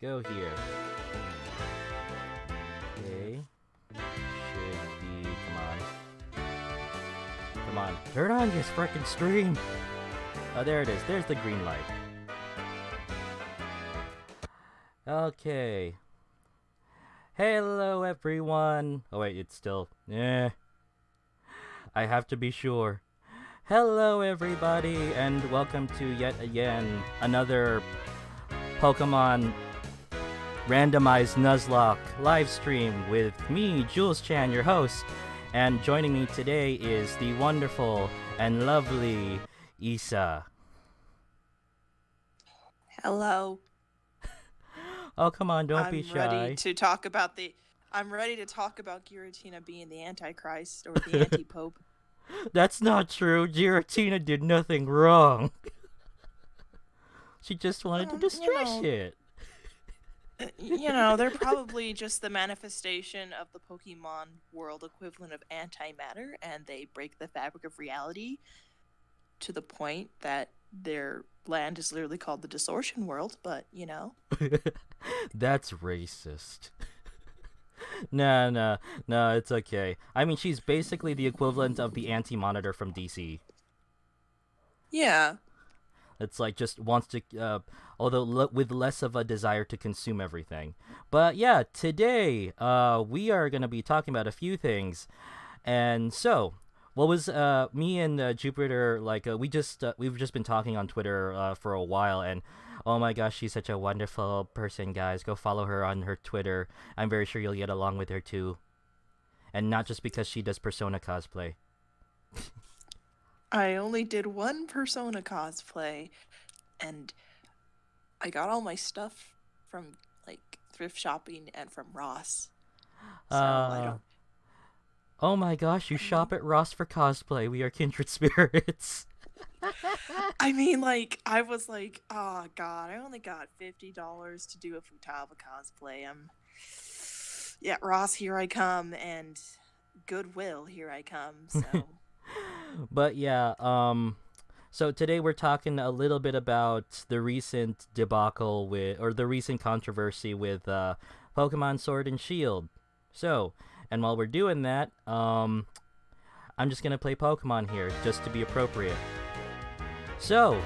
go here. Okay. Should be. Come on. Turn on this frickin' stream. Oh, there it is. There's the green light. Okay. Hello, everyone. Oh, wait, it's still. I have to be sure. Hello, everybody, and welcome to yet again another Pokemon Randomized Nuzlocke live stream with me, Julz Chan, your host. And joining me today is the wonderful and lovely Isa. Hello. Oh, come on, don't be shy. I'm ready to talk about Giratina being the Antichrist or the Anti-Pope. That's not true. Giratina did nothing wrong. She just wanted to destroy shit. They're probably just the manifestation of the Pokemon world equivalent of antimatter, and they break the fabric of reality to the point that their land is literally called the Distortion World, but, That's racist. No, it's okay. I mean, she's basically the equivalent of the Anti-Monitor from DC. Yeah. It's like just wants to, although with less of a desire to consume everything. But yeah, today we are going to be talking about a few things. And so, what was me and Jupiter, like, we've just been talking on Twitter for a while, and oh my gosh, she's such a wonderful person, guys. Go follow her on her Twitter. I'm very sure you'll get along with her too. And not just because she does Persona cosplay. I only did one Persona cosplay, and I got all my stuff from, like, thrift shopping and from Ross. So I don't... Oh my gosh, you shop at Ross for cosplay. We are kindred spirits. I mean, like, I was like, oh god, I only got $50 to do a Futaba cosplay. Yeah, Ross, here I come, and Goodwill, here I come, so... But yeah, so today we're talking a little bit about the recent debacle the recent controversy with Pokemon Sword and Shield. So, and while we're doing that, I'm just gonna play Pokemon here, just to be appropriate. So,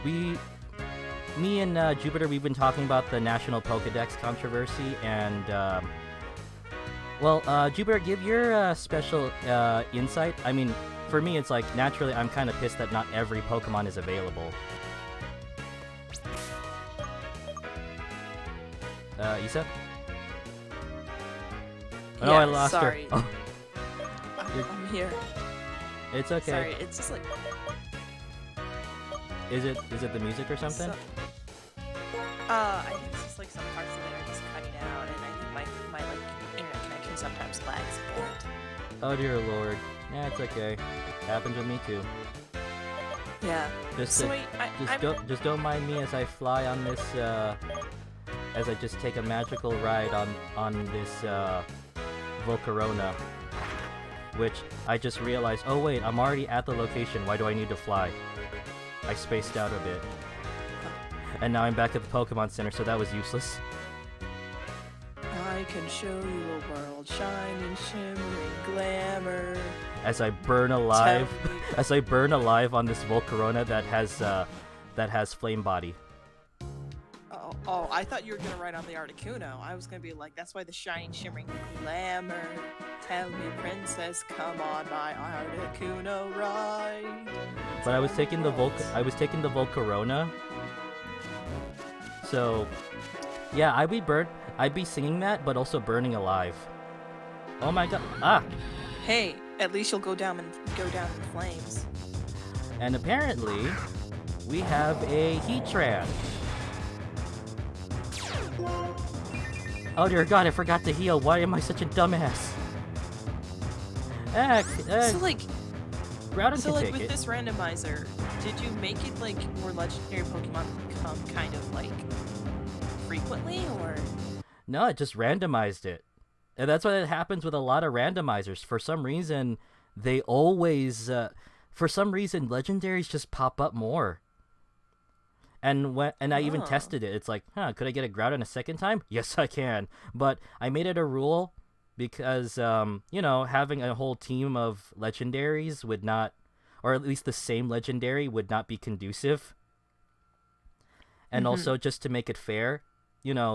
me and Jupiter, we've been talking about the National Pokedex controversy, and Jupiter, give your special insight. I mean, for me, it's like, naturally, I'm kind of pissed that not every Pokemon is available. Isa? Oh, no, I lost her. Oh. I'm here. It's okay. Sorry, it's just like... Is it the music or something? I think it's just like some parts of it are just cutting out, and I think my like internet connection sometimes lags a bit. Oh dear lord. Yeah, it's okay. Happens with me too. Yeah. Just don't mind me as I fly on this as I just take a magical ride on this Volcarona, which I just realized, oh wait, I'm already at the location. Why do I need to fly? I spaced out a bit. And now I'm back at the Pokemon Center, so that was useless. I can show you a world shining, shimmering glamour. As I burn alive on this Volcarona that has flame body. Oh, I thought you were gonna ride on the Articuno. I was gonna be like, that's why the shining, shimmering glamour. Tell me, princess, come on my Articuno ride. But I was taking the Volcarona. So, yeah, I'd be singing that, but also burning alive. Oh my god! Ah! Hey, at least you'll go down in flames. And apparently, we have a Heatran. Oh dear god, I forgot to heal. Why am I such a dumbass? So like, with this randomizer, did you make it like more legendary Pokemon come kind of like frequently, or? No, it just randomized it. And that's what happens with a lot of randomizers. For some reason, they always, legendaries just pop up more. And I even Oh. tested it. It's like, could I get a Groudon a second time? Yes, I can. But I made it a rule because having a whole team of legendaries would not, or at least the same legendary would not be conducive. And also just to make it fair,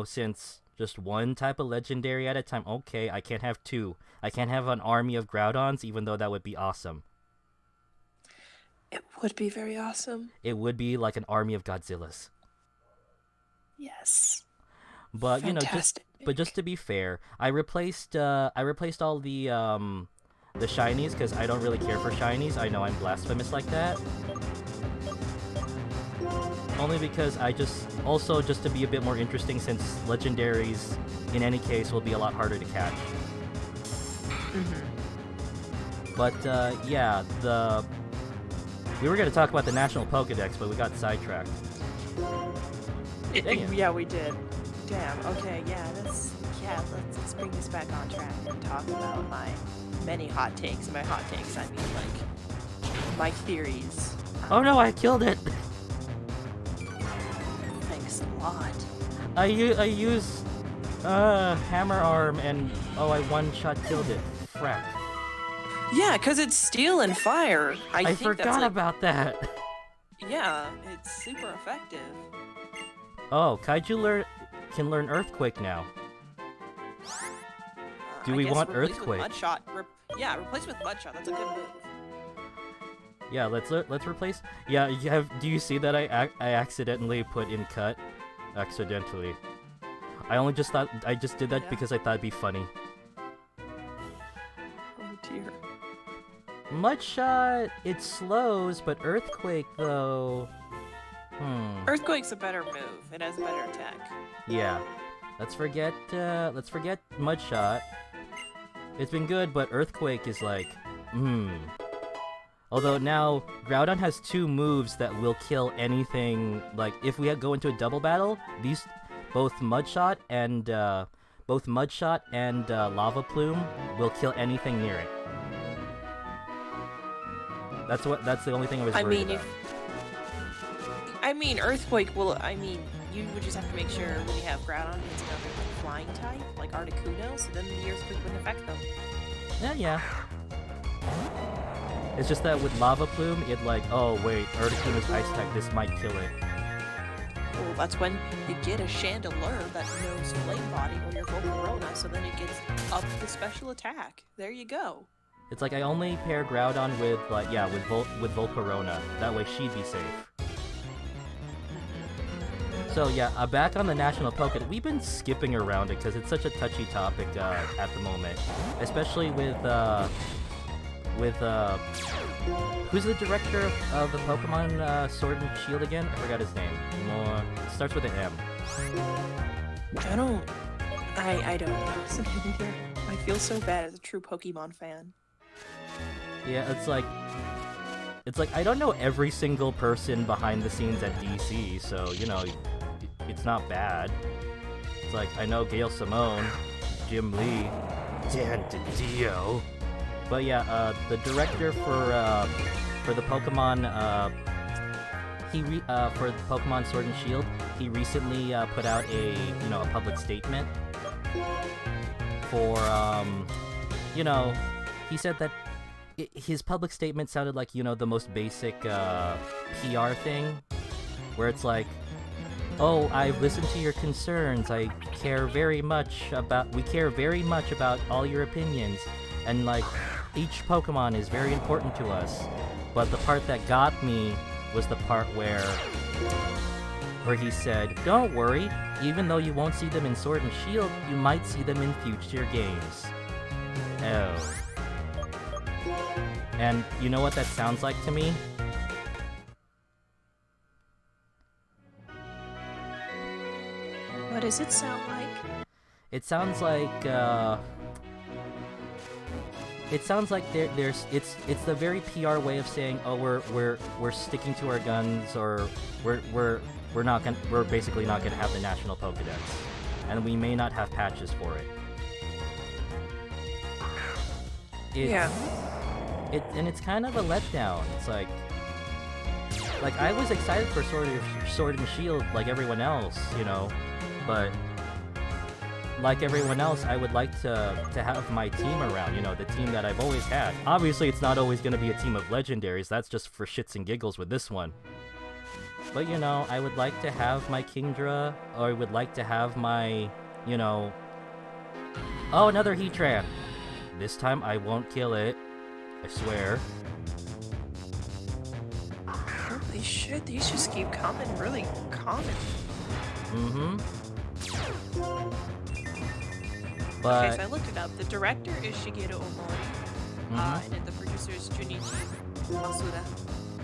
since just one type of legendary at a time, okay, I can't have two. I can't have an army of Groudons, even though that would be awesome. It would be very awesome. It would be like an army of Godzillas. Yes. But Fantastic. just to be fair, I replaced all the shinies because I don't really care for shinies. I know I'm blasphemous like that. Only because just to be a bit more interesting, since legendaries in any case will be a lot harder to catch. But we were going to talk about the National Pokédex, but we got sidetracked. Yeah, we did. Damn. Okay. Yeah. Let's bring this back on track and talk about my many hot takes. And by hot takes, I mean like my theories. Oh no! I killed it. Thanks a lot. I used hammer arm and I one-shot killed it. Frack. Yeah, because it's steel and fire. I think forgot that's like, about that. Yeah, it's super effective. Oh, Kaiju can learn Earthquake now. Do we want Earthquake? With Mudshot. Replace with Mudshot. That's a good move. Yeah, let's replace. Yeah, do you see that I accidentally put in cut? Accidentally. I just did that because I thought it'd be funny. Oh dear. Mudshot, it slows, but Earthquake though. Earthquake's a better move. It has a better attack. Yeah. Let's forget Mudshot. It's been good, but Earthquake is like, Although now, Groudon has two moves that will kill anything. Like, if we go into a double battle, both Mudshot and Lava Plume will kill anything near it. That's the only thing I was worried about. Earthquake will. You would just have to make sure when you have Groudon, it's another flying type, like Articuno, so then the Earthquake wouldn't affect them. Yeah. It's just that with Lava Plume, oh wait, Articuno's ice type, this might kill it. Well, that's when you get a Chandelure that knows Flame Body or your Volcarona, so then it gets up the special attack. There you go. It's like I only pair Groudon with Volcarona. That way she'd be safe. So yeah, back on the National Pokédex. We've been skipping around it because it's such a touchy topic at the moment, especially with who's the director of the Pokemon Sword and Shield again? I forgot his name. Starts with an M. I don't know. I feel so bad as a true Pokemon fan. Yeah, it's like I don't know every single person behind the scenes at DC, so it's not bad. It's like I know Gail Simone, Jim Lee, Dan DiDio. But yeah, the director for the Pokemon for the Pokemon Sword and Shield, he recently put out a public statement for he said that his public statement sounded like the most basic PR thing, where it's like, oh, I've listened to your concerns. We care very much about all your opinions, and each Pokemon is very important to us. But the part that got me was the part where he said, don't worry, even though you won't see them in Sword and Shield, you might see them in future games. Oh. And you know what that sounds like to me? What does it sound like? It sounds like it's the very PR way of saying, oh, we're sticking to our guns, or we're basically not gonna have the National Pokédex, and we may not have patches for it. And it's kind of a letdown. It's like, Like, I was excited for Sword and Shield like everyone else, you know, but like everyone else, I would like to have my team around, you know, the team that I've always had. Obviously, it's not always going to be a team of legendaries. That's just for shits and giggles with this one. But, you know, I would like to have my Kingdra, or I would like to have my, you know... Oh, another Heatran! This time I won't kill it. I swear. Holy shit, these just keep coming really common. Mm-hmm. But... Okay, so I looked it up. The director is Shigeru Omori, and then the producer is Junichi Masuda.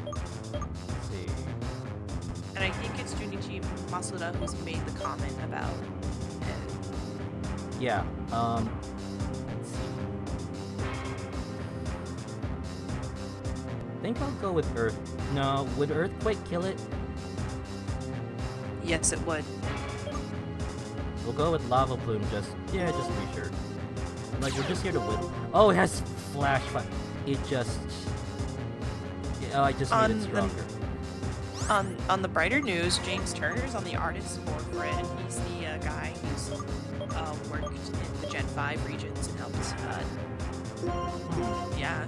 Let's see. And I think it's Junichi Masuda who's made the comment about it. Yeah, let's see. I think I'll go with Earth. No, would Earthquake kill it? Yes, it would. We'll go with Lava Plume, just to be sure. Like, we're just here to win. Oh, it has Flash Fire. It just... Oh, I just made it stronger. On the brighter news, James Turner's on the artist board for it, and he's the guy who's worked in the Gen 5 regions and helped. Yeah,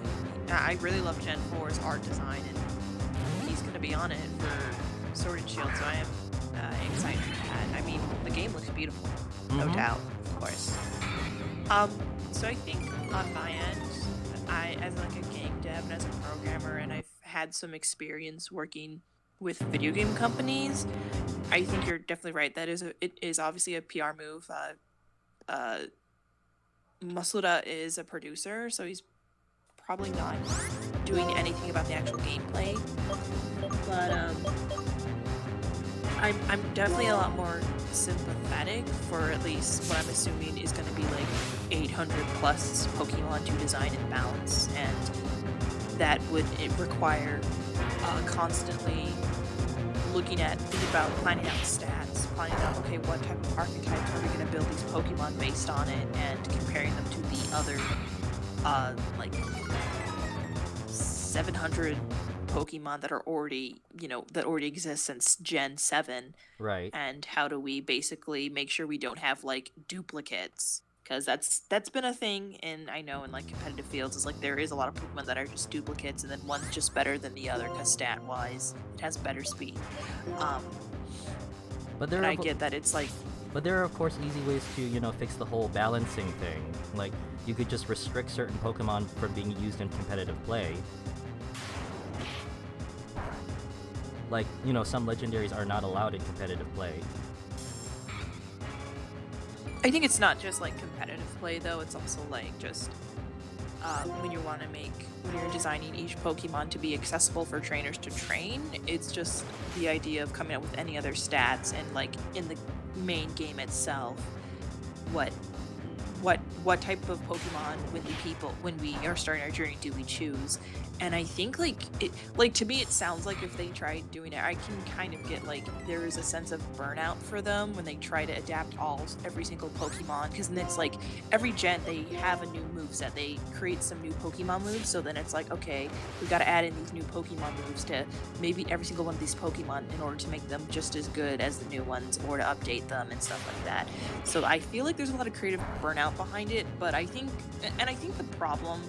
I really love Gen 4's art design, and he's going to be on it for Sword and Shield, so I am excited for that. I mean, the game looks beautiful, no doubt, of course. So I think on my end, as like a game dev and as a programmer, and I've had some experience working with video game companies, I think you're definitely right. It is obviously a PR move. Masuda is a producer, so he's probably not doing anything about the actual gameplay. But I'm definitely a lot more sympathetic for at least what I'm assuming is going to be like 800 plus Pokemon to design and balance, and that would require constantly looking at, thinking about planning out stats, planning out, okay, what type of archetypes are we going to build these Pokemon based on it, and comparing them to the other, like, 700 Pokemon that are already, that already exist since Gen 7. Right. And how do we basically make sure we don't have, like, duplicates? Because that's been a thing, and I know in like competitive fields is like there is a lot of Pokemon that are just duplicates, and then one's just better than the other because stat wise it has better speed. But there I get that it's like. But there are of course easy ways to fix the whole balancing thing. Like you could just restrict certain Pokemon from being used in competitive play. Like some legendaries are not allowed in competitive play. I think it's not just like competitive play though, it's also like just when you're designing each Pokemon to be accessible for trainers to train, it's just the idea of coming up with any other stats and like in the main game itself, what type of Pokemon when we are starting our journey do we choose. And I think to me it sounds like if they tried doing it, I can kind of get like there is a sense of burnout for them when they try to adapt every single Pokemon, because then it's like every gen they have a new moveset, they create some new Pokemon moves, so then it's like, okay, we got to add in these new Pokemon moves to maybe every single one of these Pokemon in order to make them just as good as the new ones or to update them and stuff like that. So I feel like there's a lot of creative burnout behind it, but I think the problem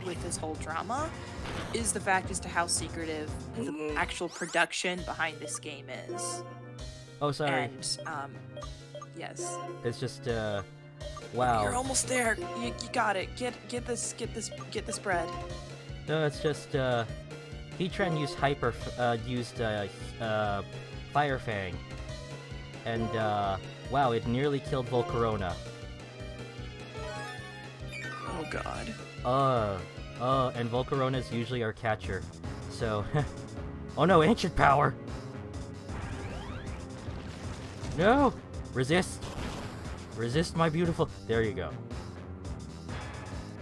with this whole drama is the fact as to how secretive the actual production behind this game is. Oh, sorry. And yes. It's just wow. You're almost there. You got it. Get this bread. No, it's just Heatran used Fire Fang, and wow, it nearly killed Volcarona. Oh god. And Volcarona is usually our catcher, so... Oh no, Ancient Power! No! Resist! Resist, my beautiful... There you go.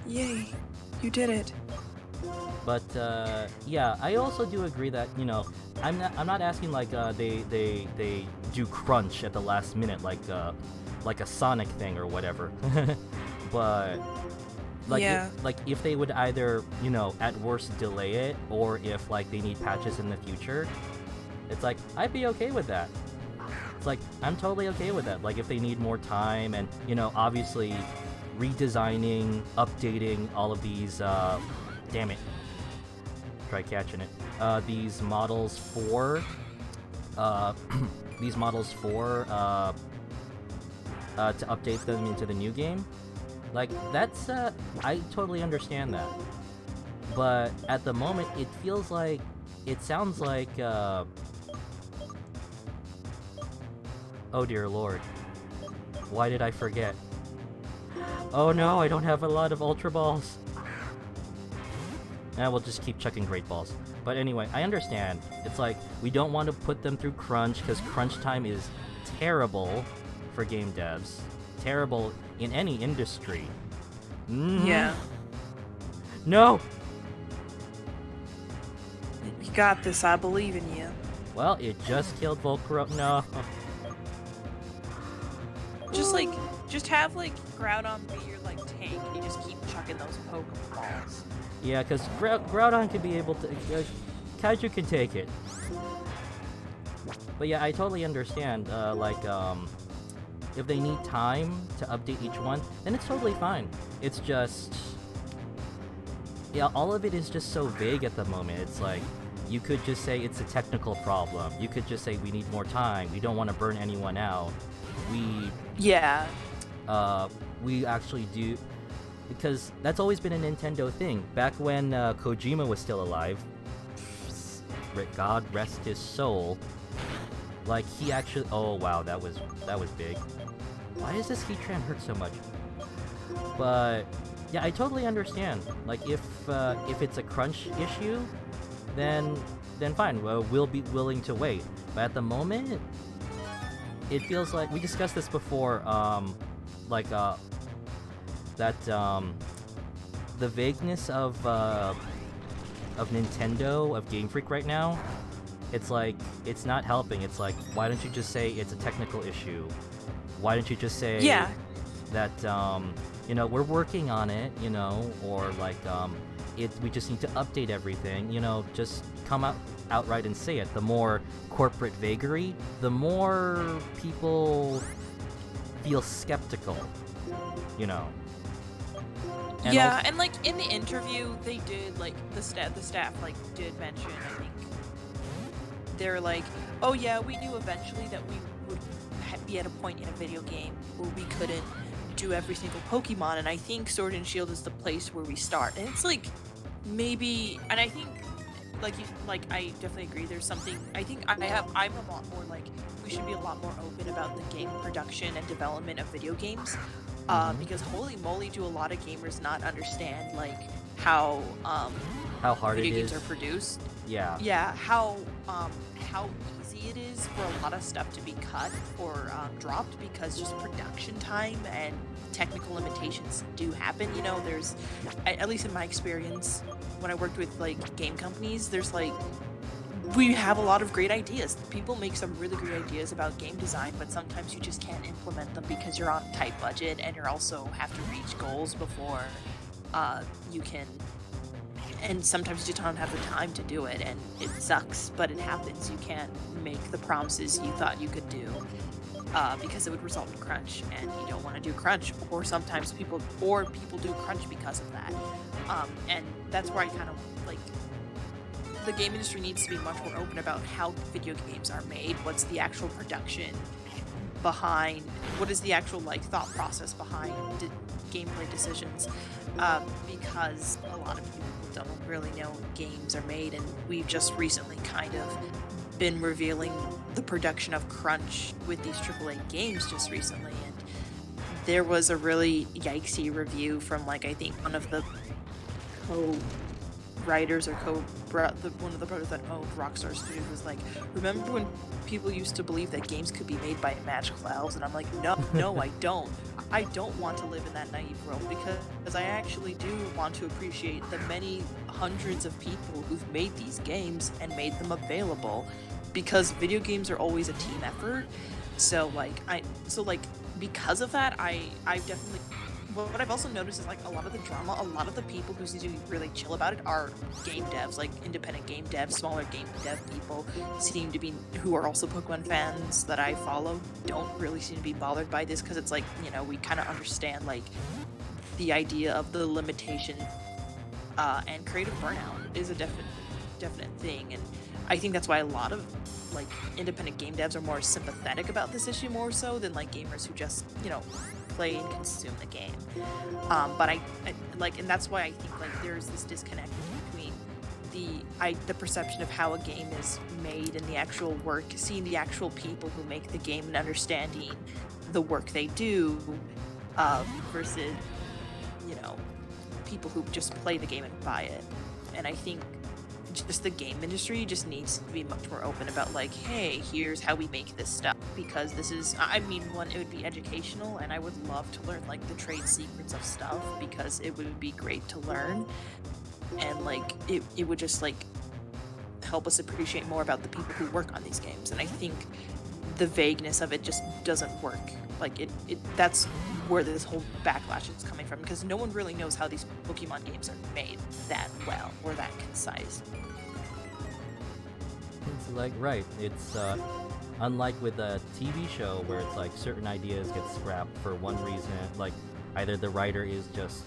Yay! You did it! But, yeah, I also do agree that, I'm not asking like, they do crunch at the last minute, like a Sonic thing or whatever. But... Yeah. If they would either, at worst delay it, or if like they need patches in the future, it's like I'd be okay with that. It's like I'm totally okay with that. Like if they need more time and obviously redesigning, updating all of these damn it. Try catching it. These models for these models for to update them into the new game. Like that's I totally understand that. But at the moment it sounds like oh dear lord. Why did I forget? Oh no, I don't have a lot of Ultra Balls. We'll just keep chucking Great Balls. But anyway, I understand. It's like, we don't want to put them through crunch, because crunch time is terrible for game devs. Terrible in any industry. Yeah. No! You got this, I believe in you. Well, it just killed Volcro. No. Just have Groudon be your tank, and you just keep chucking those Pokeballs. Yeah, because Groudon could be able to... Kaiju can take it. But yeah, I totally understand, if they need time to update each one, then it's totally fine. It's just... Yeah, all of it is just so vague at the moment. It's like, you could just say it's a technical problem. You could just say we need more time. We don't want to burn anyone out. Yeah. We actually do... Because that's always been a Nintendo thing. Back when Kojima was still alive, God rest his soul, he actually... Oh wow, that was big. Why does this Heatran hurt so much? But yeah, I totally understand. If it's a crunch issue, then fine. We'll be willing to wait. But at the moment, it feels like we discussed this before. The vagueness of Nintendo, of Game Freak right now, it's like, it's not helping. It's like, why don't you just say it's a technical issue? Why don't you just say that, we're working on it, or we just need to update everything, just come outright and say it. The more corporate vagary, the more people feel skeptical, And yeah, and in the interview, they did the staff did mention. I think they're like, oh yeah, we knew eventually that we would be at a point in a video game where we couldn't do every single Pokemon, and I think Sword and Shield is the place where we start. And it's maybe, and I think I definitely agree. There's something. I think I'm a lot more we should be a lot more open about the game production and development of video games. Because holy moly, do a lot of gamers not understand how hard video it games is. are produced. Yeah. Yeah, how easy it is for a lot of stuff to be cut or dropped because just production time and technical limitations do happen. There's, at least in my experience, when I worked with game companies, there's we have a lot of great ideas. People make some really great ideas about game design, but sometimes you just can't implement them because you're on a tight budget and you also have to reach goals before you can. And sometimes you just don't have the time to do it, and it sucks, but it happens. You can't make the promises you thought you could do because it would result in crunch, and you don't want to do crunch. Or sometimes people do crunch because of that, and that's where I kind of the game industry needs to be much more open about how video games are made. What's the actual production behind? What is the actual thought process behind gameplay decisions? Because a lot of people don't really know games are made, and we've just recently kind of been revealing the production of crunch with these AAA games just recently, and there was a really yikesy review from I think one of the writers or one of the brothers that owned Rockstar Studios was remember when people used to believe that games could be made by magical elves? And I'm like, no, I don't. I don't want to live in that naive world, because I actually do want to appreciate the many hundreds of people who've made these games and made them available, because video games are always a team effort. So because of that, I've definitely what I've also noticed is like a lot of the drama, a lot of the people who seem to be really chill about it are game devs, like independent game devs, smaller game dev people seem to be, who are also Pokemon fans that I follow, don't really seem to be bothered by this because it's like, you know, we kind of understand like the idea of the limitation, and creative burnout is a definite thing, and I think that's why a lot of like independent game devs are more sympathetic about this issue more so than like gamers who just, you know, play and consume the game. But I like, and that's why I think like there's this disconnect between the perception of how a game is made and the actual work, seeing the actual people who make the game and understanding the work they do, versus, you know, people who just play the game and buy it. And I think just the game industry just needs to be much more open about like, hey, here's how we make this stuff, because this is, I mean, one, it would be educational, and I would love to learn like the trade secrets of stuff, because it would be great to learn, and like it would just like help us appreciate more about the people who work on these games. And I think the vagueness of it just doesn't work. Like it that's where this whole backlash is coming from, because no one really knows how these Pokemon games are made that well or that concise. It's like, right, it's unlike with a TV show where it's like certain ideas get scrapped for one reason, like either the writer is just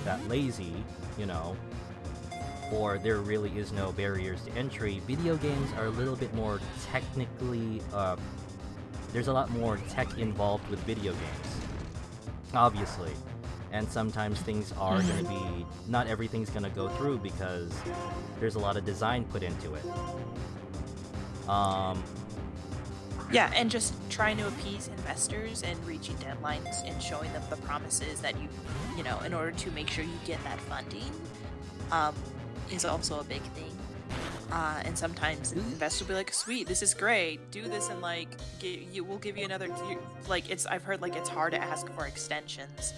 that lazy, you know, or there really is no barriers to entry. Video games are a little bit more technically, there's a lot more tech involved with video games, obviously, and sometimes things are going to be, not everything's going to go through because there's a lot of design put into it. Yeah, and just trying to appease investors and reaching deadlines and showing them the promises that you know, in order to make sure you get that funding, is also a big thing. And sometimes investors will be like, sweet, this is great, do this, and like we'll give you another, like, I've heard like it's hard to ask for extensions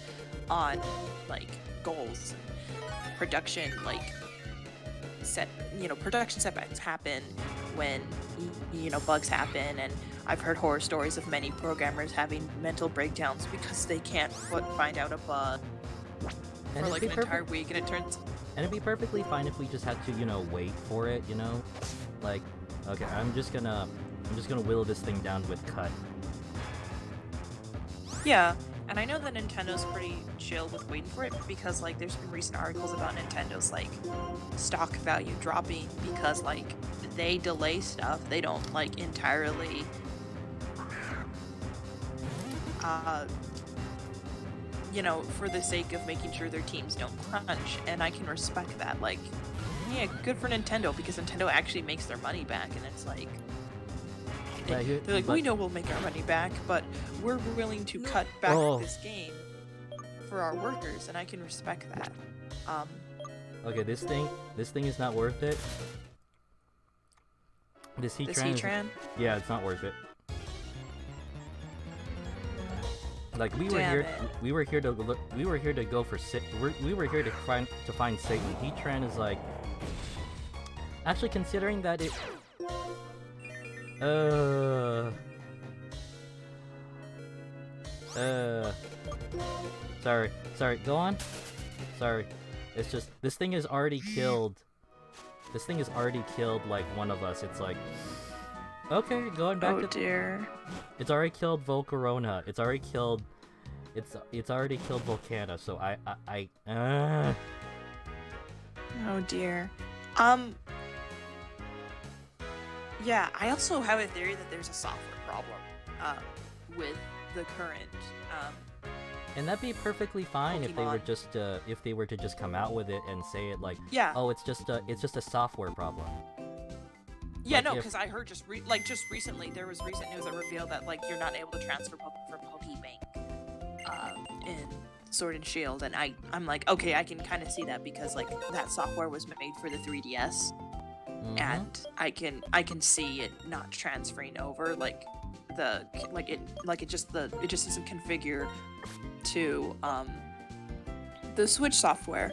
on like goals, production, like production setbacks happen when, you know, bugs happen, and I've heard horror stories of many programmers having mental breakdowns because they can't find out a bug for like an entire week, and it turns. And it'd be perfectly fine if we just had to, you know, wait for it, you know? Like, okay, I'm just gonna whittle this thing down with cut. Yeah, and I know that Nintendo's pretty chill with waiting for it, because like there's been recent articles about Nintendo's like stock value dropping because like they delay stuff. They don't like entirely you know, for the sake of making sure their teams don't crunch, and I can respect that. Like, yeah, good for Nintendo, because Nintendo actually makes their money back, and it's like, they're like, we know we'll make our money back, but we're willing to cut back this game for our workers, and I can respect that. Okay, this thing is not worth it. This Heatran? Yeah, it's not worth it. Like we were here to find Satan. Heatran is like, actually, considering that it sorry, go on. Sorry. It's just this thing has already killed like one of us. It's like, okay, going back to... Oh dear. It's already killed Volcarona. It's already killed Volcana, so I Oh dear. Yeah, I also have a theory that there's a software problem with the current and that'd be perfectly fine Pokemon. if they were to just come out with it and say it like, yeah, oh, it's just a software problem. Yeah, like, no, because I heard just recently there was recent news that revealed that like you're not able to transfer from Pokebank in Sword and Shield, and I'm like, okay, I can kind of see that, because like that software was made for the 3DS, and I can see it not transferring over, like it just doesn't configure to the Switch software.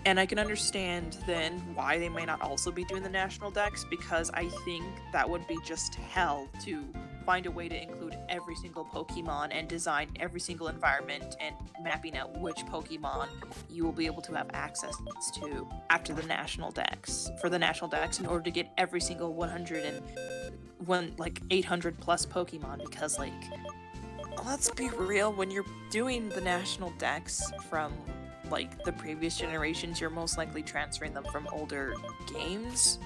And I can understand then why they may not also be doing the national decks, because I think that would be just hell to find a way to include every single Pokemon and design every single environment and mapping out which Pokemon you will be able to have access to after the national dex. For the national dex, in order to get every single 800 plus Pokemon, because like, let's be real, when you're doing the national dex from like the previous generations, you're most likely transferring them from older games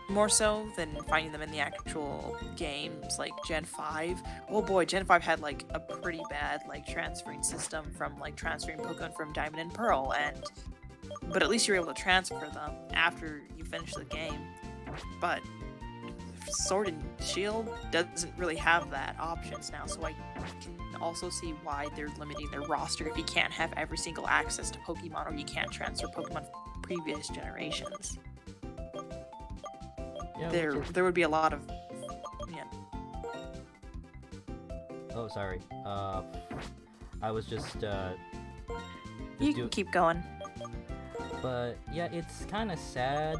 more so than finding them in the actual games, like Gen 5. Oh boy, Gen 5 had like a pretty bad like transferring system from like transferring Pokemon from Diamond and Pearl, but at least you're able to transfer them after you finish the game. But Sword and Shield doesn't really have that options now, so I can also see why they're limiting their roster if you can't have every single access to Pokemon, or you can't transfer Pokemon from previous generations. Yeah, there would be a lot of Oh, sorry. I was just you can keep going. But yeah, it's kind of sad,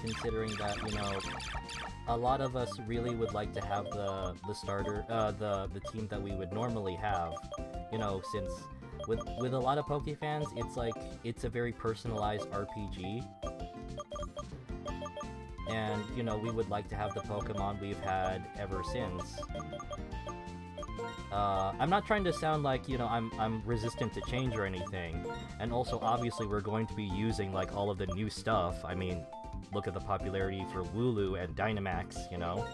considering that, you know, a lot of us really would like to have the starter, the team that we would normally have, you know, since with a lot of Poke fans, it's like, it's a very personalized RPG. And, you know, we would like to have the Pokemon we've had ever since. I'm not trying to sound like, you know, I'm resistant to change or anything. And also, obviously, we're going to be using, like, all of the new stuff. I mean, look at the popularity for Wooloo and Dynamax, you know?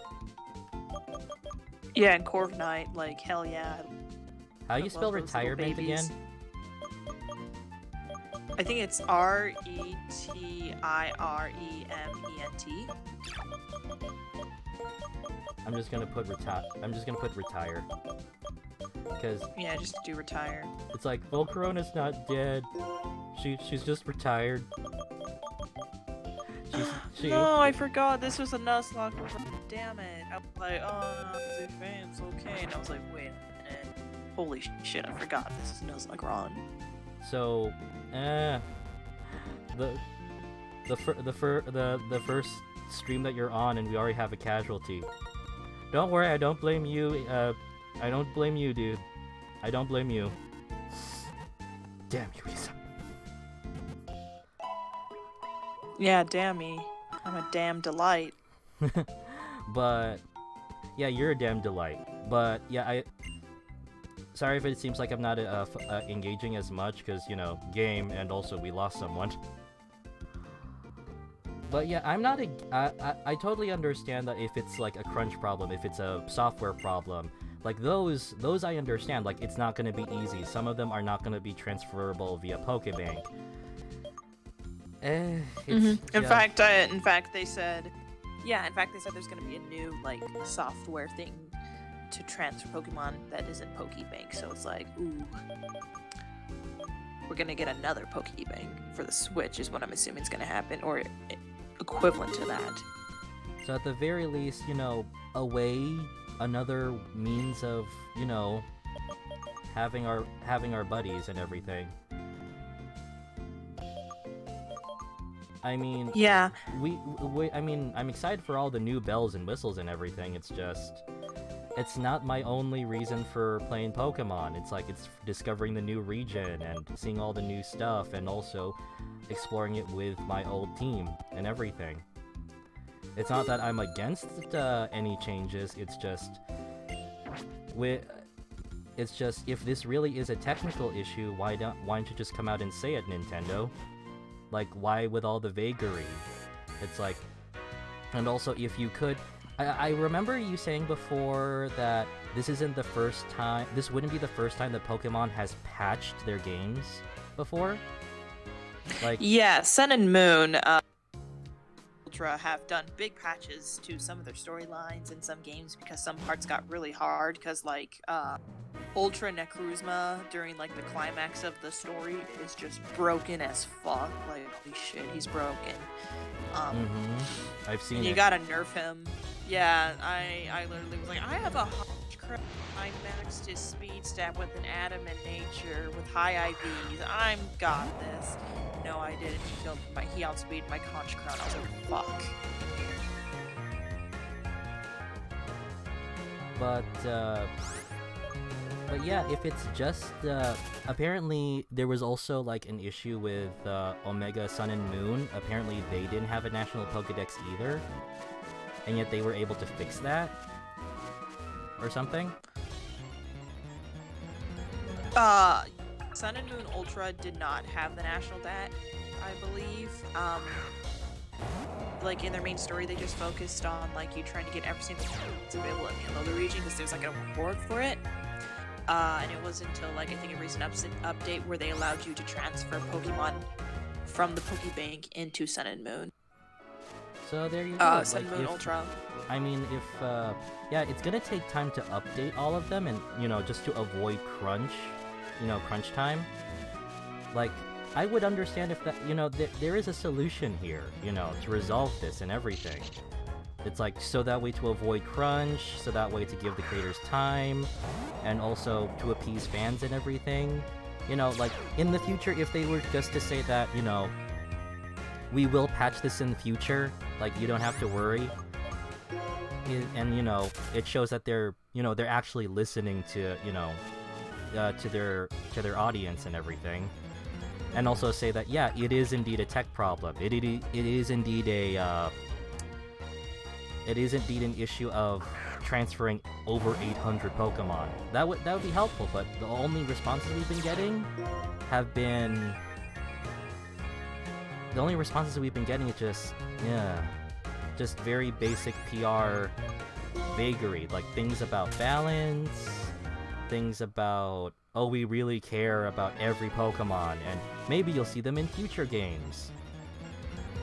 Yeah, and Corviknight, like, hell yeah. How do you spell retirement again? I think it's Retirement. I'm just gonna put retire. Because yeah, just do retire. It's like, Volcarona's not dead. She's just retired. No, I forgot this was a Nuzlocke. Damn it! I was like, oh, no, it's okay, and I was like, wait a minute. Holy shit! I forgot this is Nuzlocke Ron. So, the first stream that you're on, and we already have a casualty. Don't worry, I don't blame you. I don't blame you, dude. I don't blame you. Damn you, Risa. Yeah, damn me. I'm a damn delight. But yeah, you're a damn delight. But yeah, sorry if it seems like I'm not engaging as much, because, you know, game, and also we lost someone. But yeah, I'm not I totally understand that if it's like a crunch problem, if it's a software problem, like those I understand. Like, it's not going to be easy. Some of them are not going to be transferable via Pokebank. In fact, they said there's going to be a new like software thing to transfer Pokemon that isn't Pokebank. So it's like, ooh, we're gonna get another Pokebank for the Switch, is what I'm assuming is gonna happen, or equivalent to that. So at the very least, you know, another means of, you know, having our buddies and everything. I mean, yeah. I mean, I'm excited for all the new bells and whistles and everything. It's just, it's not my only reason for playing Pokemon. It's like, it's discovering the new region and seeing all the new stuff, and also exploring it with my old team and everything. It's not that I'm against any changes. It's just, if this really is a technical issue, why don't you just come out and say it, Nintendo? Like, why with all the vagary? It's like, and also, if you could, I remember you saying before that this wouldn't be the first time that Pokemon has patched their games before? Like, yeah, Sun and Moon, Ultra have done big patches to some of their storylines in some games, because some parts got really hard, because like, Ultra Necrozma during like the climax of the story is just broken as fuck. Like, holy shit, he's broken. I've seen and it. You gotta nerf him. Yeah, I literally was like, I have a Hodge Crown. I maxed his speed stat with an Adamant Nature with high IVs. I'm got this. No, I didn't. He outspeed my Conch Crown. I was like, fuck. But yeah, if it's just apparently there was also like an issue with Omega Sun and Moon. Apparently they didn't have a national Pokédex either, and yet they were able to fix that or something. Sun and Moon Ultra did not have the national DAT, I believe. Like in their main story, they just focused on like you trying to get every single that's available in the Alola region because there's like a reward for it. And it was until like I think a recent update where they allowed you to transfer Pokemon from the Pokebank into Sun and Moon. So there you go. Sun and Moon Ultra. I mean, if yeah, it's gonna take time to update all of them, and just to avoid crunch time. Like, I would understand if that there is a solution here, to resolve this and everything. It's like, so that way to avoid crunch, so that way to give the creators time, and also to appease fans and everything. Like, in the future, if they were just to say that, we will patch this in the future, like, you don't have to worry. And, it shows that they're actually listening to, to their audience and everything. And also say that, yeah, it is indeed a tech problem. It is indeed a... It is indeed an issue of transferring over 800 Pokemon. That would be helpful, but the only responses we've been getting have been... The only responses we've been getting is just very basic PR vagary, like things about balance, things about, oh, we really care about every Pokemon, and maybe you'll see them in future games.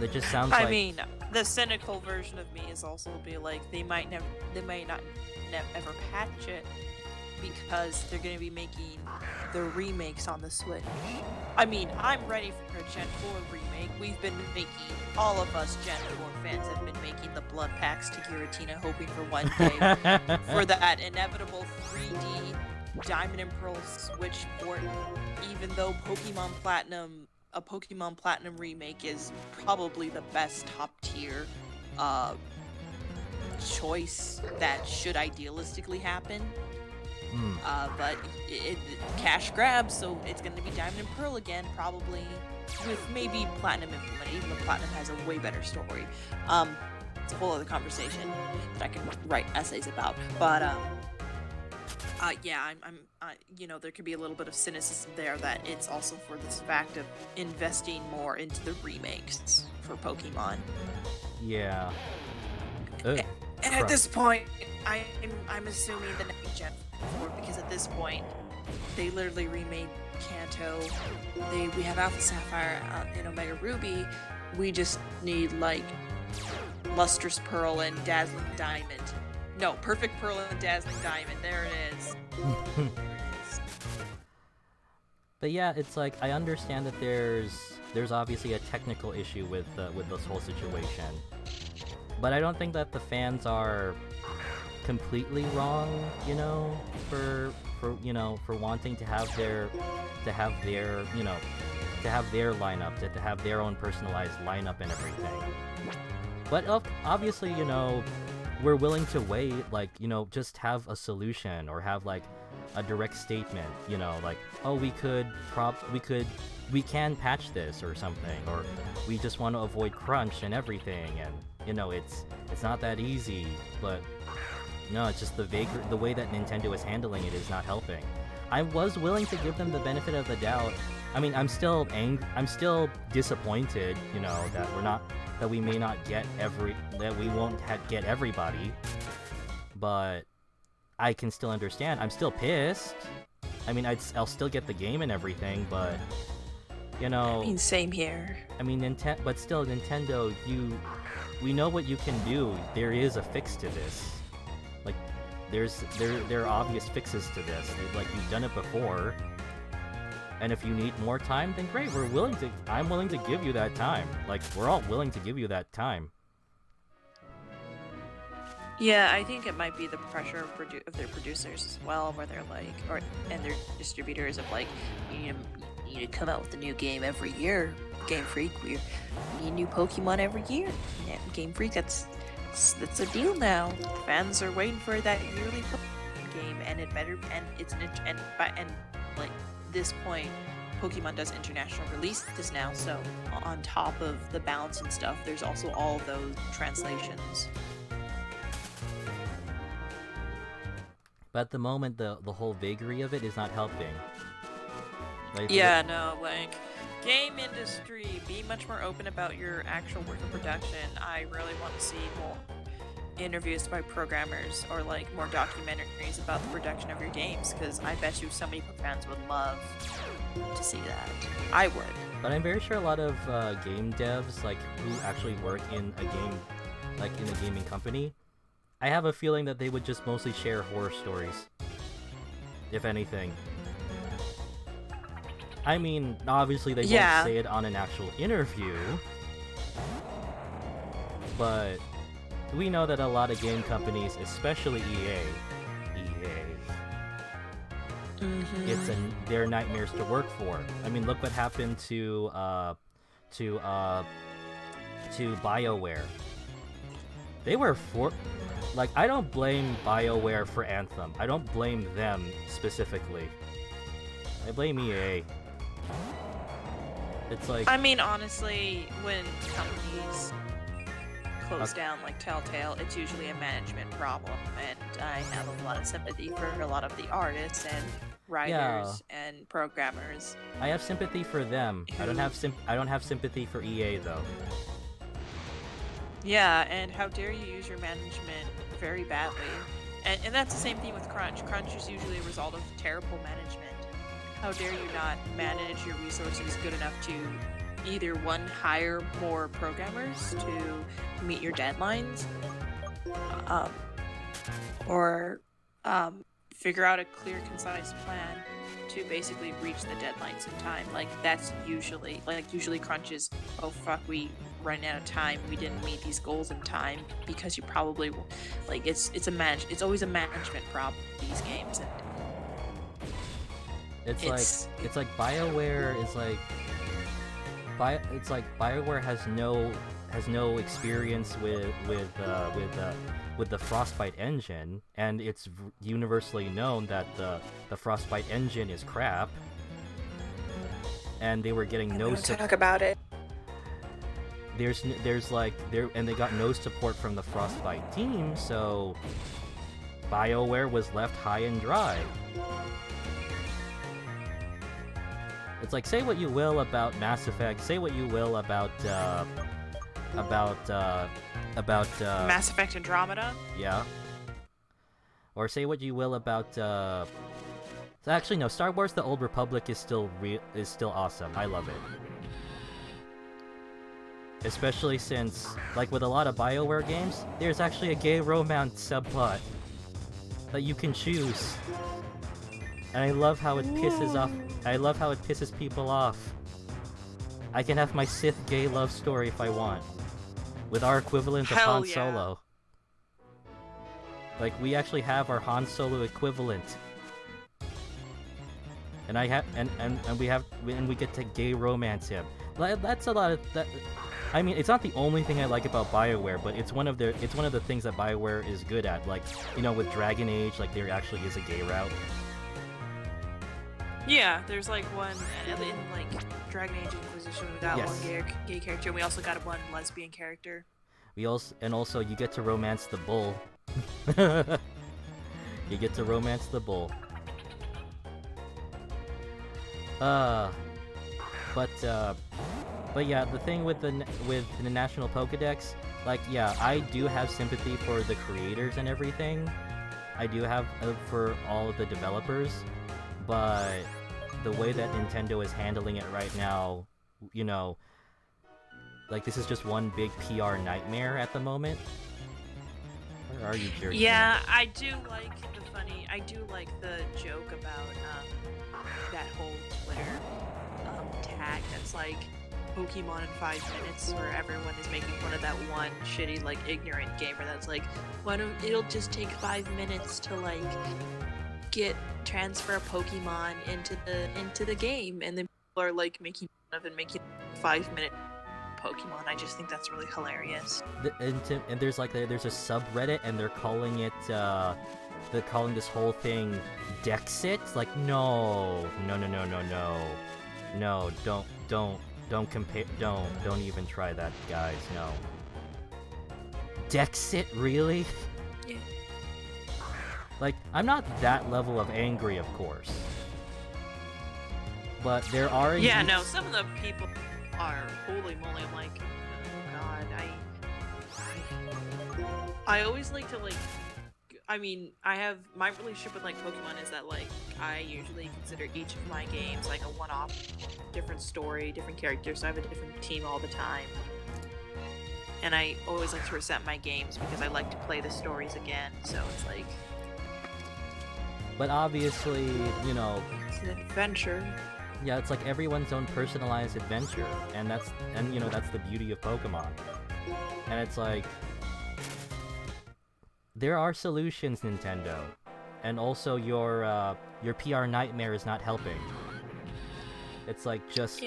That just sounds like... I mean, the cynical version of me is also be like, they might not ever patch it because they're going to be making the remakes on the Switch. I mean, I'm ready for a Gen 4 remake. We've been making, all of us Gen 4 fans have been making the blood packs to Giratina, hoping for one day for that inevitable 3D Diamond and Pearl Switch port, even though a Pokemon Platinum remake is probably the best top-tier choice that should idealistically happen. But it cash grab, so it's going to be Diamond and Pearl again, probably, with maybe Platinum implemented, even though Platinum has a way better story. It's a whole other conversation that I can write essays about. But, yeah, there could be a little bit of cynicism there that it's also for this fact of investing more into the remakes for Pokemon. Yeah. And at this point, I'm assuming the next Gen 4, because at this point, they literally remade Kanto. We have Alpha Sapphire and Omega Ruby. We just need, like, Lustrous Pearl and Dazzling Diamond. No, Perfect Pearl and Dazzling Diamond. There it is. But yeah, it's like, I understand that there's obviously a technical issue with this whole situation. But I don't think that the fans are completely wrong, for wanting to have their lineup, to have their own personalized lineup and everything. But obviously, we're willing to wait, like, just have a solution or have like a direct statement, like, oh, we can patch this or something, or we just want to avoid crunch and everything, and it's not that easy. But no, it's just the way that Nintendo is handling it is not helping. I was willing to give them the benefit of the doubt. I mean, I'm still disappointed, that we may not get we won't get everybody, but I can still understand. I'm still pissed. I mean, I'll still get the game and everything, but I mean, same here. I mean, but still, Nintendo, we know what you can do. There is a fix to this. Like, there are obvious fixes to this. Like, you've done it before. And if you need more time, then great. I'm willing to give you that time. Like, we're all willing to give you that time. Yeah, I think it might be the pressure of their producers as well, where they're like, and their distributors of like, you need to come out with a new game every year. Game Freak, we need new Pokemon every year. Yeah, Game Freak, That's a deal now. Fans are waiting for that yearly Pokemon game, and it better and it's an and like this point, Pokemon does international releases now. So on top of the balance and stuff, there's also all those translations. But at the moment, the whole vagary of it is not helping. Like, Yeah, no, like, game industry, be much more open about your actual work of production. I really want to see more interviews by programmers or like more documentaries about the production of your games, because I bet you so many fans would love to see that. I would. But I'm very sure a lot of game devs, like who actually work in a game, like in a gaming company, I have a feeling that they would just mostly share horror stories, if anything. I mean, obviously they won't say it on an actual interview, but we know that a lot of game companies, especially EA, they're nightmares to work for. I mean, look what happened to BioWare. They were like, I don't blame BioWare for Anthem. I don't blame them specifically. I blame EA. It's like, I mean, honestly, when companies close down like Telltale, it's usually a management problem, and I have a lot of sympathy for a lot of the artists and writers and programmers. I have sympathy for them. I don't have sympathy for EA though. Yeah, and how dare you use your management very badly. And that's the same thing with Crunch. Crunch is usually a result of terrible management. How dare you not manage your resources good enough to either, one, hire more programmers to meet your deadlines, or figure out a clear, concise plan to basically reach the deadlines in time. Like, that's usually Crunch is, oh fuck, we ran out of time, we didn't meet these goals in time, because you probably, like, it's always a management problem in these games. And it's like BioWare is like BioWare has no experience with the Frostbite engine, and it's universally known that the Frostbite engine is crap, and they were getting no support. Talk about it. And they got no support from the Frostbite team, so BioWare was left high and dry. It's like, say what you will about Mass Effect, say what you will about Mass Effect Andromeda? Yeah. Or say what you will about actually no, Star Wars The Old Republic is still awesome. I love it. Especially since, like with a lot of BioWare games, there's actually a gay romance subplot that you can choose. And I love how it pisses people off. I can have my Sith gay love story if I want, with our equivalent of Han Solo. Like, we actually have our Han Solo equivalent, and we get to gay romance him. That's a lot of that. I mean, it's not the only thing I like about BioWare, but it's one of the things that BioWare is good at. Like, you know, with Dragon Age, like, there actually is a gay route. Yeah, there's like one in like Dragon Age Inquisition, we got one gay character, and we also got one lesbian character. Also you get to romance the bull. You get to romance the bull. But yeah, the thing with the National Pokédex, like, yeah, I do have sympathy for the creators and everything. I do have for all of the developers. But the way that Nintendo is handling it right now, you know, like, this is just one big PR nightmare at the moment. Where are you, Jerry? Yeah, I do like the joke about that whole Twitter tag that's like Pokemon in 5 minutes, where everyone is making fun of that one shitty, like, ignorant gamer that's like, it'll just take 5 minutes to, like, transfer a Pokemon into the game, and then people are like making fun of and making 5-minute Pokemon. I just think that's really hilarious. And there's a subreddit, and they're calling this whole thing Dexit. Like, no, don't compare, don't even try that, guys. No. Dexit, really? Yeah. Like, I'm not that level of angry, of course. But there are... Yeah, no, some of the people are, holy moly, I'm like, oh god, I always like to, like, I mean, my relationship with, like, Pokemon is that, like, I usually consider each of my games, like, a one-off, different story, different characters, so I have a different team all the time. And I always like to reset my games because I like to play the stories again, so it's like... But obviously, you know... It's an adventure. Yeah, it's like everyone's own personalized adventure, and that's the beauty of Pokemon. And it's like... There are solutions, Nintendo. And also your PR nightmare is not helping. It's like, just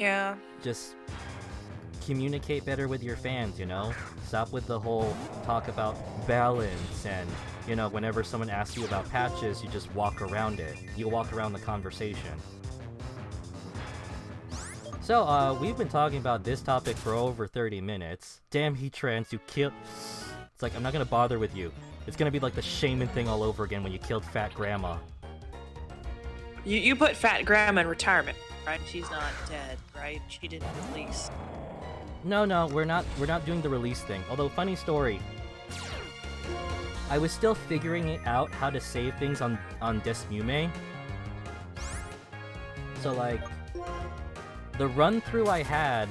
communicate better with your fans, you know? Stop with the whole talk about balance, and, you know, whenever someone asks you about patches, you just walk around it. You walk around the conversation. So, we've been talking about this topic for over 30 minutes. Damn, Heatrans, you killed... It's like, I'm not gonna bother with you. It's gonna be like the shaman thing all over again when you killed Fat Grandma. You put Fat Grandma in retirement, right? She's not dead, right? She didn't release. No, we're not doing the release thing. Although, funny story. I was still figuring it out how to save things on Desmume. So, like, the run-through I had,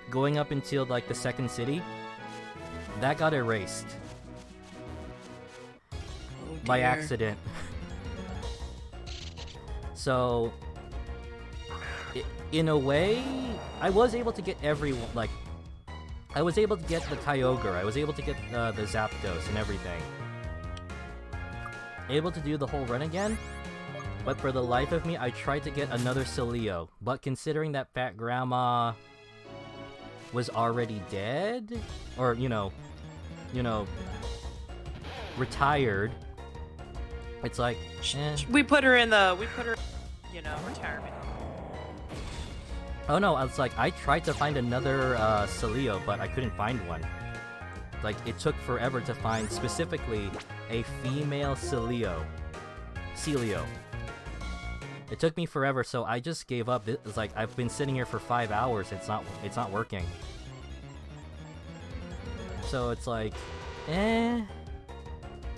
going up until, like, the second city, that got erased. Oh, by accident. So, in a way, I was able to get everyone, like, I was able to get the Kyogre, I was able to get the Zapdos and everything. Able to do the whole run again, but for the life of me, I tried to get another Celio. But considering that Fat Grandma was already dead, or, you know, retired, it's like, We put her, retirement. Oh no, I was like, I tried to find another Celio, but I couldn't find one. Like, it took forever to find specifically a female Celio. It took me forever, so I just gave up. It's like, I've been sitting here for 5 hours, it's not working. So it's like, you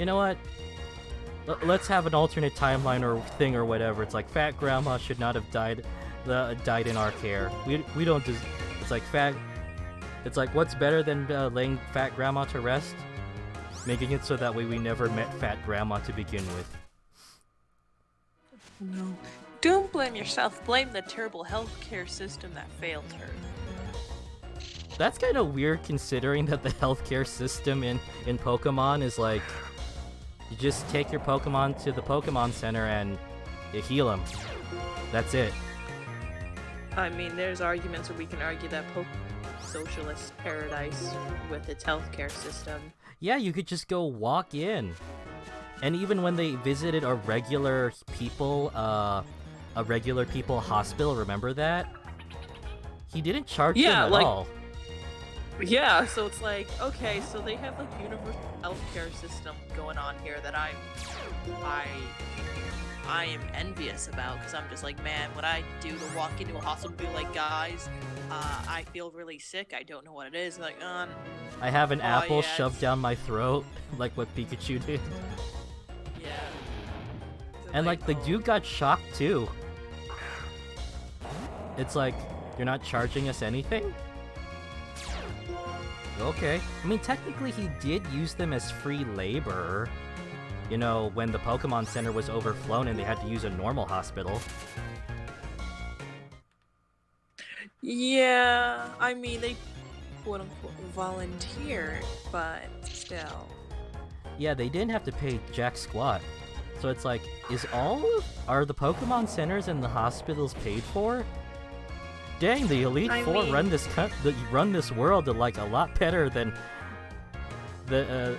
know what? Let's have an alternate timeline or thing or whatever. It's like, Fat Grandma should not have died in our care. We don't just... It's like, It's like, what's better than laying Fat Grandma to rest? Making it so that way we never met Fat Grandma to begin with. No. Don't blame yourself. Blame the terrible healthcare system that failed her. That's kind of weird, considering that the healthcare system in Pokemon is like, you just take your Pokemon to the Pokemon Center and you heal them. That's it. I mean, there's arguments where we can argue that socialist paradise with its healthcare system. Yeah, you could just go walk in. And even when they visited a regular people hospital, remember that? He didn't charge them at all. Yeah, so it's like, okay, so they have like universal healthcare system going on here that I am envious about, because I'm just like, man, what I do to walk into a hospital and be like, guys, I feel really sick, I don't know what it is, like, I have an apple shoved down my throat, like what Pikachu did. Yeah. So and like the dude got shocked too. It's like, you're not charging us anything? Okay. I mean, technically he did use them as free labor. You know, when the Pokemon Center was overflown and they had to use a normal hospital. Yeah, I mean, they quote-unquote volunteered, but still. Yeah, they didn't have to pay jack squat. So it's like, are the Pokemon Centers and the hospitals paid for? Dang, the Elite I Four mean- run this world like a lot better than the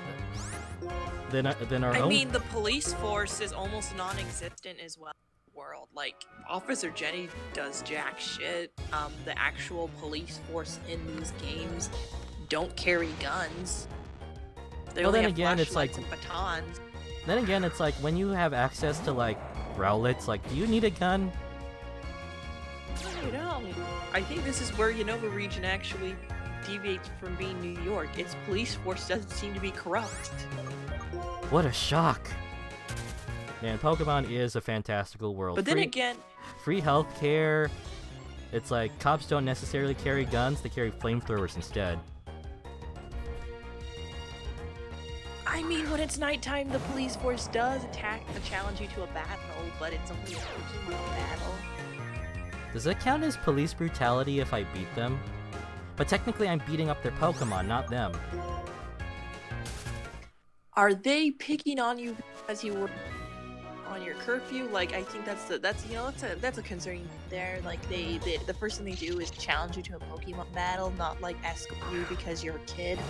than our I own. mean, the police force is almost non-existent as well. In the world, like Officer Jenny does jack shit. The actual police force in these games don't carry guns. They Well, only then have again, it's flashlights like- and batons. Then again, it's like when you have access to like Rowlets, like, do you need a gun? You know, I think this is where Unova region actually deviates from being New York. Its police force doesn't seem to be corrupt. What a shock! Man, Pokemon is a fantastical world. But then again, Free healthcare. It's like cops don't necessarily carry guns; they carry flamethrowers instead. I mean, when it's nighttime, the police force does challenge you to a battle, but it's only a Pokemon battle. Does it count as police brutality if I beat them? But technically, I'm beating up their Pokemon, not them. Are they picking on you because you were on your curfew? Like, I think that's a concern there. Like, they the first thing they do is challenge you to a Pokemon battle, not like escort you because you're a kid.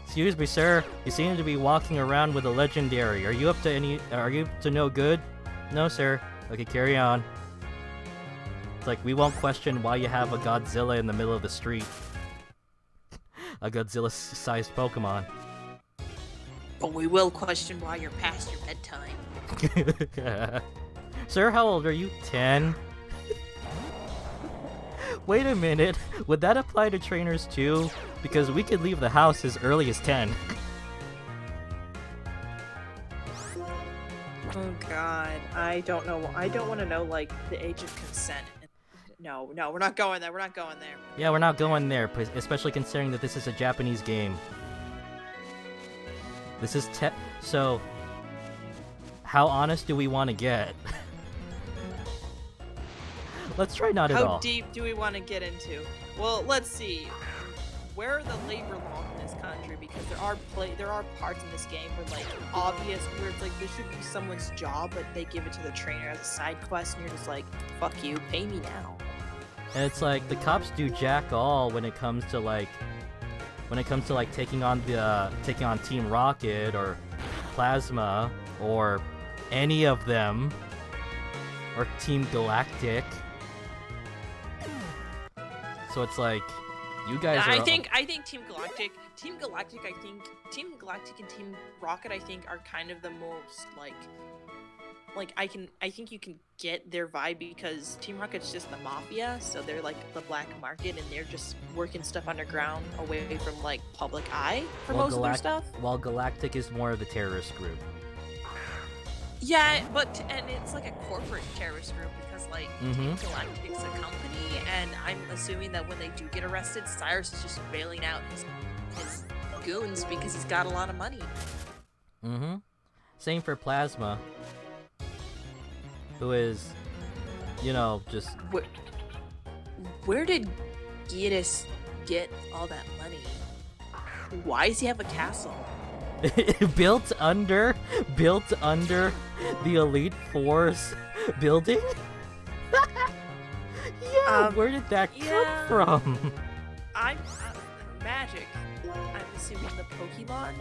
Excuse me, sir. You seem to be walking around with a legendary. Are you up to no good? No, sir. Okay, carry on. It's like, we won't question why you have a Godzilla in the middle of the street. A Godzilla-sized Pokemon. But we will question why you're past your bedtime. Sir, how old are you? 10? Wait a minute. Would that apply to trainers too? Because we could leave the house as early as 10. Oh god, I don't know. I don't want to know, like, the age of consent. No, we're not going there. We're not going there. Yeah, we're not going there, especially considering that this is a Japanese game. This is so, how honest do we want to get? Let's try not at all. How deep do we want to get into? Well, let's see. Where are the labor laws in this country? Because there are parts in this game where, like, obvious, where it's like this should be someone's job, but they give it to the trainer as a side quest, and you're just like, fuck you, pay me now. And it's like the cops do jack all when it comes to like taking on Team Rocket or Plasma or any of them or Team Galactic. So it's like, you guys are. I think Team Galactic and Team Rocket, I think, are kind of the most I think you can get their vibe because Team Rocket's just the mafia, so they're like the black market and they're just working stuff underground away from like public eye for most of their stuff. While Galactic is more of the terrorist group. Yeah, and it's like a corporate terrorist group because like Mhm. Team Galactic's a company, and I'm assuming that when they do get arrested, Cyrus is just bailing out his goons because he's got a lot of money. Mm-hmm. Same for Plasma, who is, just Where did Giedis get all that money? Why does he have a castle? built under the Elite Four's building. Yeah, where did that come from? I'm magic. I'm assuming the Pokemon.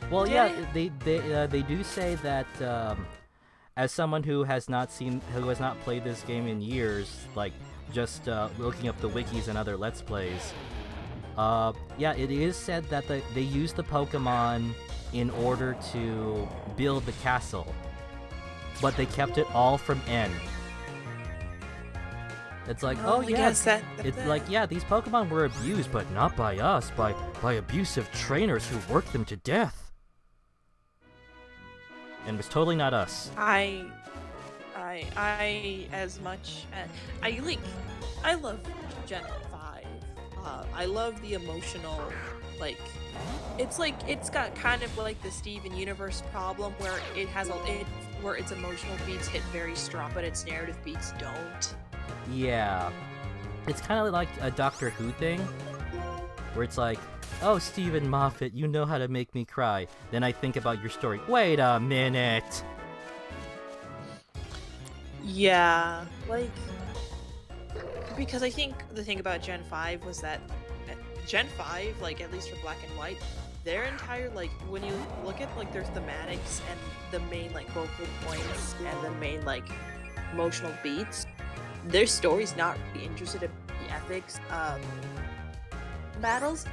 Well, did yeah, it? they do say that as someone who has not played this game in years, like just looking up the wikis and other Let's Plays, yeah, it is said that they use the Pokemon in order to build the castle, but they kept it all from N. It's like, It's like, yeah, these Pokemon were abused, but not by us, by abusive trainers who worked them to death. And it was totally not us. I as much as I love Gen 5. I love the emotional, like, it's got kind of like the Steven Universe problem where where its emotional beats hit very strong, but its narrative beats don't. Yeah. It's kind of like a Doctor Who thing, where it's like, oh, Stephen Moffat, you know how to make me cry. Then I think about your story. Wait a minute! Yeah, like, because I think the thing about Gen 5 was that Gen 5, like at least for Black and White, their entire like when you look at like their thematics and the main like vocal points and the main like emotional beats, their story's not really interested in the ethics battles.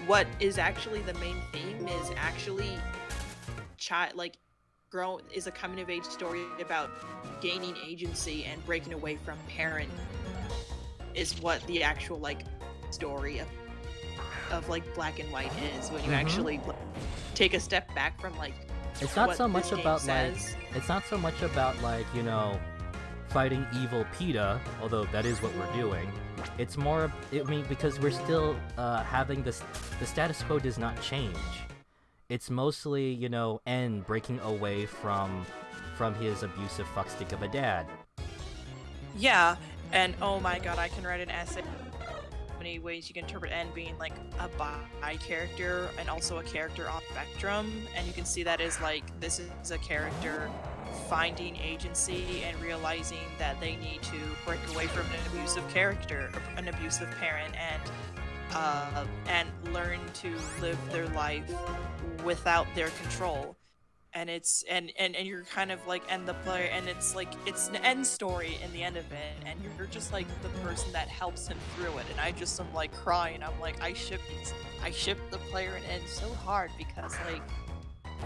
What is actually the main theme is actually is a coming of age story about gaining agency and breaking away from parent is what the actual like story of like Black and White is when you actually take a step back from like it's not what so much this game about says. like it's not so much about like, you know, fighting evil PETA, although that is what we're doing. It's more, I mean, because we're still having this, the status quo does not change. It's mostly, you know, N breaking away from his abusive fuckstick of a dad. Yeah, and oh my god, I can write an essay many ways you can interpret N being like a bi character and also a character on spectrum, and you can see that as like this is a character finding agency and realizing that they need to break away from an abusive character, an abusive parent, and learn to live their life without their control. And it's and you're kind of like and the player and it's like it's an end story in the end of it, and you're just like the person that helps him through it. And I just am like crying. I'm like I ship the player and N so hard because like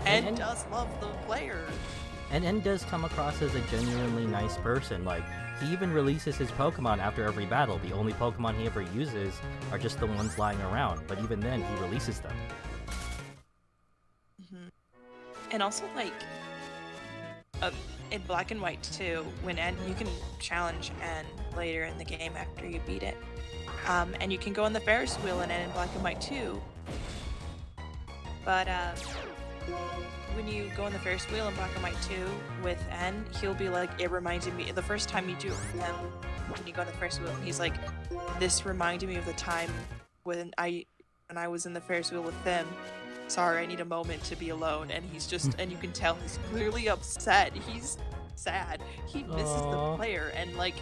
N does love the player. And N does come across as a genuinely nice person. Like, he even releases his Pokemon after every battle. The only Pokemon he ever uses are just the ones lying around, but even then, he releases them. And also, like, in Black and White too, when N, you can challenge N later in the game after you beat it. And you can go on the Ferris wheel in N in Black and White too. But, when you go on the Ferris wheel in Black and White 2 with N, he'll be like, it reminded me, the first time you do it with him, when you go on the Ferris wheel, he's like, this reminded me of the time when I was in the Ferris wheel with them. Sorry, I need a moment to be alone. And he's just, and you can tell he's clearly upset. He's sad. He misses the player. And like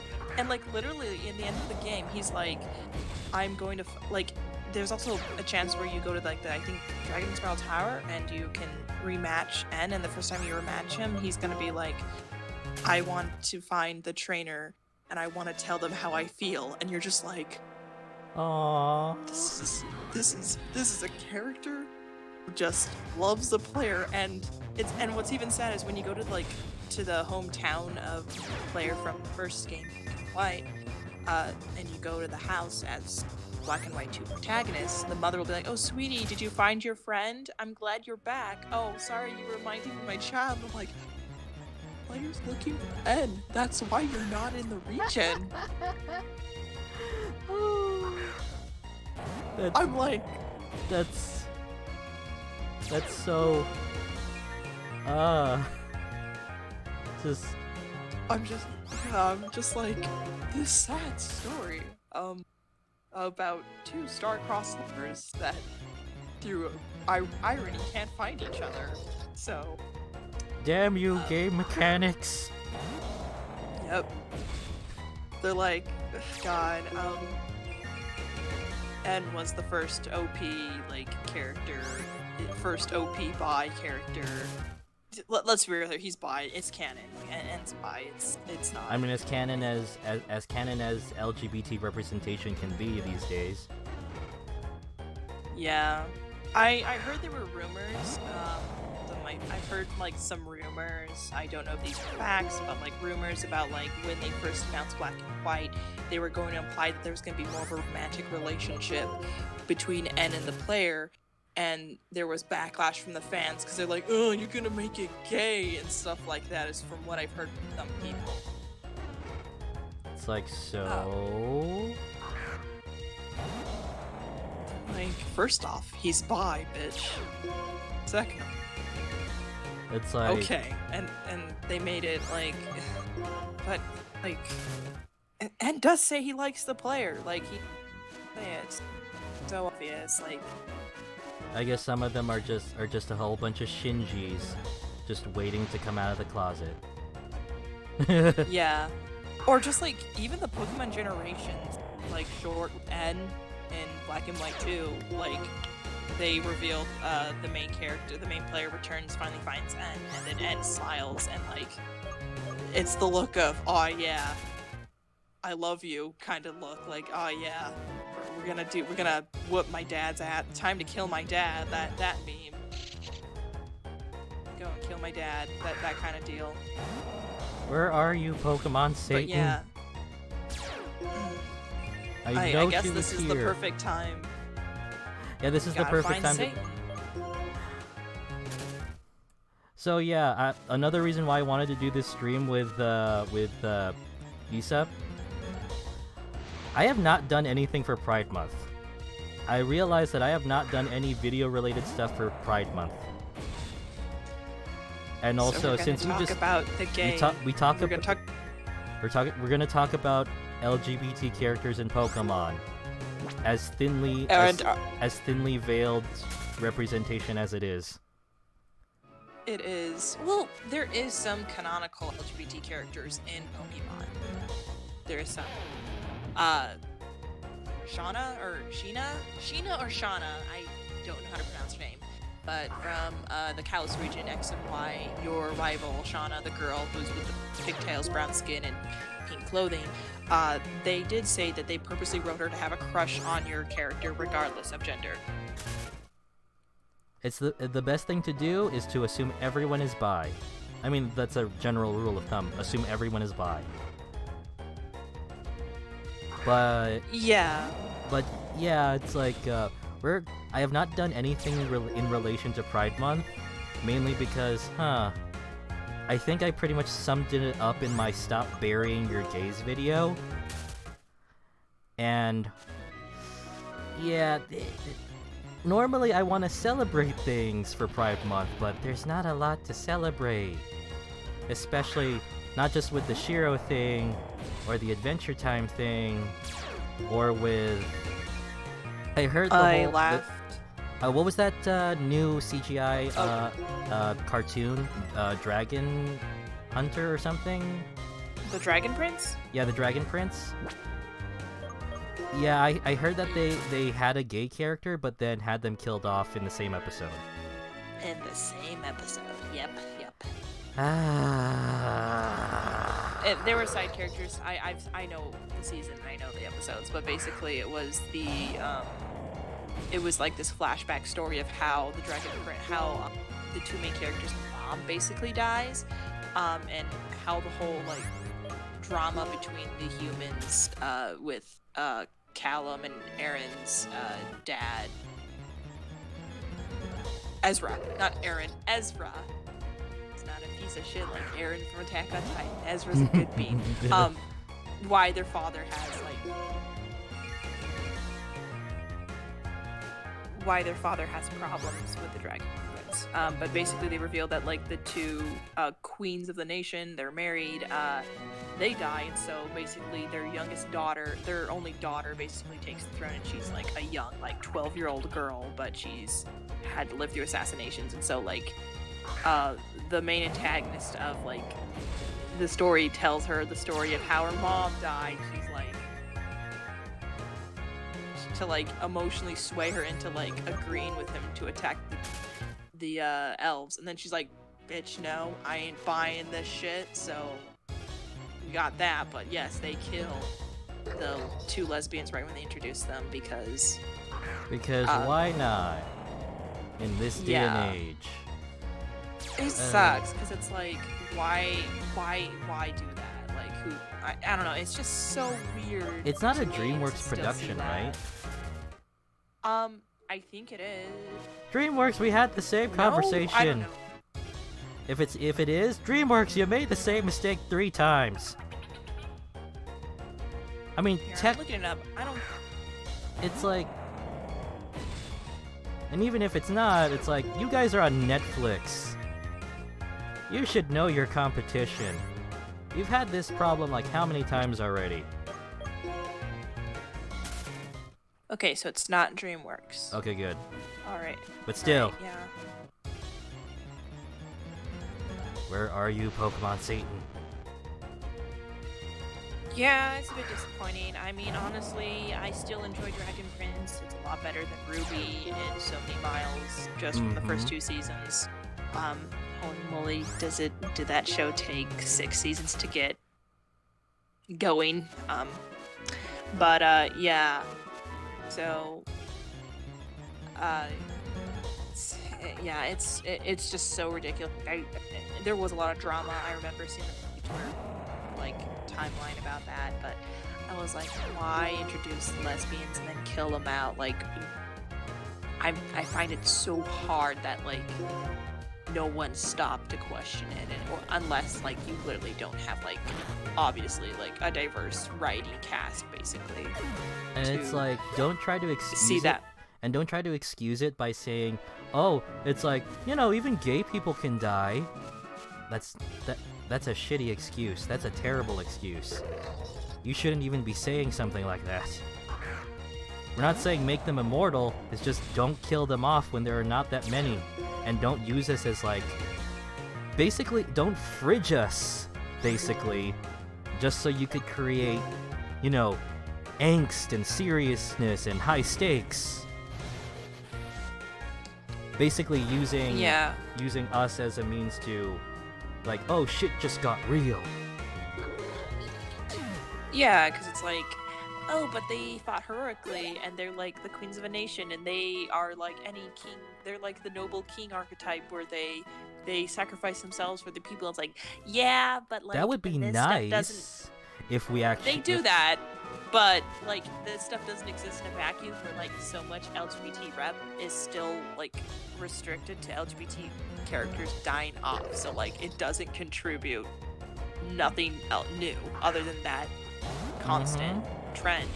literally in the end of the game, he's like, I'm going to, there's also a chance where you go to like the, I think, Dragon Spiral Tower and you can rematch N, and the first time you rematch him, he's gonna be like, I want to find the trainer and I want to tell them how I feel, and you're just like, aww, this is a character who just loves the player. And what's even sad is when you go to like to the hometown of the player from the first game, White, and you go to the house as Black and White 2 protagonists, the mother will be like, oh sweetie, did you find your friend? I'm glad you're back. Oh, sorry, you reminded me of my child. I'm like, player's looking for N. That's why you're not in the region. I'm like, that's so I'm just like, this sad story about two star-crossed lovers that through irony can't find each other. So damn you, game mechanics. Yep. They're like, God, N was the first OP character, first OP bi character. Let's be real, he's bi. It's canon. N's bi. It's not. I mean, as canon as LGBT representation can be these days. Yeah, I heard there were rumors. I've heard some rumors. I don't know if these are facts, but rumors about when they first announced Black and White, they were going to imply that there was going to be more of a romantic relationship between N and the player. And there was backlash from the fans because they're like, oh, you're gonna make it gay and stuff like that, is from what I've heard from some people. It's like, so... First off, he's bi, bitch. Second, it's like... okay, and they made it but and does say he likes the player, it's so obvious, I guess some of them are just a whole bunch of Shinjis just waiting to come out of the closet. Yeah. Or just even the Pokemon generations like short N in Black and White 2, like they revealed the main character, the main player returns, finally finds N, and then N smiles, and like it's the look of, oh yeah, I love you kind of look, like, oh yeah, we're gonna whoop my dad's ass, time to kill my dad, that meme. Go and kill my dad, that kind of deal. Where are you, Pokemon Satan? But yeah. I guess this is the perfect time. Yeah, this is the perfect time to... So yeah, another reason why I wanted to do this stream with Issa, I have not done anything for Pride Month. I realized that I have not done any video-related stuff for Pride Month. And also, so since we just about the game, we're gonna talk about LGBT characters in Pokemon, as thinly veiled representation as it is. It is. Well, there is some canonical LGBT characters in Pokemon. There is some. Sheena or Shauna, I don't know how to pronounce her name. But from the Kalos region, X and Y, your rival, Shauna, the girl who's with the pigtails, brown skin, and pink clothing, they did say that they purposely wrote her to have a crush on your character regardless of gender. It's the best thing to do is to assume everyone is bi. I mean, that's a general rule of thumb. Assume everyone is bi. But yeah, it's like I have not done anything in relation to Pride Month, mainly because, I think I pretty much summed it up in my Stop Burying Your Gays video. And yeah, normally I want to celebrate things for Pride Month, but there's not a lot to celebrate. Especially not just with the Shiro thing, or the Adventure Time thing, or with... I heard the laughed. What was that new CGI cartoon? Dragon Hunter or something? The Dragon Prince? Yeah, the Dragon Prince. Yeah, I heard that they had a gay character, but then had them killed off in the same episode. In the same episode, yep. There were side characters. I know the season, I know the episodes, but basically it was it was like this flashback story of how the the two main characters' mom basically dies, and how the whole like drama between the humans with Callum and Aaron's dad, Ezra, not Aaron, Ezra. Not a piece of shit like Aaron from Attack on Titan. Ezra's a good beat. Why their father has problems with the Dragon Prince. But basically they revealed that like the two queens of the nation, they're married, they die, and so basically their only daughter basically takes the throne, and she's like a young, like 12-year-old girl, but she's had to live through assassinations, and so like the main antagonist of like the story tells her the story of how her mom died. She's like to like emotionally sway her into like agreeing with him to attack the elves, and then she's like, bitch, no, I ain't buying this shit. So we got that, but yes, they kill the two lesbians right when they introduce them because why not in this day and age. It sucks because it's like, why do that? Like, who? I don't know. It's just so weird. It's not a DreamWorks production, right? I think it is. DreamWorks, we had the same conversation. I don't know. If it is DreamWorks, you made the same mistake 3 times. I mean, I'm looking it up. I don't. It's like. And even if it's not, it's like, you guys are on Netflix. You should know your competition. You've had this problem like how many times already? Okay, so it's not DreamWorks. Okay, good. Alright. But still. Right, yeah. Where are you, Pokemon Satan? Yeah, it's a bit disappointing. I mean, honestly, I still enjoy Dragon Prince. It's a lot better than Ruby and so many miles just from the first 2 seasons. Holy moly, did that show take 6 seasons to get going? Yeah. So, it's just so ridiculous. There was a lot of drama. I remember seeing the Twitter like timeline about that, but I was like, why introduce lesbians and then kill them out? Like, I find it so hard that like no one stopped to question it, or unless like you literally don't have like obviously like a diverse writing cast basically. And it's like, don't try to excuse that. And don't try to excuse it by saying, oh, it's like, you know, even gay people can die. That's a shitty excuse. That's a terrible excuse. You shouldn't even be saying something like that. We're not saying make them immortal, it's just don't kill them off when there are not that many. And don't use us as like... Basically, don't fridge us, basically, just so you could create, you know, angst and seriousness and high stakes. Basically using us as a means to, like, oh shit just got real. Yeah, because it's like, oh, but they fought heroically, and they're like the queens of a nation, and they are like any king. They're like the noble king archetype where they sacrifice themselves for the people. It's like, yeah, but like that would be nice if we actually. They do that, but like this stuff doesn't exist in a vacuum. Where like so much LGBT rep is still like restricted to LGBT characters dying off. So like it doesn't contribute nothing new other than that constant trend.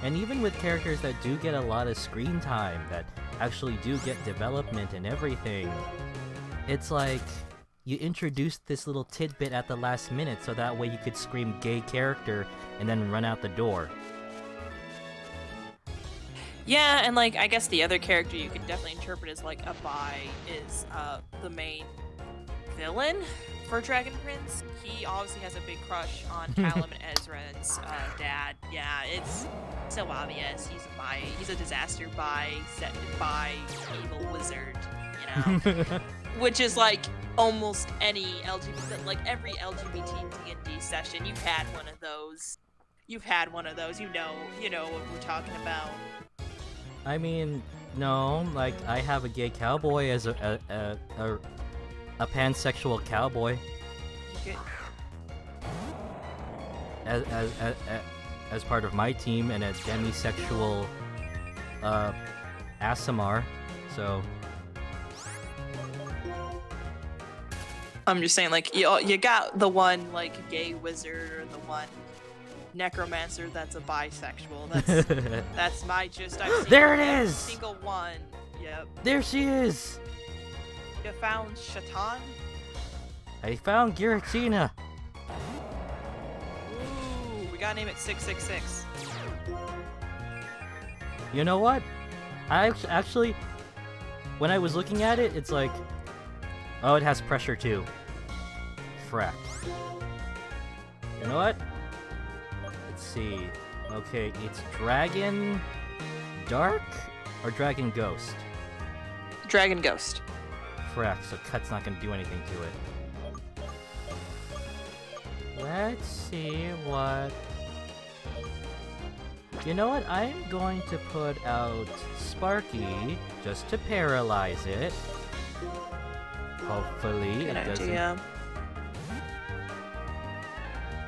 And even with characters that do get a lot of screen time, that actually do get development and everything, it's like you introduced this little tidbit at the last minute so that way you could scream gay character and then run out the door. Yeah, and like I guess the other character you could definitely interpret as like a bi is the main villain for Dragon Prince. He obviously has a big crush on Callum and Ezra's dad. Yeah, it's so obvious. He's a disaster set by evil wizard, you know. Which is like almost any LGBT, like every LGBT D&D session, you've had one of those. You know what we're talking about. I mean, no, like I have a gay cowboy as a pansexual cowboy. As part of my team, and a demisexual Asimar, so I'm just saying, like, you got the one like gay wizard or the one necromancer that's a bisexual. That's my gist. I've seen there it every is. Single one. Yep. There she is. You found Shatan? I found Giratina. Ooh, we gotta name it 666. You know what? I actually, when I was looking at it, it's like, oh, it has pressure too. Frack. You know what? Let's see. Okay, it's Dragon Dark or Dragon Ghost? Dragon Ghost. Frack, so Cut's not gonna do anything to it. Let's see what... You know what? I'm going to put out Sparky just to paralyze it. Hopefully Good it doesn't... idea.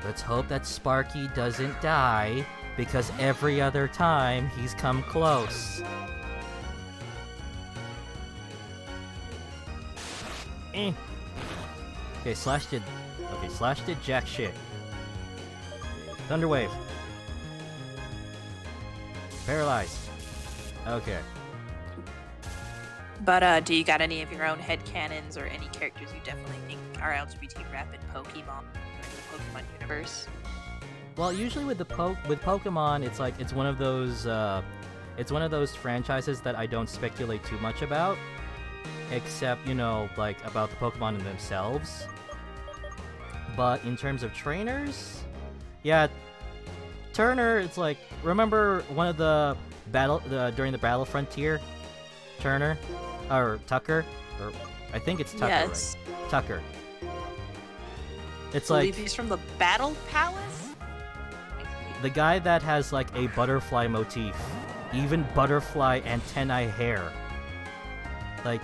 Let's hope that Sparky doesn't die, because every other time he's come close. Okay, Slash did jack shit. Thunderwave. Paralyzed. Okay. But do you got any of your own headcanons or any characters you definitely think are LGBT rep in Pokemon or the Pokemon universe? Well, usually with Pokemon, it's like it's one of those franchises that I don't speculate too much about, except, you know, like about the Pokemon in themselves. But in terms of trainers, yeah, Turner, it's like, remember one of the during the Battle Frontier? Turner? Or Tucker? Or I think it's Tucker, Yes. right? Tucker. It's I believe like he's from the Battle Palace? the guy that has like a butterfly motif. Even butterfly antennae hair. Like,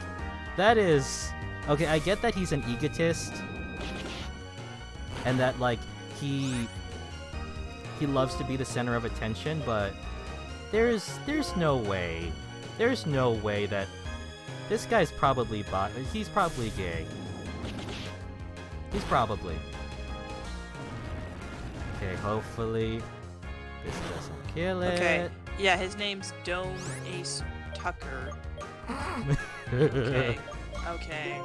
that is... Okay, I get that he's an egotist. And that, like, he loves to be the center of attention, but there's no way. There's no way that... This guy's probably he's probably gay. He's probably. Okay, hopefully this doesn't kill it. Okay. Yeah, his name's Dome Ace Tucker. Okay. Okay.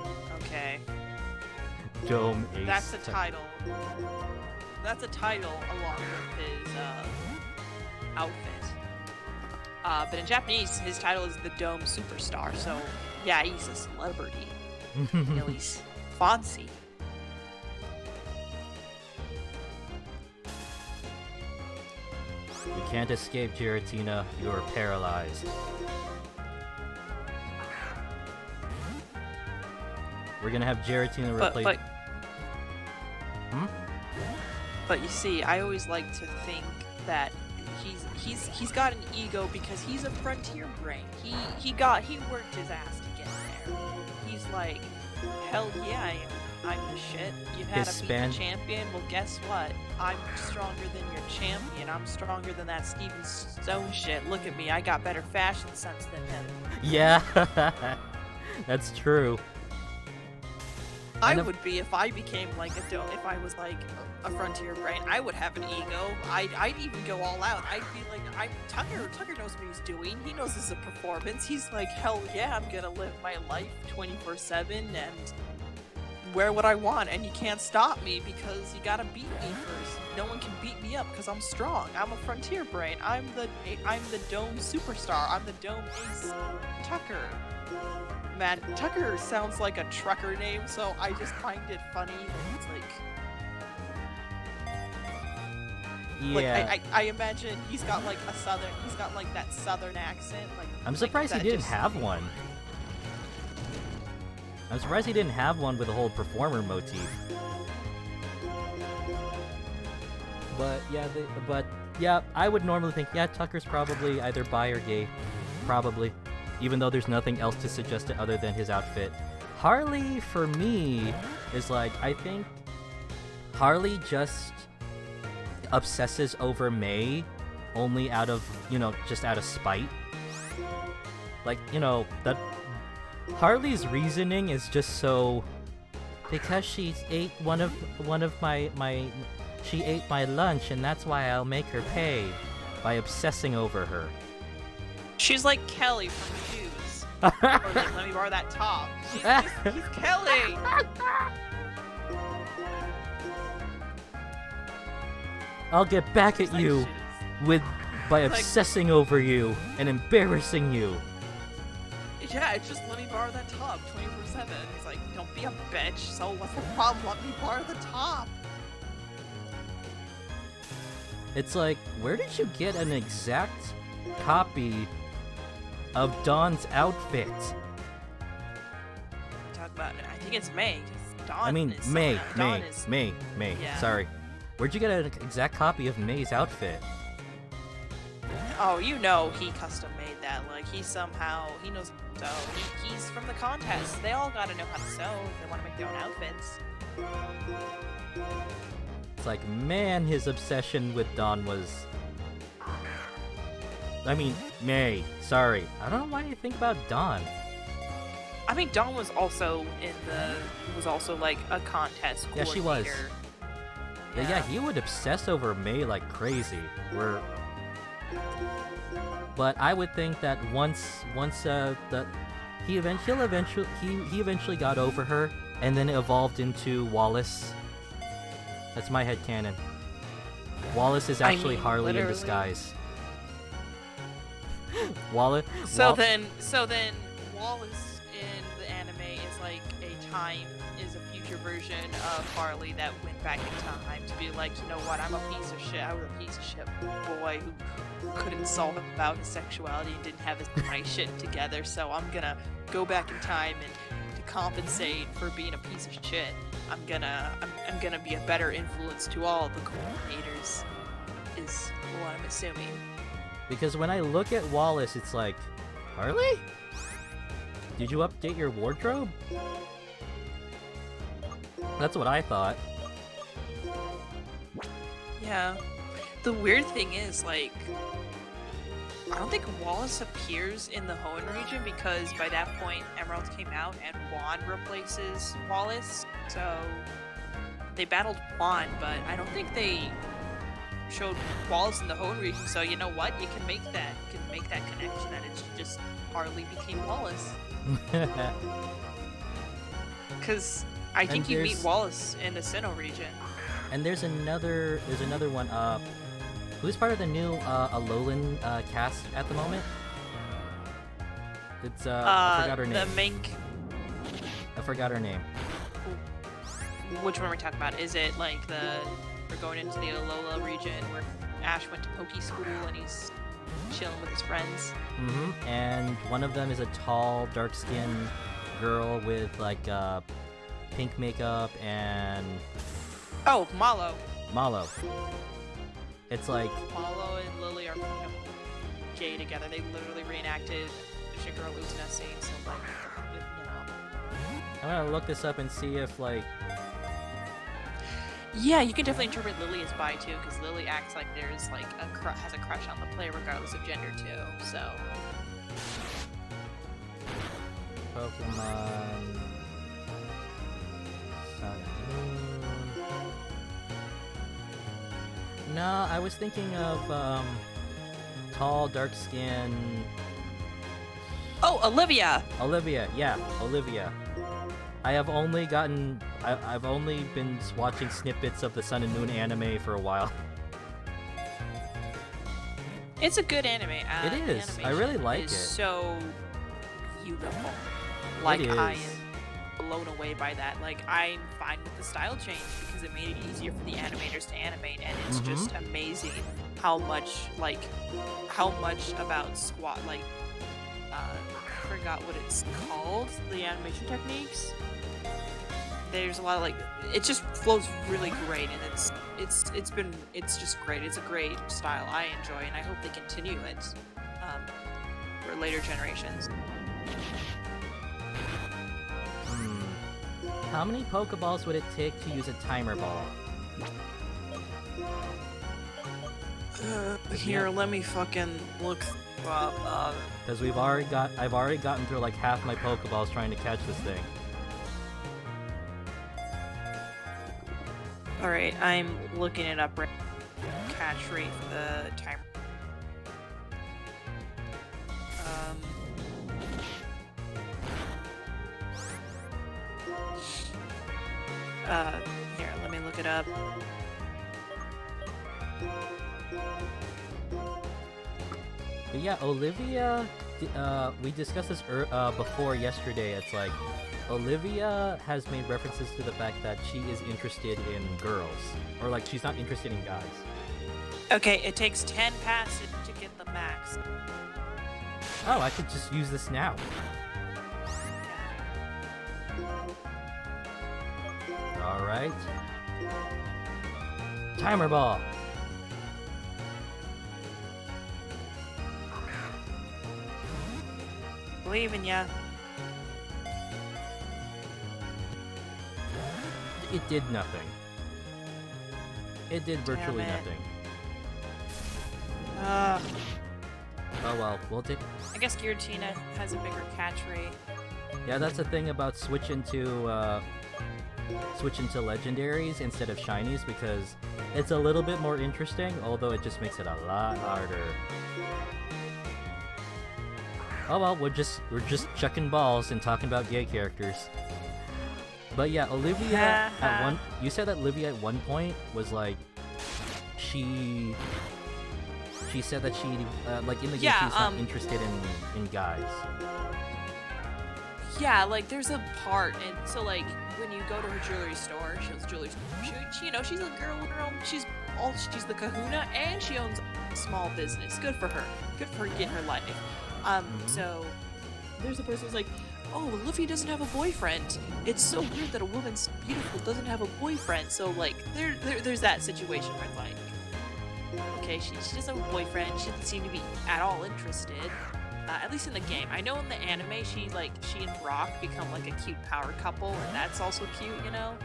Dome Ace. That's the title. That's a title along with his outfit. But in Japanese, his title is the Dome Superstar. So yeah, he's a celebrity. You know, he's fancy. You can't escape, Giratina. You are paralyzed. We're gonna have Giratina replace. But you see, I always like to think that he's got an ego because he's a frontier brain. He worked his ass to get there. He's like, hell yeah, I'm the shit. You had to beat the champion. Well, guess what? I'm stronger than your champion. I'm stronger than that Steven Stone shit. Look at me. I got better fashion sense than him. Yeah, that's true. I would be if I became like if I was like a frontier brain. I would have an ego. I'd even go all out. I'd be like, Tucker knows what he's doing. He knows this is a performance. He's like, hell yeah, I'm gonna live my life 24/7 and wear what I want, and you can't stop me because you gotta beat me first. No one can beat me up because I'm strong. I'm a frontier brain. I'm the Dome Superstar. I'm the Dome Ace Tucker. Man, Tucker sounds like a trucker name, so I just find it funny that it's like... Yeah. Like, I imagine he's got like that southern accent. Like, I'm surprised he didn't have one. I'm surprised he didn't have one with a whole performer motif. But yeah, I would normally think, yeah, Tucker's probably either bi or gay. Probably. Even though there's nothing else to suggest it other than his outfit. Harley, for me, is like, I think Harley just obsesses over May only out of, just out of spite. Like, that Harley's reasoning is just so, because she ate one of she ate my lunch and that's why I'll make her pay by obsessing over her. She's like Kelly from Shoes. Or like, let me borrow that top. She's Kelly! I'll get back at you by obsessing over you and embarrassing you. Yeah, it's just let me borrow that top 24/7. He's like, don't be a bitch, so what's the problem? Let me borrow the top. It's like, where did you get an exact copy of Dawn's outfit? Talk about it. I think it's May. May. Yeah. Sorry. Where'd you get an exact copy of May's outfit? Oh, he custom made that. Like, he knows how to sew. He's from the contest. They all gotta know how to sew if they want to make their own outfits. It's like, man, his obsession with Dawn was... May. Sorry. I don't know why you think about Dawn. Dawn was also like a contest coordinator. Yeah, she was. Yeah, he would obsess over May like crazy. But I would think that once that he eventually got over her, and then it evolved into Wallace. That's my headcanon. Wallace is actually Harley in disguise. Wallace. So then Wallace in the anime is like is a future version of Harley that went back in time to be like, you know what, I'm a piece of shit. I was a piece of shit boy who couldn't solve about his sexuality and didn't have his nice shit together. So I'm gonna go back in time and to compensate for being a piece of shit. I'm gonna be a better influence to all the coordinators. Is what I'm assuming. Because when I look at Wallace, it's like, Harley? Did you update your wardrobe? That's what I thought. Yeah. The weird thing is, like, I don't think Wallace appears in the Hoenn region because by that point Emerald came out and Juan replaces Wallace. So they battled Juan, but I don't think they showed Wallace in the Hoenn region. So you know what? You can make that connection that it's just Harley became Wallace. Because I think you meet Wallace in the Sinnoh region. And there's another one. Who's part of the new Alolan cast at the moment? It's I forgot her name. I forgot her name. Which one are we talking about? Is it like we're going into the Alola region where Ash went to Poke School and he's chilling with his friends? Mm-hmm. And one of them is a tall, dark-skinned girl with like pink makeup and. Oh, Malo. It's like Malo and Lily are gay together. They literally reenacted Shigeru Utena scene. So like, I'm gonna look this up and see if like. Yeah, you can definitely interpret Lily as bi too, because Lily acts like there's like has a crush on the player regardless of gender too. So. Pokemon. Sun and Moon. No, I was thinking of tall, dark skin. Oh, Olivia! Yeah, Olivia. I've only been watching snippets of the Sun and Moon anime for a while. It's a good anime. It is. I really like it. So beautiful. Like, I am blown away by that. Like, I'm fine with the style change because it made it easier for the animators to animate, and it's just amazing how much about I forgot what it's called, the animation techniques. There's a lot of it just flows really great, and it's just great. It's a great style I enjoy, and I hope they continue it for later generations. How many Pokeballs would it take to use a timer ball? Here, let me fucking look up. Because I've already gotten through like half my Pokeballs trying to catch this thing. Alright, I'm looking it up right now. Catch rate for the timer. Here, let me look it up. But yeah, Olivia, we discussed this before yesterday. It's like, Olivia has made references to the fact that she is interested in girls. Or like, she's not interested in guys. Okay, it takes 10 passes to get the max. Oh, I could just use this now. Alright. Timer ball. Believe in ya. It did nothing. It did virtually nothing. Oh well, we'll take. I guess Giratina has a bigger catch rate. Yeah, that's the thing about switching to legendaries instead of shinies, because it's a little bit more interesting, although it just makes it a lot harder. Oh well, we're just chucking balls and talking about gay characters. But yeah, Olivia you said that Olivia at one point was like, she said that she like in the game she's not interested in guys. Yeah, like there's a part, and so like when you go to her jewelry store, she owns a jewelry store. She she's a girl with her own. She's the Kahuna, and she owns a small business. Good for her. Good for her getting her life. So there's a person who's like, oh, Luffy doesn't have a boyfriend. It's so weird that a woman so beautiful doesn't have a boyfriend. So like there's that situation where it's like, okay, she doesn't have a boyfriend. She doesn't seem to be at all interested. At least in the game. I know in the anime, she and Brock become like a cute power couple, and that's also cute, you know.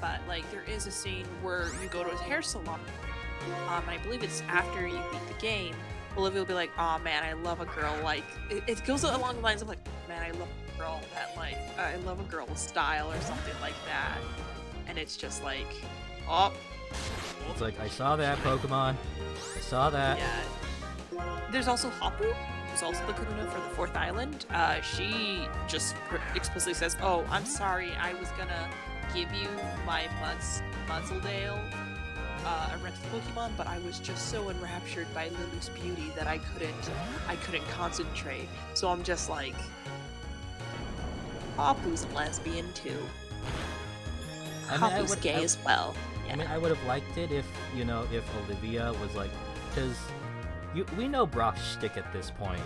But like there is a scene where you go to his hair salon. And I believe it's after you beat the game. Olivia will be like, "Oh man, I love a girl like." It goes along the lines of like, "Man, I love a girl that like I love a girl with style" or something like that. And it's just like, oh. It's like, I saw that, Pokemon. I saw that. Yeah. There's also Hapu, who's also the Kahuna for the 4th island. She just explicitly says, "Oh, I'm sorry, I was gonna give you my Muzzledale, a rented Pokemon, but I was just so enraptured by Lilu's beauty that I couldn't concentrate. So I'm just like, Hapu's a lesbian too. Hapu's gay as well." Yeah. I mean, I would have liked it if, if Olivia was like, because we know Brock's shtick at this point.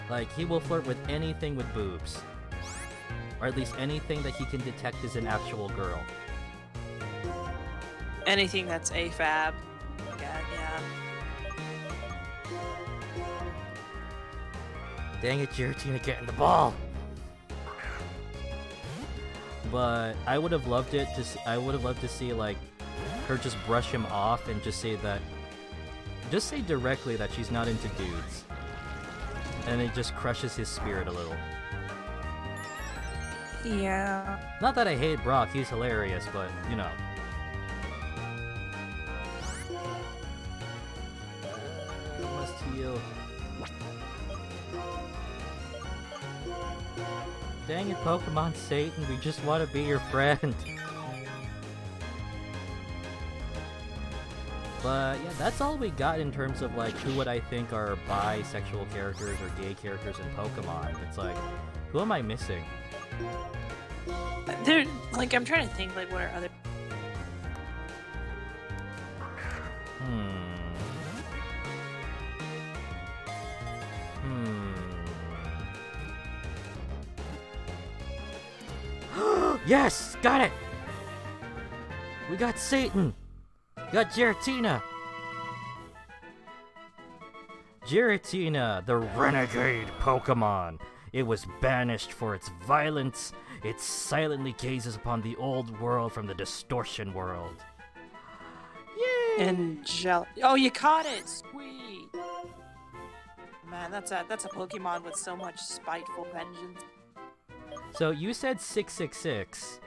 Like, he will flirt with anything with boobs. Or at least anything that he can detect is an actual girl. Anything that's AFAB. Yeah. Dang it, Giratina, getting the ball! But I would have loved it to see, like, her just brush him off and just say directly that she's not into dudes. And it just crushes his spirit a little. Yeah. Not that I hate Brock, he's hilarious, but, Must heal. Dang it, Pokemon Satan, we just want to be your friend. But yeah, that's all we got in terms of like who would I think are bisexual characters or gay characters in Pokemon. It's like, who am I missing? They're like, I'm trying to think like what are other. Yes! Got it! We got Satan! We got Giratina! Giratina, the renegade Pokemon. It was banished for its violence. It silently gazes upon the old world from the distortion world. Yay! Oh, you caught it! Sweet! Man, that's a Pokemon with so much spiteful vengeance. So you said 666,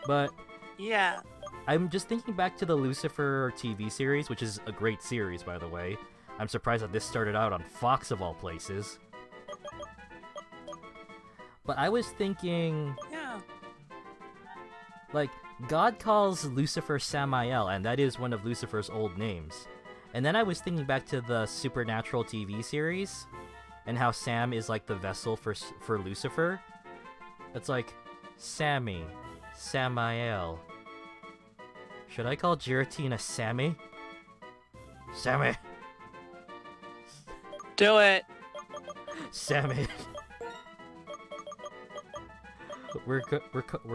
but yeah, I'm just thinking back to the Lucifer TV series, which is a great series, by the way. I'm surprised that this started out on Fox of all places. But I was thinking, like, God calls Lucifer Samael, and that is one of Lucifer's old names. And then I was thinking back to the Supernatural TV series, and how Sam is like the vessel for Lucifer. It's like, Sammy, Samael. Should I call Giratina Sammy? Sammy! Do it! Sammy! We're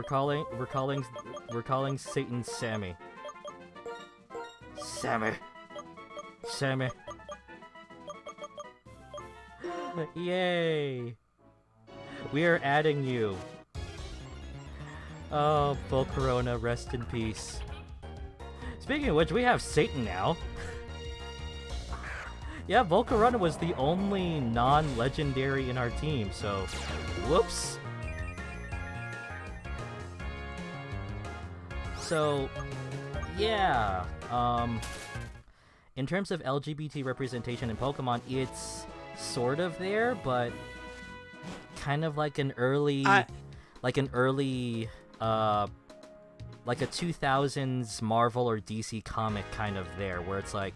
calling Satan Sammy. Sammy! Sammy! Yay! We are adding you. Oh, Volcarona, rest in peace. Speaking of which, we have Satan now. Yeah, Volcarona was the only non-legendary in our team, so whoops. So, yeah, in terms of LGBT representation in Pokemon, it's sort of there, but kind of like an early, like a 2000s Marvel or DC comic kind of there, where it's like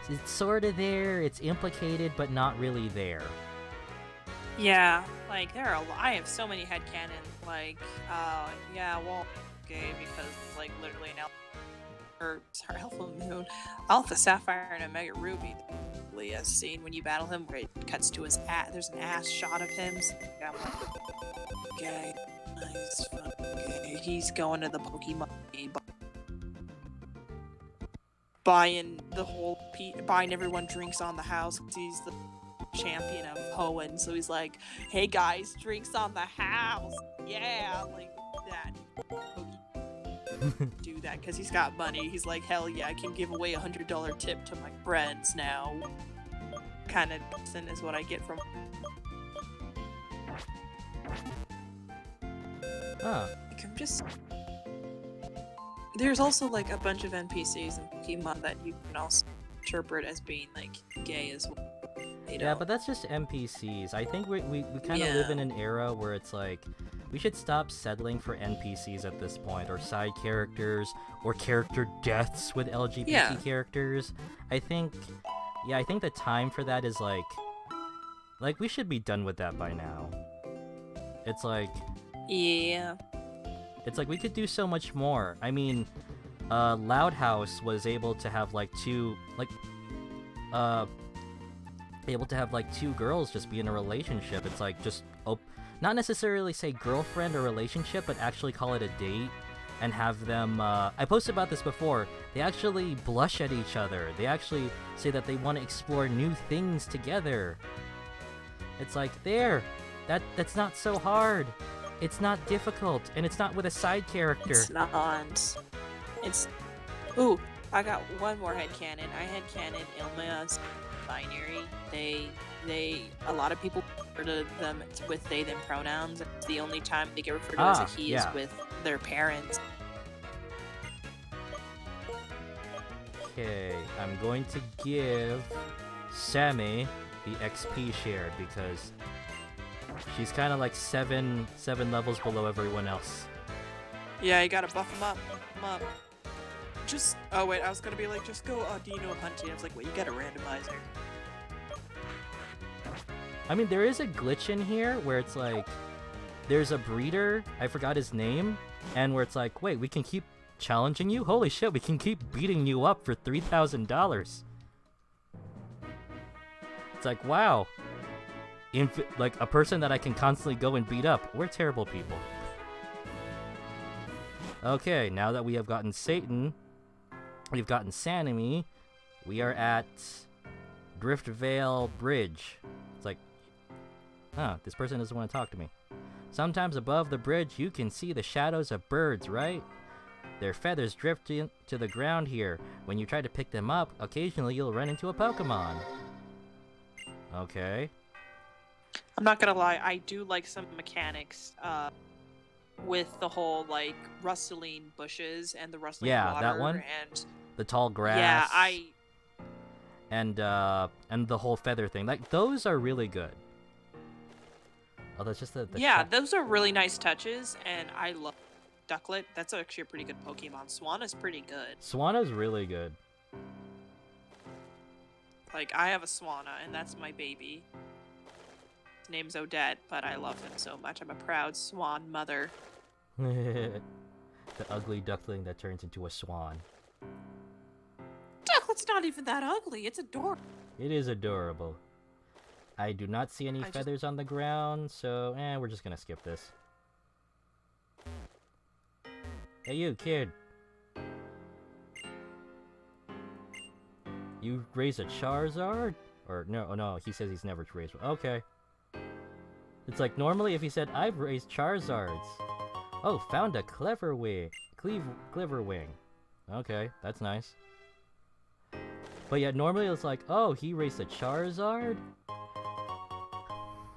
it's sort of there, it's implicated, but not really there. Yeah, like there are. I have so many headcanons. Like, yeah, well, gay because it's like literally an Alpha Moon, Alpha Sapphire, and Omega Ruby. A scene when you battle him where it cuts to his ass. There's an ass shot of him. So I'm like, gay, nice, fun, gay. He's going to the Pokemon, buying everyone drinks on the house. He's the champion of Hoenn, so he's like, hey guys, drinks on the house, yeah, like that. Do that because he's got money. He's like, hell yeah, I can give away $100 tip to my friends now. Kind of is what I get from. Like, I'm just. There's also like a bunch of NPCs in Pokemon that you can also interpret as being like gay as well. Yeah, but that's just NPCs. I think we kind of live in an era where it's like, we should stop settling for NPCs at this point, or side characters, or character deaths with LGBT characters. I think the time for that is like we should be done with that by now. It's like, yeah, it's like we could do so much more. I mean, Loud House was able to have like two girls just be in a relationship. It's like just not necessarily say girlfriend or relationship, but actually call it a date and have them, I posted about this before, they actually blush at each other. They actually say that they want to explore new things together. It's like, that's not so hard. It's not difficult, and it's not with a side character. It's not. It's... Ooh, I got one more headcanon. I headcanon Ilma's binary. A lot of people refer to them with they, them pronouns. It's the only time they get referred to as a he is with their parents. Okay, I'm going to give Sammy the XP share because she's kind of like seven levels below everyone else. Yeah, you gotta buff them up. Just, oh wait, I was gonna be like, just go Dino hunting. I was like, wait, you got a randomizer. I mean, there is a glitch in here where it's like, there's a breeder, I forgot his name, and where it's like, wait, we can keep challenging you? Holy shit, we can keep beating you up for $3,000. It's like, wow. Like, a person that I can constantly go and beat up. We're terrible people. Okay, now that we have gotten Satan, we've gotten Sanemi, we are at Driftvale Bridge. It's like, this person doesn't want to talk to me. Sometimes above the bridge, you can see the shadows of birds, right? Their feathers drift to the ground here. When you try to pick them up, occasionally you'll run into a Pokemon. Okay. I'm not gonna lie, I do like some mechanics with the whole like rustling bushes and the rustling water. Yeah, that one. And the tall grass. Yeah, and the whole feather thing. Like, those are really good. Oh, that's just the those are really nice touches, and I love Ducklet. That's actually a pretty good Pokemon. Swana's pretty good. Swana's really good. Like, I have a Swana, and that's my baby. His name's Odette, but I love him so much. I'm a proud swan mother. The ugly duckling that turns into a swan. Ducklet's not even that ugly. It's adorable. It is adorable. I do not see any feathers on the ground, so we're just gonna skip this. Hey, you kid. You raised a Charizard? Or no, he says he's never raised one. Okay. It's like, normally if he said, I've raised Charizards. Oh, found a Cleverwing. Okay, that's nice. But yeah, normally it's like, oh, he raised a Charizard?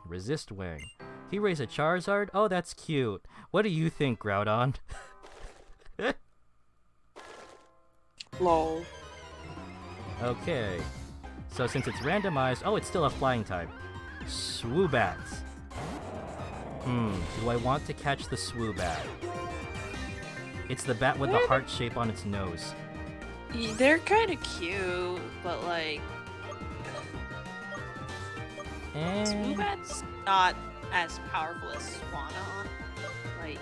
Resist Wing. He raised a Charizard? Oh, that's cute. What do you think, Groudon? Lol. Okay. So since it's randomized... Oh, it's still a flying type. Swoobats. Do I want to catch the Swoobat? It's the bat with the heart shape on its nose. They're kind of cute, but like... like And Swoobat's not as powerful as Swanna. Like,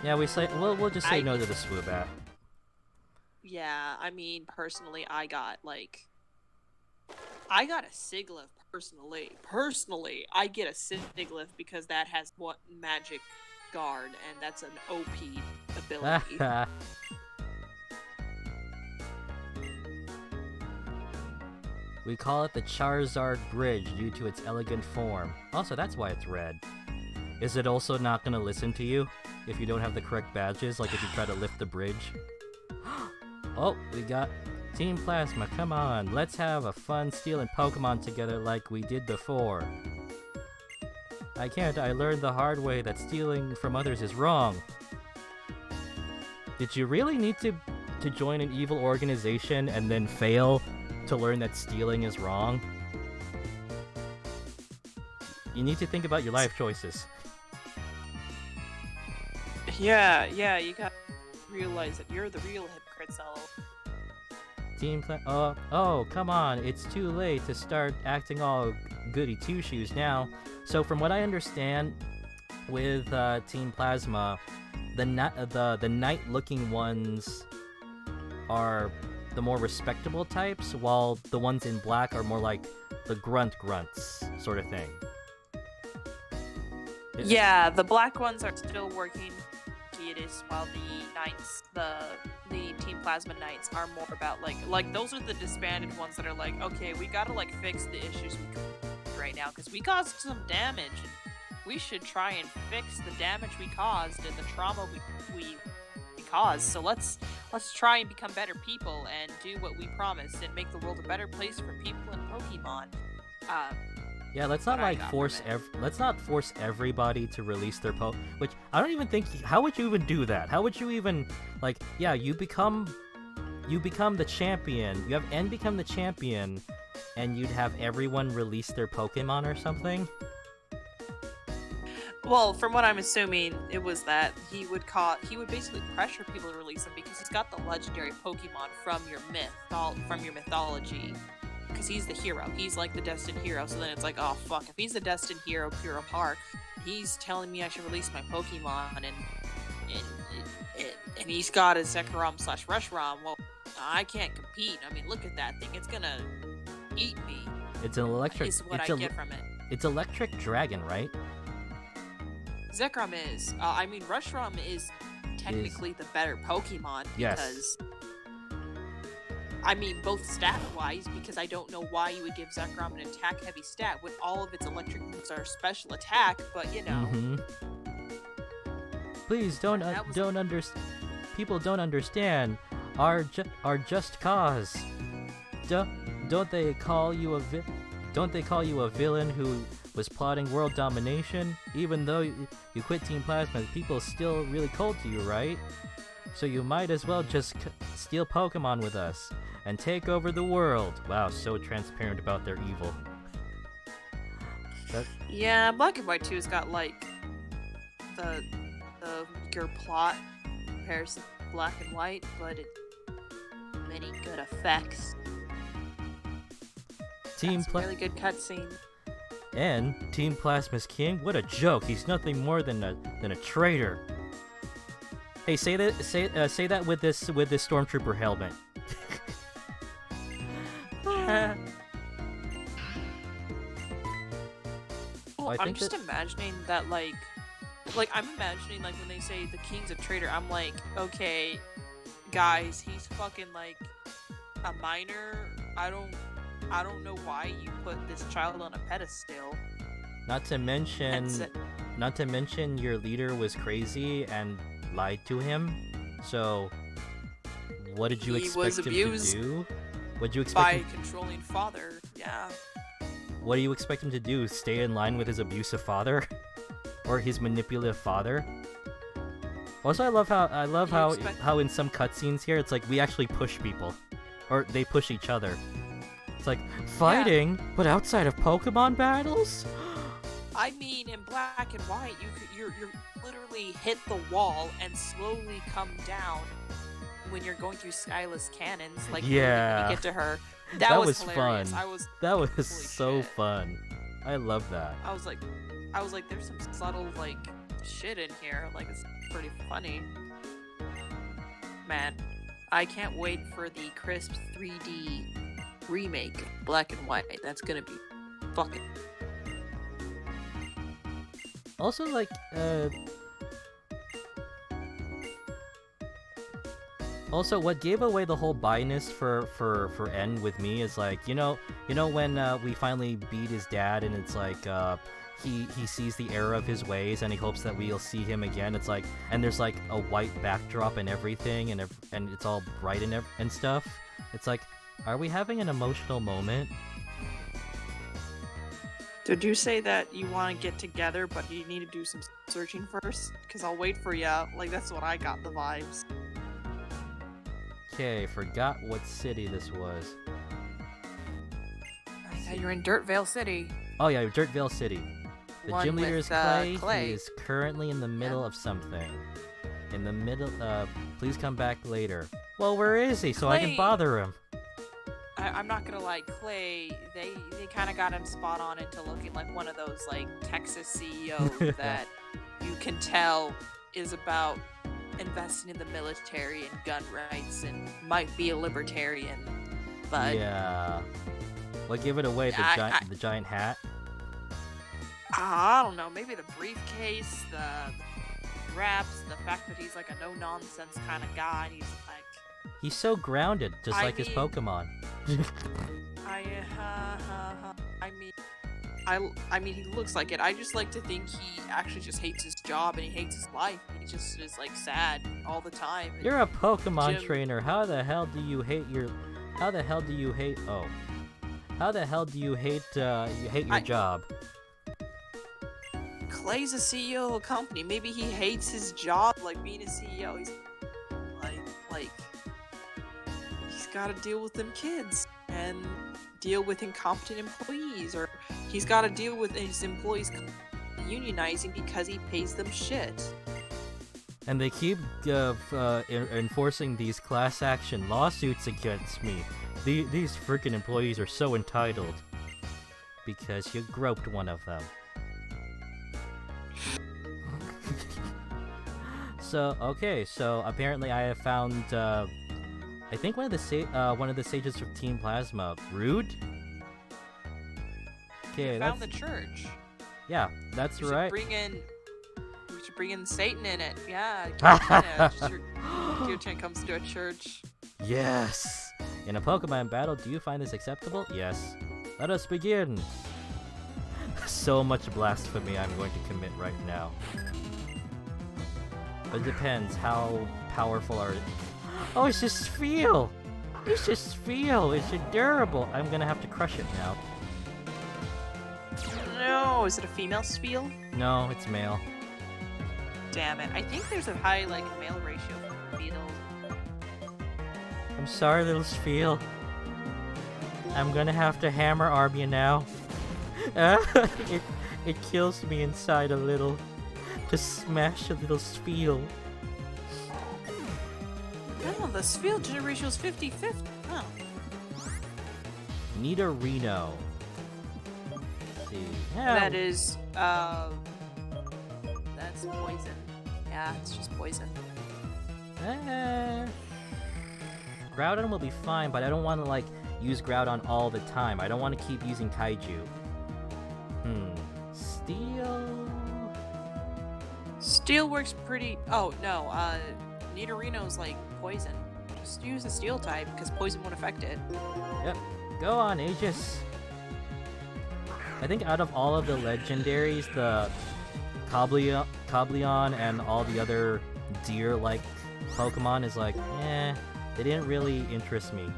yeah, we'll just say no to the Swoobat. yeah, I mean, personally, I got a Siglif personally. I get a Siglif because that has what magic guard, and that's an OP ability. We call it the Charizard Bridge due to its elegant form. Also, that's why it's red. Is it also not gonna listen to you if you don't have the correct badges, like if you try to lift the bridge? Oh, we got Team Plasma, come on, let's have a fun stealing Pokemon together like we did before. I can't, I learned the hard way that stealing from others is wrong. Did you really need to join an evil organization and then fail to learn that stealing is wrong? You need to think about your life choices. Yeah, you gotta realize that you're the real hypocrite, Zello. Oh, come on, it's too late to start acting all goody two-shoes now. So from what I understand, with Team Plasma, the knight-looking ones are the more respectable types, while the ones in black are more like the grunts sort of thing. Yeah, the black ones are still working Geodis, while the knights, the Team Plasma Knights are more about like those are the disbanded ones that are like, okay, we gotta like fix the issues we right now because we caused some damage. We should try and fix the damage we caused and the trauma we caused. So let's try and become better people and do what we promised and make the world a better place for people and Pokemon. Yeah, let's not let's not force everybody to release their which I don't even think. How would you even do that? How would you even yeah, you become the champion. You have N become the champion, and you'd have everyone release their Pokemon or something. Well, from what I'm assuming, it was that he would basically pressure people to release them because he's got the legendary Pokemon from your mythology. Because he's the hero. He's like the destined hero. So then it's like, oh fuck, if he's the destined hero, pure of heart, he's telling me I should release my Pokemon, and he's got a Zekrom/Reshiram. Well, I can't compete. I mean, look at that thing. It's gonna eat me. It's an electric. Is what I get from it. It's electric dragon, right? Zekrom is. I mean, Reshiram is technically the better Pokemon because. I mean, both stat-wise, because I don't know why you would give Zekrom an attack-heavy stat when all of its electric moves are special attack, but you know. Mm-hmm. Please people don't understand our just cause. Don't they call you a villain who was plotting world domination? Even though you quit Team Plasma, people still really cold to you, right? So you might as well just steal Pokemon with us and take over the world. Wow, so transparent about their evil. Yeah, Black and White 2's got like the weaker plot in comparison to Black and White, but it many good effects. Really good cutscene. And Team Plasma's king? What a joke! He's nothing more than a traitor. Hey, say that with this stormtrooper helmet. I'm just imagining that like I'm imagining like when they say the king's a traitor, I'm like, okay, guys, he's fucking like a minor. I don't know why you put this child on a pedestal. Not to mention your leader was crazy and lied to him. So what did you expect him to do? What you expect by controlling father? Yeah. What do you expect him to do? Stay in line with his abusive father, or his manipulative father? Also, I love how in some cutscenes here it's like we actually push people, or they push each other. It's like fighting, but outside of Pokemon battles. I mean, in Black and White, you're literally hit the wall and slowly come down when you're going through Skyless cannons. Like when you get to her, That was fun. hilarious. That was holy so shit. fun. I love that. I was like, there's some subtle like shit in here. Like it's pretty funny. Man, I can't wait for the crisp 3D remake, black and white. That's gonna be fucking. Also, like, also, what gave away the whole bi-ness for N with me is like, you know when we finally beat his dad and it's like he sees the error of his ways and he hopes that we'll see him again. It's like, and there's like a white backdrop and everything and it's all bright and stuff. It's like, are we having an emotional moment? Did you say that you want to get together, but you need to do some searching first? Because I'll wait for you. Like, that's what I got, the vibes. Okay, forgot what city this was. Yeah, you're in Dirtvale City. Oh yeah, Dirtvale City. The One gym leader with, is Clay. He is currently in the middle of something. In the middle, please come back later. Well, where is he? So I can Clay. bother him. I'm not gonna lie, Clay, they kind of got him spot on into looking like one of those, like, Texas CEOs that you can tell is about investing in the military and gun rights and might be a libertarian, but... Yeah. What gave it away? The giant hat? I don't know, maybe the briefcase, the raps, the fact that he's like a no-nonsense kind of guy, and he's like... He's so grounded, just like his Pokemon. I mean, he looks like it. I just like to think he actually just hates his job and he hates his life. He just is like sad all the time. You're a Pokemon trainer. How the hell do you hate your job? Clay's a CEO of a company. Maybe he hates his job, like being a CEO. He's like he's got to deal with them kids and deal with incompetent employees, or he's got to deal with his employees unionizing because he pays them shit. And they keep enforcing these class action lawsuits against me. These freaking employees are so entitled because you groped one of them. So apparently I have found I think one of the sages from Team Plasma, Rude. Okay, found the church. Yeah, that's right. We should bring in Satan in it. Yeah, Julz Chan comes to a church. Yes. In a Pokemon battle, do you find this acceptable? Yes. Let us begin. So much blasphemy I'm going to commit right now. But it depends how powerful are. Oh, it's just feel. It's just feel. It's adorable. I'm gonna have to crush it now. No, is it a female Spiel? No, it's male. Damn it! I think there's a high male ratio for Beetles. I'm sorry, little Spiel. I'm gonna have to hammer arm you now. It kills me inside a little to smash a little Spiel. No, the Spiel generation is 50-50. Oh. Nidorino. Let's see. That is, that's poison. Yeah, it's just poison. Groudon will be fine, but I don't want to use Groudon all the time. I don't want to keep using Kaiju. Steel? Steel works pretty... Oh, no, Nidorino's poison. Just use a Steel type, because poison won't affect it. Yep. Go on, Aegis. I think out of all of the legendaries, the Cobleon and all the other deer-like Pokemon is they didn't really interest me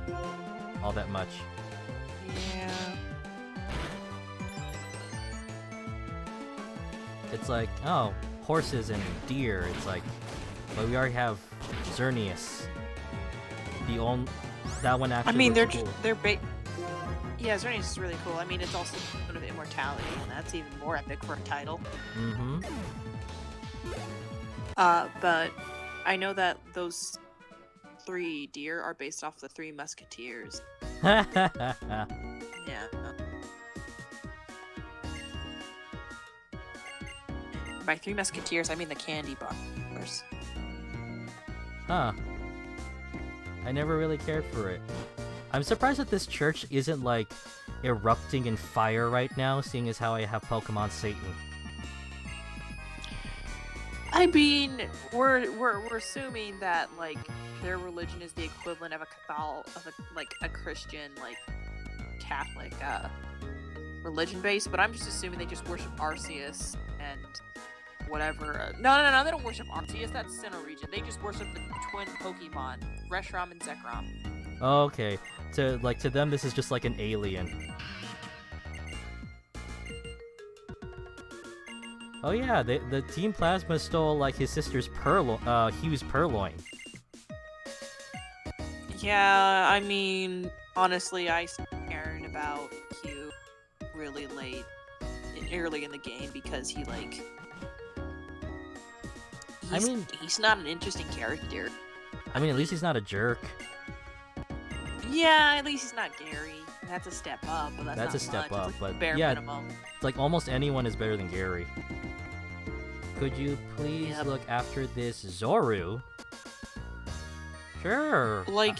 all that much. Yeah. It's oh, horses and deer. It's but we already have Xerneas. That one actually. I mean, cool. Yeah, Xerneas is really cool. I mean, it's also sort of immortality, and that's even more epic for a title. Mm-hmm. But I know that those three deer are based off the Three Musketeers. Yeah. Yeah. By Three Musketeers, I mean the candy bars. Huh. I never really cared for it. I'm surprised that this church isn't, like, erupting in fire right now, seeing as how I have Pokemon Satan. I mean, we're assuming that, like, their religion is the equivalent of a Christian, like, Catholic religion base, but I'm just assuming they just worship Arceus and whatever. No, they don't worship Arceus. That's Sinnoh region. They just worship the twin Pokemon, Reshiram and Zekrom. Okay. To them, this is just like an alien. Oh yeah, the Team Plasma stole, like, his sister's Hugh's Purloin. Yeah, I mean, honestly, I started caring about Hugh really early in the game because he, like... he's not an interesting character. I mean, at least he's not a jerk. Yeah, at least he's not Gary. That's a step up, but that's a not step much. up, It's like but bare yeah, minimum. it's like almost anyone is better than Gary. Could you please look after this Zoru? Sure. Like,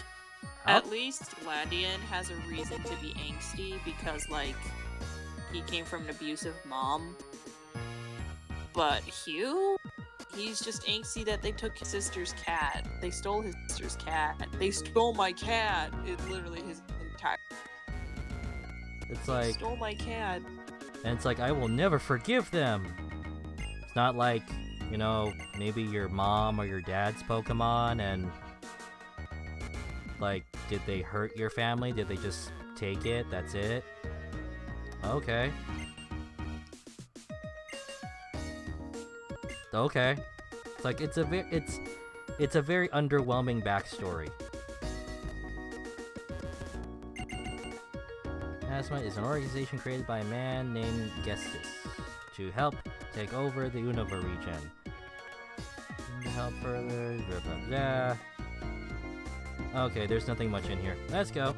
at least Gladian has a reason to be angsty because, like, he came from an abusive mom. But Hugh? He's just angsty that they took his sister's cat. They stole his sister's cat. They stole my cat. It's literally his entire... It's like... They stole my cat. And it's like, I will never forgive them. It's not like, you know, maybe your mom or your dad's Pokemon and... Like, did they hurt your family? Did they just take it? That's it? Okay. Okay. It's like, it's a very underwhelming backstory. Asma is an organization created by a man named Gestus to help take over the Unova region. To help further, blah blah blah. Okay, there's nothing much in here. Let's go.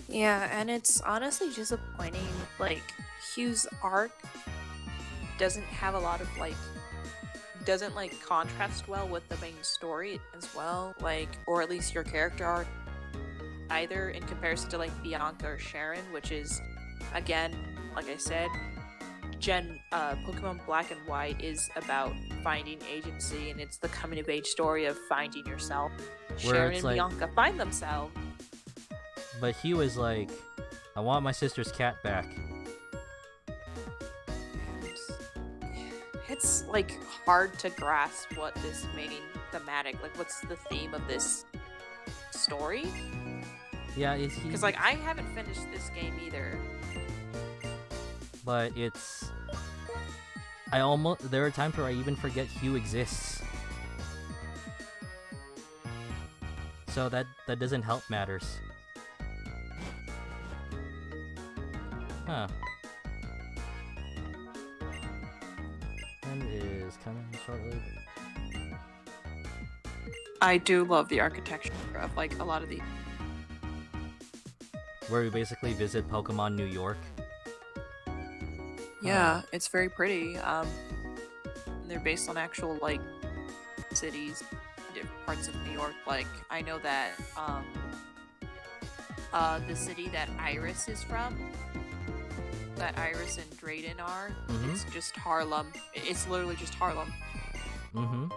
Yeah, and it's honestly disappointing. Like, Hugh's arc doesn't have a lot of, like, doesn't, like, contrast well with the main story as well. Like, or at least your character arc either in comparison to, like, Bianca or Sharon, which is, again, like I said, Pokemon Black and White is about finding agency, and it's the coming of age story of finding yourself. Where Sharon it's and like... Bianca find themselves. But Hugh is like, I want my sister's cat back. It's, like, hard to grasp what this main thematic, like, what's the theme of this story? Yeah, is he... Because, like, I haven't finished this game either. But it's... There are times where I even forget Hugh exists. So that doesn't help matters. Huh. And is coming shortly. I do love the architecture of, like, a lot of the... Where we basically visit Pokemon New York. Yeah, it's very pretty. They're based on actual, like, cities, different parts of New York. Like, I know that, the city that Iris is from, that Iris and Drayden are, it's just Harlem. It's literally just Harlem. Mm-hmm.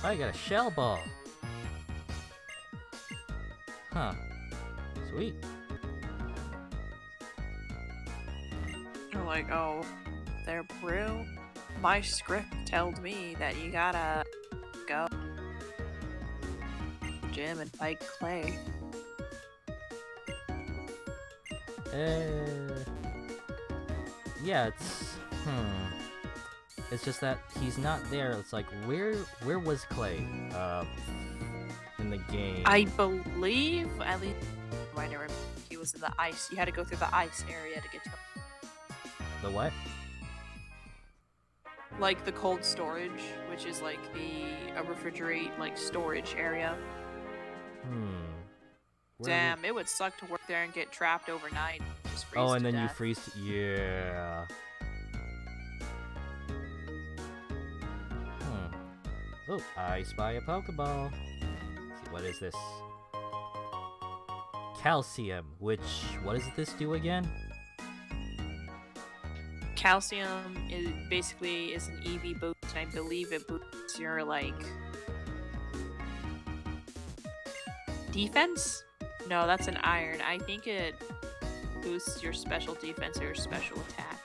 I got a shell ball. Huh. Sweet. You're like, oh, there, Brew. My script told me that you gotta go to the gym and fight Clay. Yeah, it's just that he's not there. It's like, where was Clay in the game? I believe, at least I remember, he was in the ice. You had to go through the ice area to get to him. The what? like the cold storage, which is like a refrigerate like storage area. Damn, it would suck to work there and get trapped overnight. Just freeze and to then you death. freeze. Yeah. Oh, I spy a Pokeball. Let's see, what is this? Calcium, which, what does this do again? Calcium is basically an EV boost, and I believe it boosts your like defense. No, that's an iron. I think it boosts your special defense or your special attack.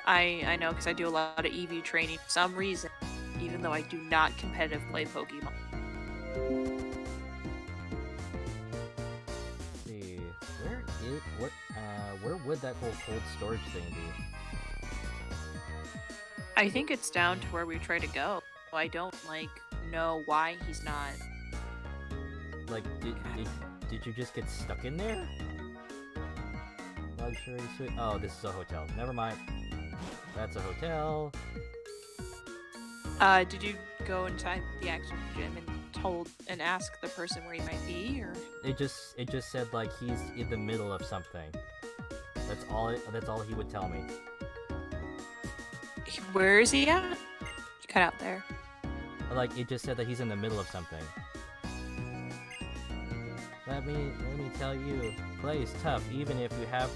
I know because I do a lot of EV training for some reason, even though I do not competitive play Pokemon. Let's see, where would that whole cold storage thing be? I think it's down to where we try to go. I don't know why he's not. Like, did you just get stuck in there? Luxury suite. Oh, this is a hotel. Never mind. That's a hotel. Did you go inside the actual gym and ask the person where he might be, or? It just said like he's in the middle of something. That's all he would tell me. Where is he at? You cut out there. Like, it just said that he's in the middle of something. Let me tell you, play is tough. Even if you have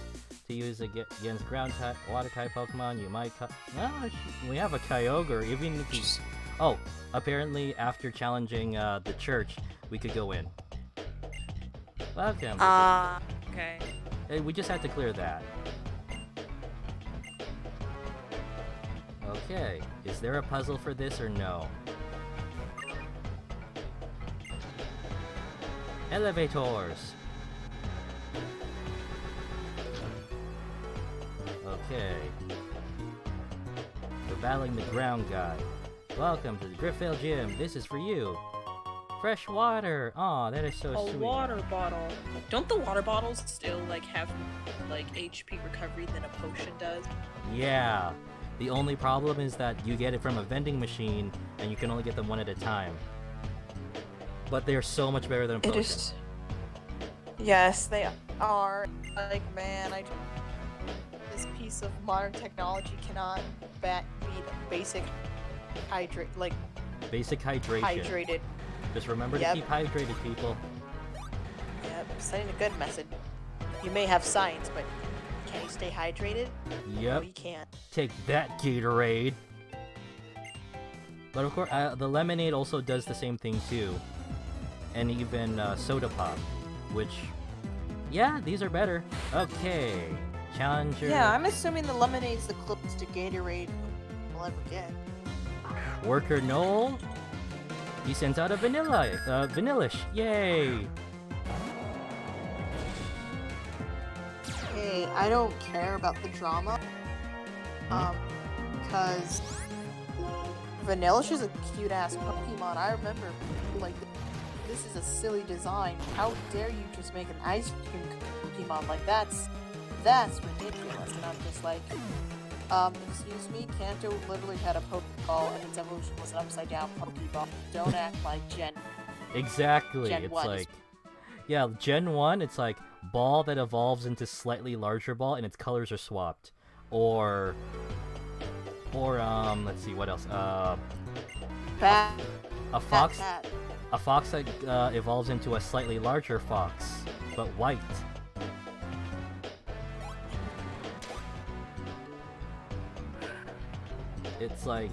to use against ground type, water type Pokemon, you might we have a Kyogre. Even if you... Oh, apparently after challenging the church, we could go in. Welcome. Okay. Hey, we just had to clear that. Okay, is there a puzzle for this or no? Elevators! Okay. We're battling the ground guy. Welcome to the Griffvale Gym. This is for you. Fresh water! Aw, that is so sweet. A water bottle. Don't the water bottles still have HP recovery than a potion does? Yeah. The only problem is that you get it from a vending machine and you can only get them one at a time. But they're so much better than a potion. Yes, they are. Man, this piece of modern technology cannot beat basic basic hydration. Hydrated. Just remember to keep hydrated, people. Yep, sending a good message. You may have science, but can you stay hydrated? Yep. No, you can't. Take that, Gatorade. But of course, the lemonade also does the same thing too. And even soda pop, which, yeah, these are better. Okay, Challenger. Yeah, I'm assuming the lemonade's the closest to Gatorade we'll ever get. Worker Noel, he sends out a Vanillish. Yay! Hey, I don't care about the drama, because Vanillish is a cute-ass Pokemon. I remember, this is a silly design. How dare you just make an ice cream Pokemon? That's ridiculous. And I'm just like, excuse me, Kanto literally had a Pokeball and its evolution was an upside-down Pokeball. Don't act like Gen. Exactly. Gen it's 1 like, yeah, Gen 1, it's like ball that evolves into slightly larger ball and its colors are swapped. Or let's see, what else? A fox that evolves into a slightly larger fox, but white. It's like,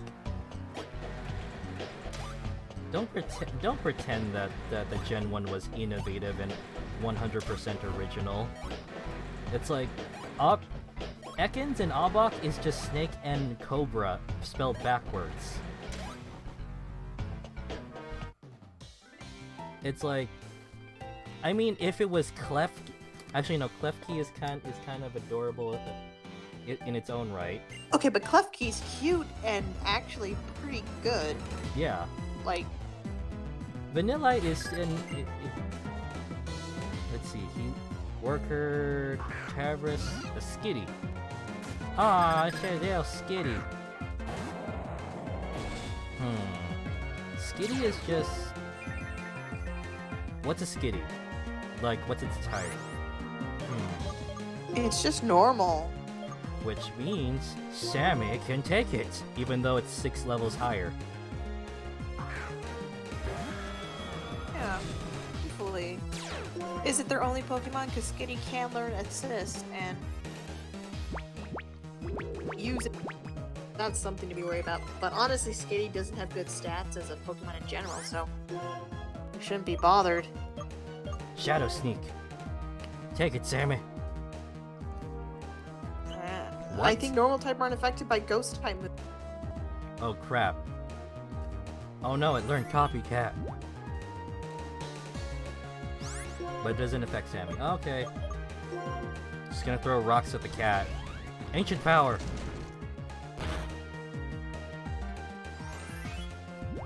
don't pretend that the Gen 1 was innovative and 100% original. It's like, Ekans and Arbok is just Snake and Cobra spelled backwards. It's like, I mean, if it was actually no, Klefki is kind of adorable in its own right. Okay, but Klefki's cute and actually pretty good. Yeah. Vanillite is let's see, Worker, Tavris, a Skitty. Aw, it's a little skitty. Skitty is just... What's a skitty? Like, what's its type? It's just normal. Which means Sammy can take it, even though it's 6 levels higher. Yeah, hopefully. Is it their only Pokemon? Because Skitty can learn Assist and use it. That's something to be worried about. But honestly, Skitty doesn't have good stats as a Pokemon in general, so we shouldn't be bothered. Shadow Sneak. Take it, Sammy. What? I think normal type aren't affected by ghost type moves. Oh crap. Oh no, it learned Copycat. But it doesn't affect Sammy. Okay. Just gonna throw rocks at the cat. Ancient Power!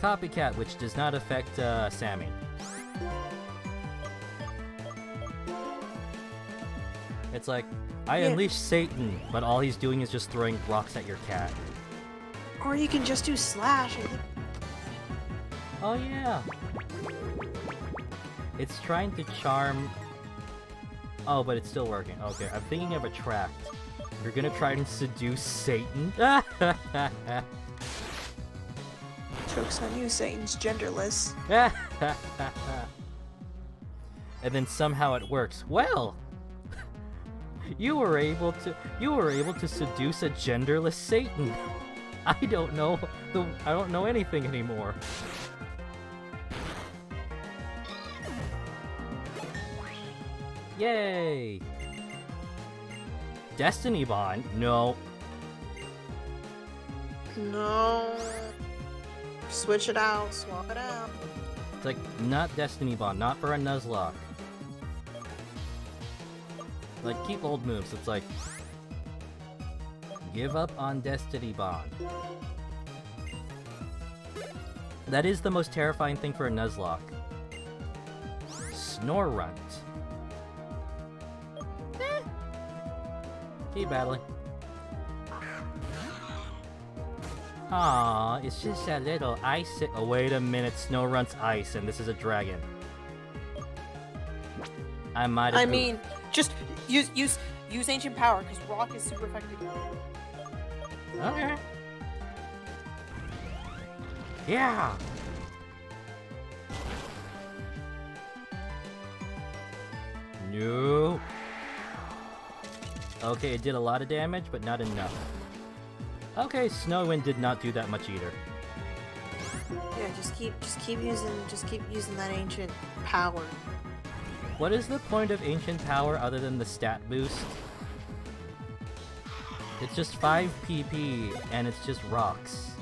Copycat, which does not affect Sammy. It's like, I unleash Satan, but all he's doing is just throwing rocks at your cat. Or you can just do Slash. Oh yeah. It's trying to charm... Oh, but it's still working. Okay, I'm thinking of a trap. You're gonna try and seduce Satan? Joke's on you, Satan's genderless. And then somehow it works. Well, you were able to seduce a genderless Satan. I don't know anything anymore. Yay! Destiny Bond? No. No. Switch it out, swap it out. It's like, not Destiny Bond, not for a Nuzlocke. Like, keep old moves. It's like, give up on Destiny Bond. That is the most terrifying thing for a Nuzlocke. Snorunt. Keep battling. Aw, it's just a little ice. Oh, wait a minute. Snorunt's ice, and this is a dragon. I might have. I mean, just use Ancient Power because Rock is super effective. Okay. Yeah. No. Okay, it did a lot of damage, but not enough. Okay, Snowwind did not do that much either. Yeah, just keep using that Ancient Power. What is the point of Ancient Power other than the stat boost? It's just 5 PP, and it's just rocks.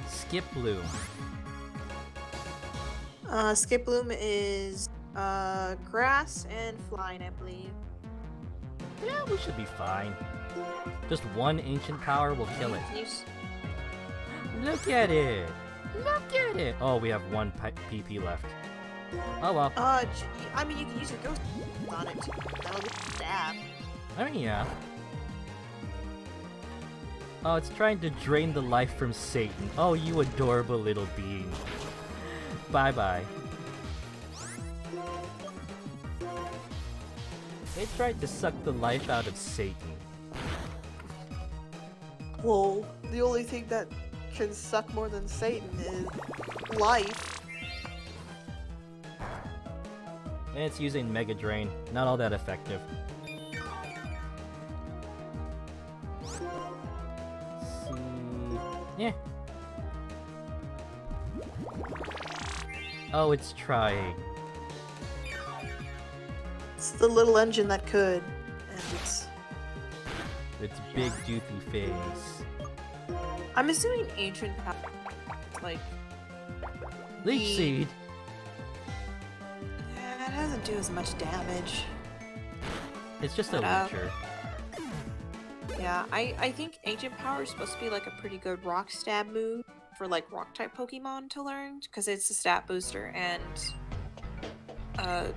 Skip Bloom. Skip Bloom is grass and flying, I believe. Yeah, we should be fine. Just one Ancient Power will kill it. Look at it! Look at it! Oh, we have 1 PP left. Oh well. I mean, you can use your ghost on it. That'll be stab. I mean, yeah. Oh, it's trying to drain the life from Satan. Oh, you adorable little being. Bye-bye. It tried to suck the life out of Satan. Well, the only thing that can suck more than Satan is life. And it's using Mega Drain. Not all that effective. Let's see... Yeah. Oh, it's trying. It's the little engine that could, and it's big doofy face. I'm assuming Ancient Power, like Leech Seed. It doesn't do as much damage. It's just a leecher. Yeah, I think Ancient Power is supposed to be like a pretty good rock stab move for like rock type Pokemon to learn because it's a stat booster and a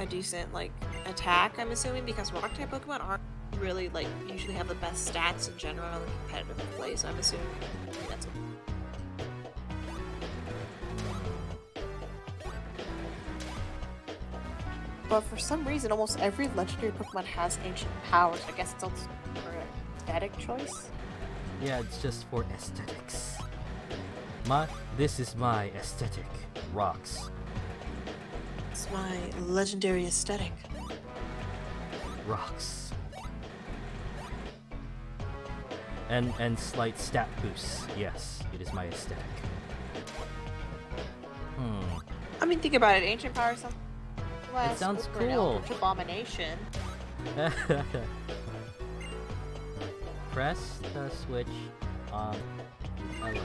decent like attack. I'm assuming because rock type Pokemon aren't really like usually have the best stats in general in competitive play, so I'm assuming that's But for some reason, almost every legendary Pokemon has ancient powers. I guess it's also for an aesthetic choice. Yeah, it's just for aesthetics. This is my aesthetic. Rocks. It's my legendary aesthetic. Rocks. And slight stat boosts. Yes, it is my aesthetic. I mean, think about it. Ancient power sounds. It sounds for an cool. Eldritch Abomination. Press the switch on the elevator.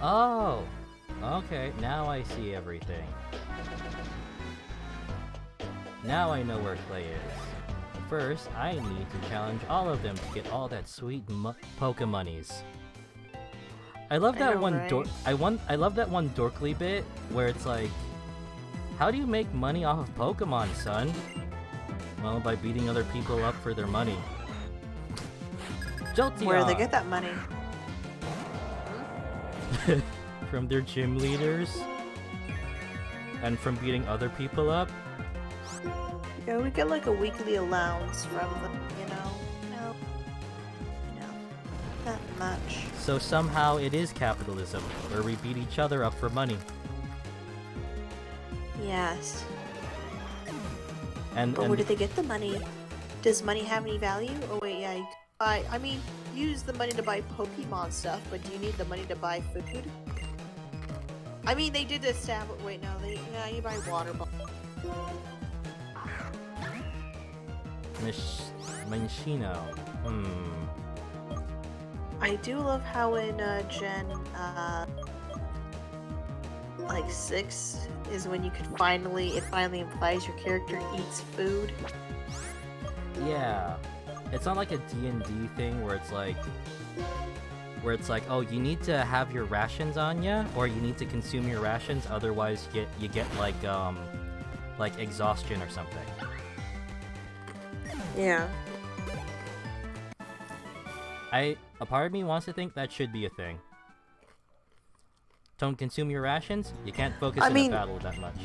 Oh! Okay, now I see everything. Now I know where Clay is. First, I need to challenge all of them to get all that sweet Pokemonies. I love that one. Right? I love that one Dorkly bit where it's like, "How do you make money off of Pokemon, son?" Well, by beating other people up for their money. Jolteon! Where do they get that money? From their gym leaders, and from beating other people up. Yeah, we get like a weekly allowance from them, not much. So somehow it is capitalism, where we beat each other up for money. Yes. But where do they get the money? Does money have any value? Oh wait, yeah, you can buy. I mean, use the money to buy Pokemon stuff, but do you need the money to buy food? I mean, they did establish. Wait, no, you buy water bottles. Minccino. I do love how in Gen like 6 is when you can it finally implies your character eats food. Yeah, it's not like a D&D thing where it's like, oh, you need to have your rations on ya, or you need to consume your rations, otherwise you get like exhaustion or something. Yeah. A part of me wants to think that should be a thing. Don't consume your rations, you can't focus in a battle that much.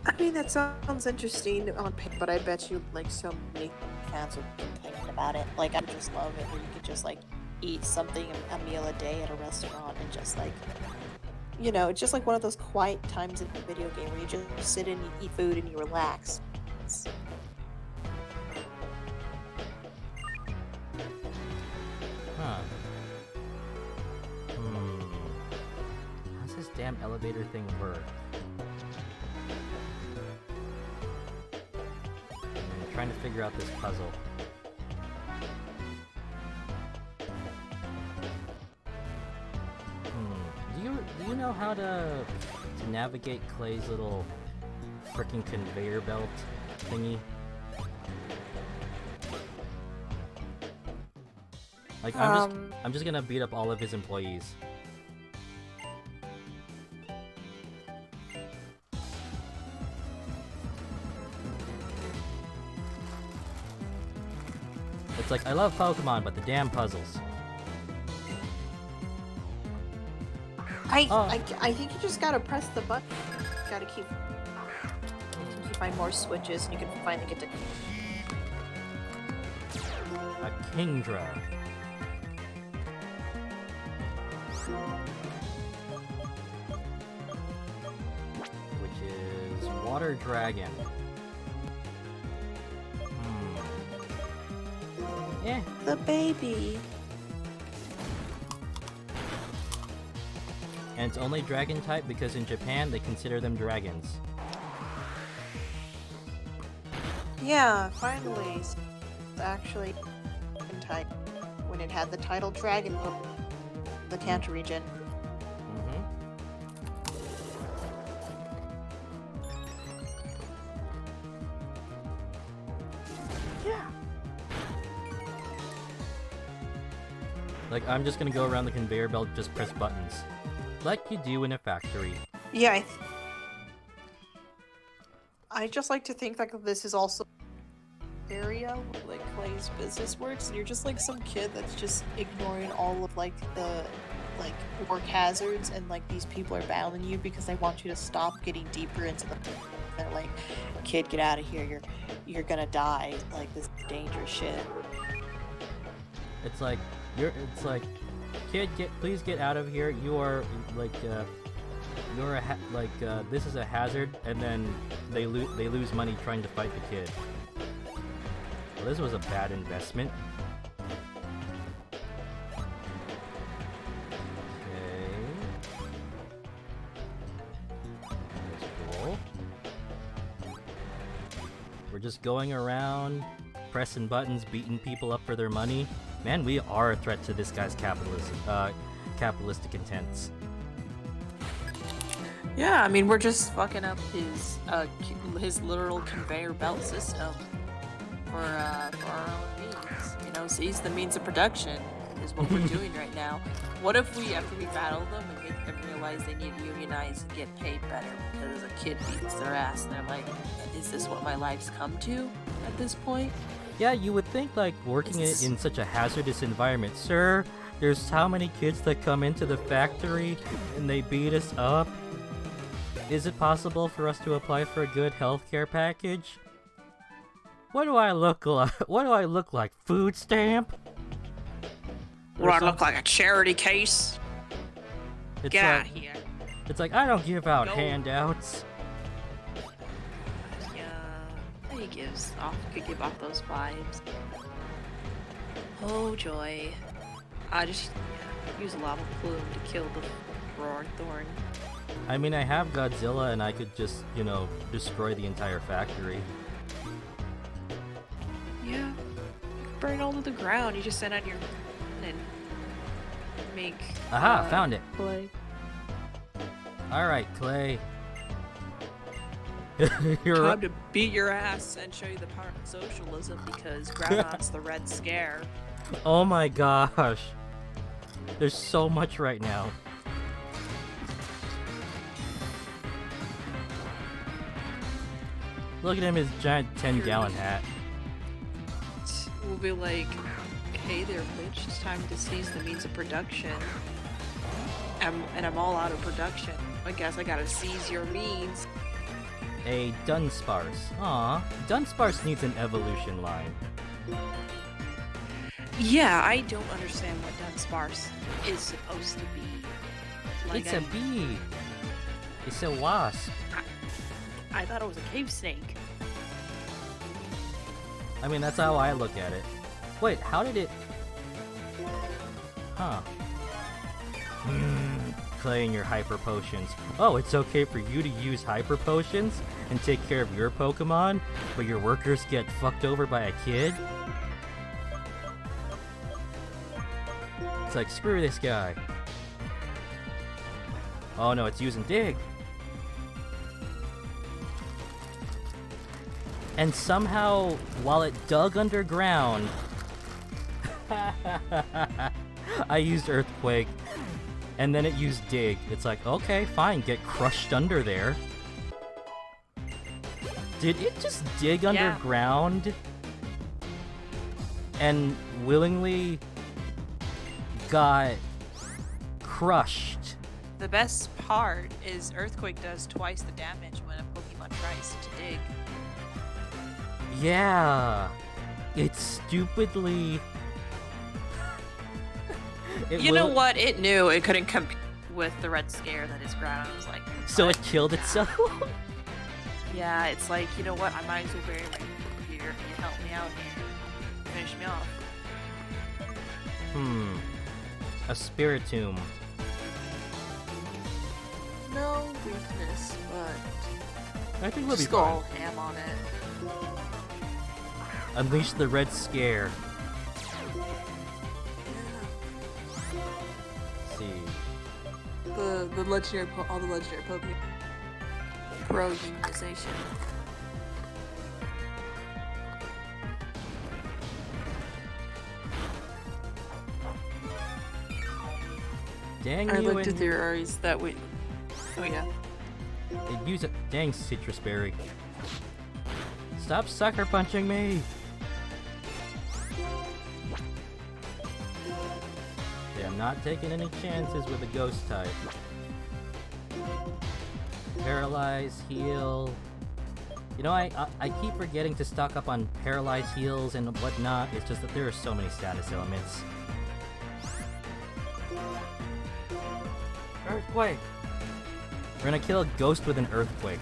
I mean, that sounds interesting on paper, but I bet you, like, so many fans would complain about it. Like, I just love it where you could just, like, eat something, a meal a day at a restaurant, and just, like, it's just like one of those quiet times in a video game where you just sit and you eat food and you relax. Huh. How's this damn elevator thing work? I'm trying to figure out this puzzle. Do you know how to navigate Clay's little frickin' conveyor belt thingy? Like, I'm just gonna beat up all of his employees. It's like, I love Pokemon, but the damn puzzles. I think you just gotta press the button. You gotta keep find more switches, and you can finally get to Mcandrew. Which is Water Dragon. Yeah. The baby. And it's only dragon type because in Japan they consider them dragons. Yeah, finally. It's actually type when it had the title Dragon Pokemon, the Kanto region. Yeah. Like, I'm just gonna go around the conveyor belt, just press buttons. Like you do in a factory. Yeah, I just like to think like this is also area where like Clay's business works, and you're just like some kid that's just ignoring all of like the like work hazards, and like these people are battling you because they want you to stop getting deeper into the. They're like, kid, get out of here. You're gonna die. Like this dangerous shit. It's like kid, please get out of here. You are like this is a hazard, and then they lose money trying to fight the kid. Well, this was a bad investment. Okay. That's cool. We're just going around, pressing buttons, beating people up for their money. Man, we are a threat to this guy's capitalistic intents. Yeah, I mean we're just fucking up his literal conveyor belt system for our own means. You know, seize the means of production is what we're doing right now. What if we, after we battle them and make them realize they need to unionize and get paid better because a kid beats their ass and they're like, is this what my life's come to at this point? Yeah, you would think like working in such a hazardous environment. Sir, there's how many kids that come into the factory and they beat us up? Is it possible for us to apply for a good healthcare package? What do I look like? What do I look like? Food stamp? Or I look like a charity case? Get out of here. It's like, I don't give out Go. handouts. Yeah, he could give off those vibes. Oh joy. I just use a lava plume to kill the roaring thorn. I mean, I have Godzilla and I could just, destroy the entire factory. Yeah. Burn all to the ground. You just send out your and make Aha, found it. Clay. Alright, Clay. You're Time to beat your ass and show you the power of socialism because Groundhog's the Red Scare. Oh my gosh. There's so much right now. Look at him, his giant 10-gallon hat. We'll be like, hey there, bitch, it's time to seize the means of production. And I'm all out of production. I guess I gotta seize your means. A Dunsparce. Aw, Dunsparce needs an evolution line. Yeah, I don't understand what Dunsparce is supposed to be. Like, It's a bee. It's a wasp. I thought it was a cave snake. I mean, that's how I look at it. Wait, how did it... Huh. Clay and your hyper potions. Oh, it's okay for you to use hyper potions and take care of your Pokemon, but your workers get fucked over by a kid? It's like, screw this guy. Oh no, it's using Dig. And somehow, while it dug underground, I used Earthquake, and then it used Dig. It's like, okay, fine, get crushed under there. Did it just dig underground and willingly got crushed? The best part is Earthquake does twice the damage when a Pokemon tries to dig. Yeah, it's stupidly... You know what? It knew it couldn't compete with the Red Scare that is ground. It was like, So it killed itself? yeah, it's like, you know what? I might as well bury my here. You help me out here. Finish me off. A Spiritomb. No weakness, but I think we'll be just go all fine. ham on it. Unleash the Red Scare. Let's see. The legendary, all the legendary Pokemon. Pro unionization. Dang I you looked at and... theories that we. Oh yeah. Use it. Dang Citrus Berry. Stop sucker punching me! Okay, I'm not taking any chances with a ghost type. Paralyze, heal. You know, I keep forgetting to stock up on paralyze heals and whatnot. It's just that there are so many status elements. Earthquake! We're gonna kill a ghost with an earthquake.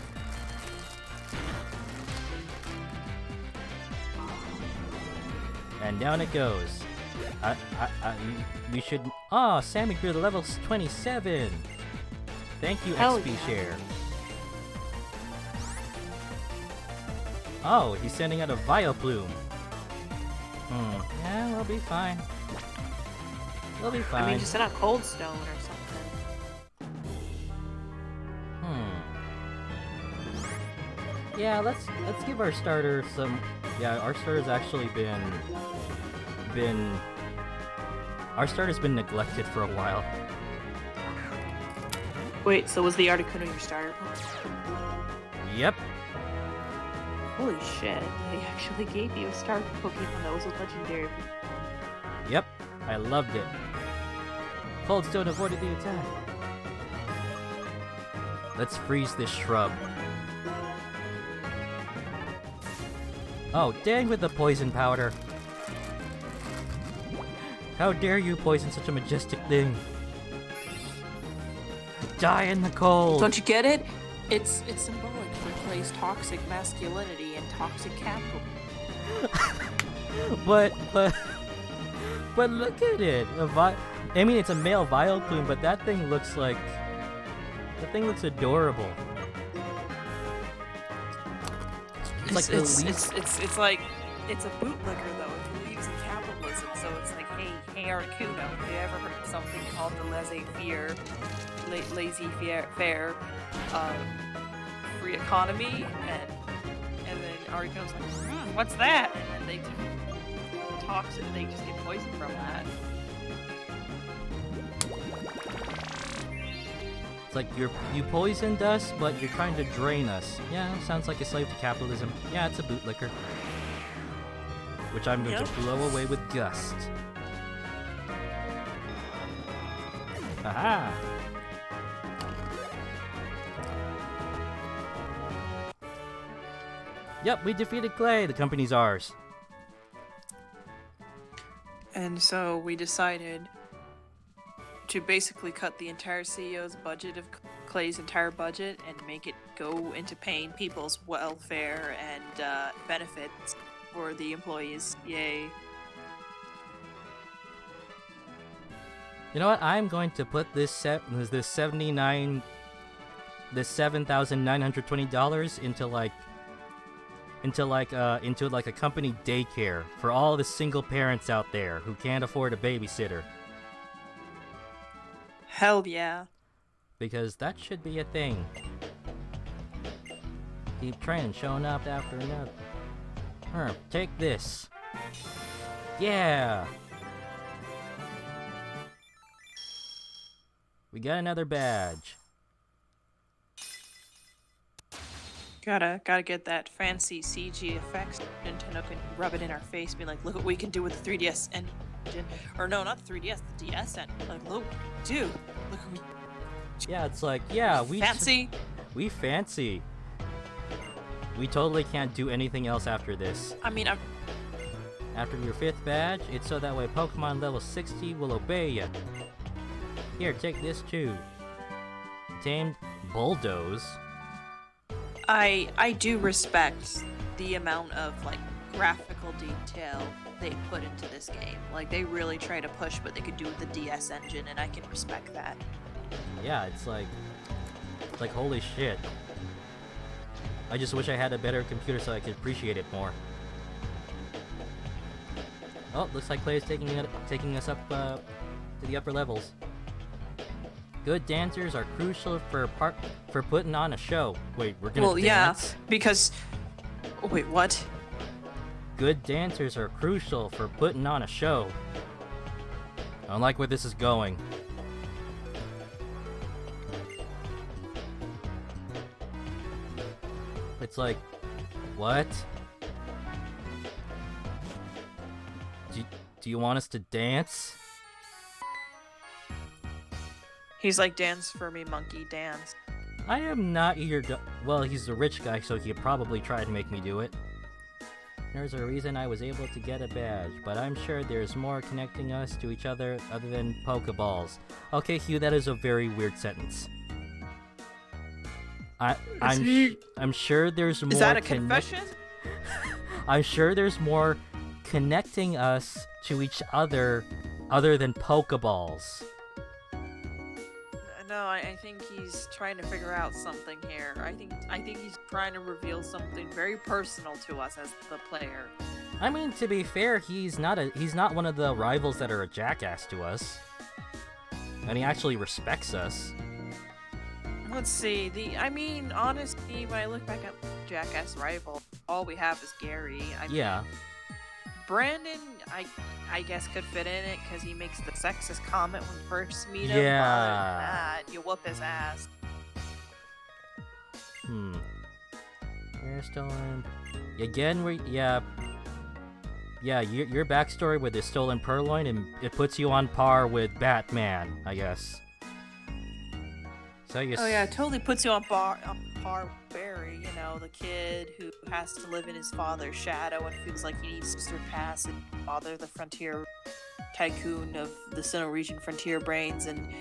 And down it goes. We should... Oh, Sammy grew to level 27! Thank you, Hell XP yeah. share. Oh, he's sending out a Vileplume. Yeah, we'll be fine. We'll be fine. I mean, just send out Cold Stone or something. Yeah, let's give our starter some... Yeah, our starter's actually been... Our starter's been neglected for a while. Wait, so was the Articuno your starter? Yep. Holy shit, they actually gave you a starter Pokemon that was a legendary. Yep. I loved it. Cold Stone avoided the attack. Let's freeze this shrub. Oh, dang with the poison powder. How dare you poison such a majestic thing? Die in the cold! Don't you get it? It's symbolic for Clay's toxic masculinity and toxic capital. But look at it. I mean, it's a male Vileplume, but that thing looks like... That thing looks adorable. It's like the least... It's like it's a bootlicker though. It believes in capitalism, so it's like, hey Articuno, have you ever heard of something called the laissez-faire, free economy? And then Articuno's like, what's that? And then they just toxic. They just get poisoned from that. It's like you poisoned us, but you're trying to drain us. Yeah, sounds like a slave to capitalism. Yeah, it's a bootlicker. Which I'm going to blow away with gust. Aha! Yep, we defeated Clay. The company's ours. And so we decided to basically cut the entire CEO's budget of Clay's entire budget and make it go into paying people's welfare and benefits for the employees. Yay. You know what? I'm going to put this $7,920 into like a company daycare for all the single parents out there who can't afford a babysitter. Hell yeah. Because that should be a thing. Keep trying, showing up after another. Take this. Yeah! We got another badge. Gotta get that fancy CG effects. Nintendo can rub it in our face, be like, look what we can do with the 3DS engine. Or no, not the 3DS, the DS engine. Like, look, dude, look what we... Yeah, it's like, yeah, we fancy. We fancy. We totally can't do anything else after this. I mean, After your 5th badge, it's so that way Pokemon level 60 will obey you. Here, take this too. Tamed Bulldoze. I do respect the amount of like graphical detail they put into this game. Like they really try to push what they could do with the DS engine, and I can respect that. Yeah, it's like holy shit. I just wish I had a better computer so I could appreciate it more. Oh, looks like Clay is taking us up to the upper levels. Good dancers are crucial for putting on a show. Wait, we're gonna dance? Yeah, because... Wait, what? Good dancers are crucial for putting on a show. I don't like where this is going. It's like, what? Do you want us to dance? He's like, dance for me, monkey, dance. I am not your well, he's a rich guy, so he'd probably try to make me do it. There's a reason I was able to get a badge, but I'm sure there's more connecting us to each other than Pokeballs. Okay, Hugh, that is a very weird sentence. I'm sure there's more. Is that a confession? I'm sure there's more connecting us to each other than Pokeballs. No, I think he's trying to figure out something here. I think he's trying to reveal something very personal to us as the player. I mean, to be fair, he's not one of the rivals that are a jackass to us. And he actually respects us. Let's see. Honestly, when I look back at Jackass Rival, all we have is Gary. Yeah. Brandon, I guess could fit in it because he makes the sexist comment when you first meet him. Yeah. But other than that, you whoop his ass. We're still in. Again, your backstory with the stolen purloin, and it puts you on par with Batman, I guess. So you. Oh yeah, it totally puts you on par with Barry. You know, the kid who has to live in his father's shadow and feels like he needs to surpass and bother the frontier tycoon of the Sinnoh region, Frontier Brains, and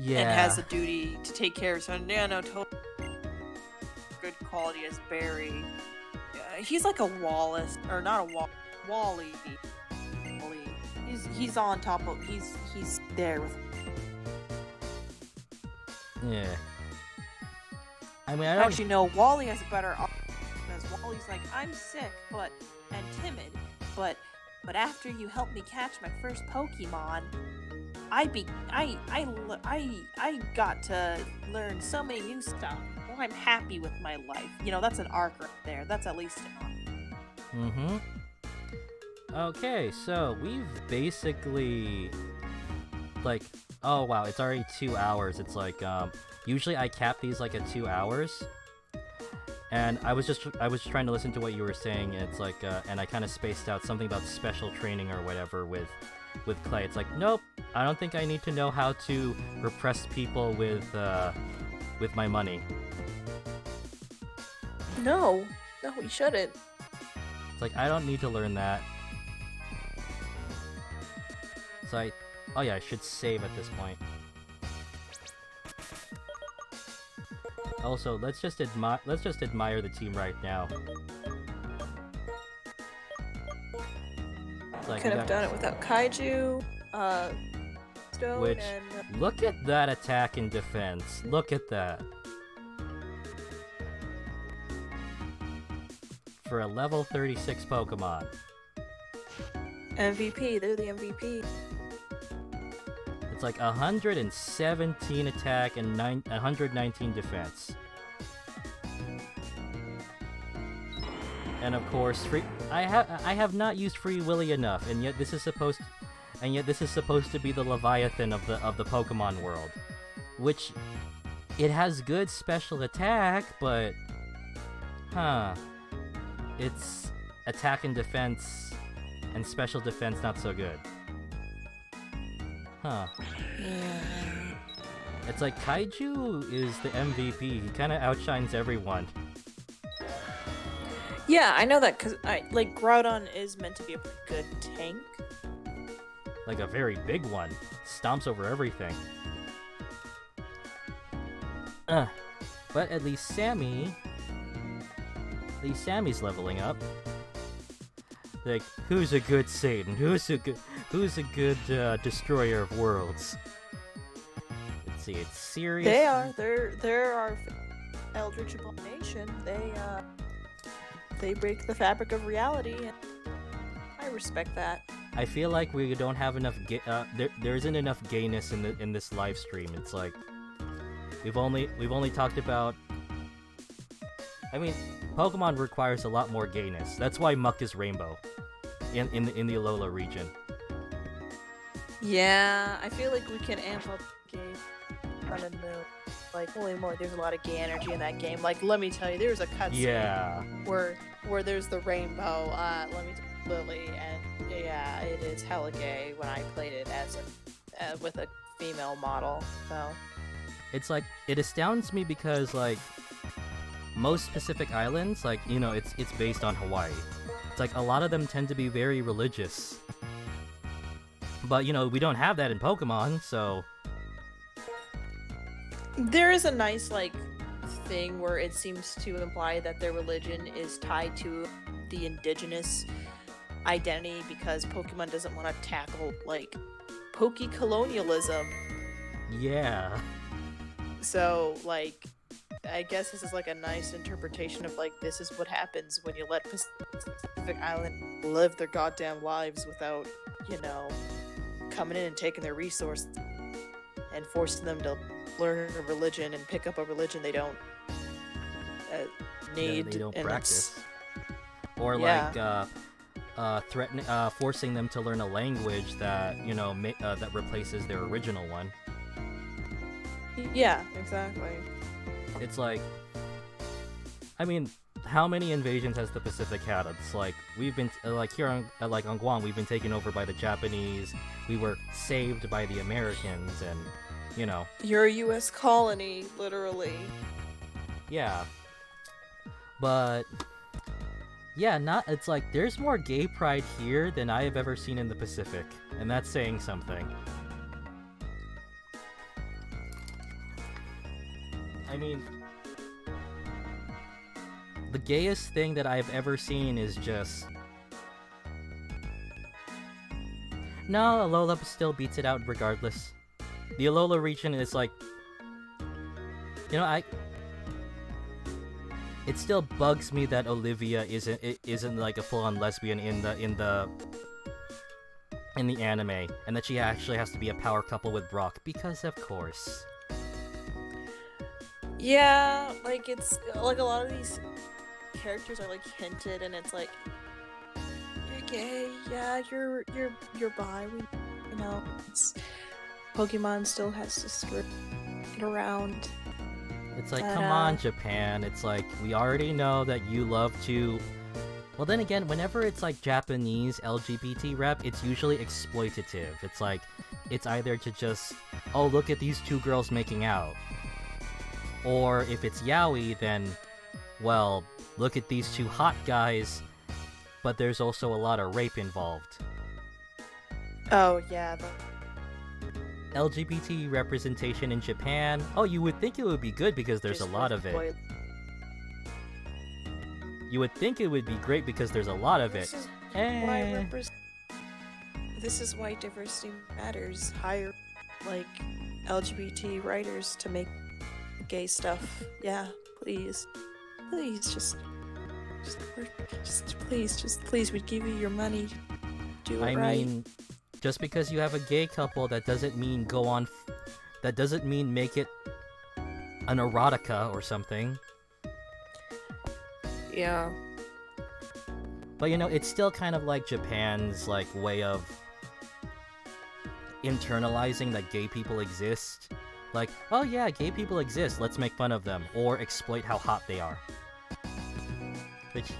has a duty to take care of. So yeah, no, totally good quality as Barry. He's like a Wallace, or not a Wally. He's on top of. He's there with. Yeah. I mean, I don't... Actually, no, Wally has a better option because Wally's like, I'm sick, and timid, but after you helped me catch my first Pokemon, I got to learn so many new stuff. Well, I'm happy with my life. You know, that's an arc right there. That's at least an arc. Okay, so we've basically, like, oh wow, it's already 2 hours. It's like, usually I cap these like at 2 hours. And I was trying to listen to what you were saying, and it's like, and I kind of spaced out something about special training or whatever with Clay. It's like, nope, I don't think I need to know how to repress people with my money. No, you shouldn't. It's like, I don't need to learn that. So oh yeah, I should save at this point. Also, let's just admire the team right now. Like, Could have done it without Kaiju, Stone, which, and... look at that attack and defense. Look at that. For a level 36 Pokemon. MVP, they're the MVP. It's like 117 attack and 119 defense. And of course, I have not used Free Willy enough, and yet this is supposed to be the Leviathan of the Pokemon world, which it has good special attack, but it's attack and defense and special defense not so good. Yeah. It's like Kaiju is the MVP. He kind of outshines everyone. Yeah, I know that because Groudon is meant to be a pretty good tank. Like a very big one. Stomps over everything. But at least Sammy's leveling up. Like, who's a good Satan? Who's a good destroyer of worlds? Let's see, it's serious. They are. They're our Eldritch Abomination. They break the fabric of reality, and I respect that. I feel like we don't have enough. There isn't enough gayness in this live stream. It's like we've only talked about. I mean, Pokemon requires a lot more gayness. That's why Muck is rainbow in the Alola region. Yeah, I feel like we can amp up gay Sun and Moon. Like, holy moly, there's a lot of gay energy in that game. Like, let me tell you, there's a cutscene where there's the rainbow. Let me tell you, Lily, and yeah, it is hella gay when I played it as with a female model. So It's like it astounds me because like most Pacific Islands, like it's based on Hawaii. It's like a lot of them tend to be very religious, but we don't have that in Pokemon, so there is a nice like thing where it seems to imply that their religion is tied to the indigenous identity because Pokemon doesn't want to tackle like Poke-colonialism. yeah. So like I guess this is like a nice interpretation of like this is what happens when you let Pacific Island live their goddamn lives without, coming in and taking their resources and forcing them to learn a religion and pick up a religion they don't need. They don't and practice. Or Yeah. threatening, forcing them to learn a language that that replaces their original one. Yeah, exactly. It's like, I mean, how many invasions has the Pacific had? It's like we've been like here on Guam, we've been taken over by the Japanese. We were saved by the Americans, and You're a U.S. colony, literally. yeah. But yeah, it's like there's more gay pride here than I have ever seen in the Pacific, and that's saying something. I mean, the gayest thing that I've ever seen is just... No, Alola still beats it out regardless. The Alola region is like... It still bugs me that Olivia isn't like a full-on lesbian in the anime, and that she actually has to be a power couple with Brock, because of course. Yeah, like it's like a lot of these characters are like hinted, and it's like you're gay, yeah, you're bi. It's Pokemon still has to sort of get around. It's like, come on, Japan. It's like, we already know that you love to... Well, then again, whenever it's like Japanese LGBT rep, it's usually exploitative. It's like, it's either to just, oh, look at these two girls making out. Or if it's yaoi, then, well, look at these two hot guys, but there's also a lot of rape involved. Oh, yeah. LGBT representation in Japan, oh, you would think it would be good because there's a lot of it. You would think it would be great because there's a lot of it. This is why diversity matters. Hire, like, LGBT writers to make gay stuff. Yeah, please. Please, please, we'd give you your money. Do it right. I mean, just because you have a gay couple, that doesn't mean that doesn't mean make it an erotica or something. Yeah. But it's still kind of like Japan's like way of internalizing that gay people exist. Like, oh yeah, gay people exist, let's make fun of them, or exploit how hot they are. Which,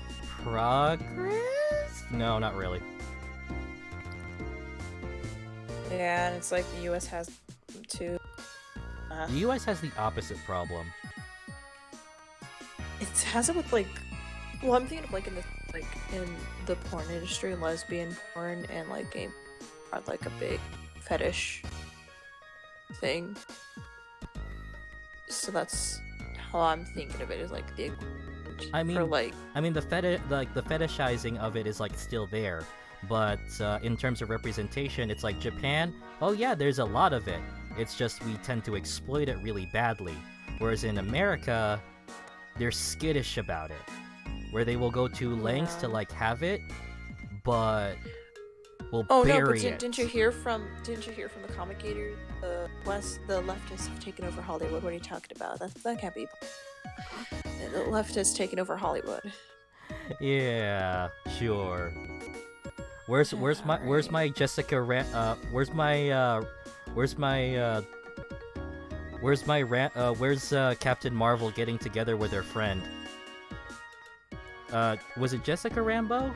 progress? No, not really. Yeah, and it's like the US has them too. The US has the opposite problem. It has it with like... Well, I'm thinking of like in the porn industry, lesbian porn and like gay are like a big fetish thing. So that's how I'm thinking of it, is like the I mean, for like... the the fetishizing of it is like still there, but in terms of representation, it's like Japan. Oh yeah, there's a lot of it. It's just we tend to exploit it really badly. Whereas in America, they're skittish about it, where they will go to lengths to like have it, but will bury it. Didn't you hear from the comic gator? The leftists have taken over Hollywood. What are you talking about? That can't be. The leftists taking over Hollywood. Yeah, sure. Where's my Jessica where's Captain Marvel getting together with her friend? Was it Jessica Rambeau?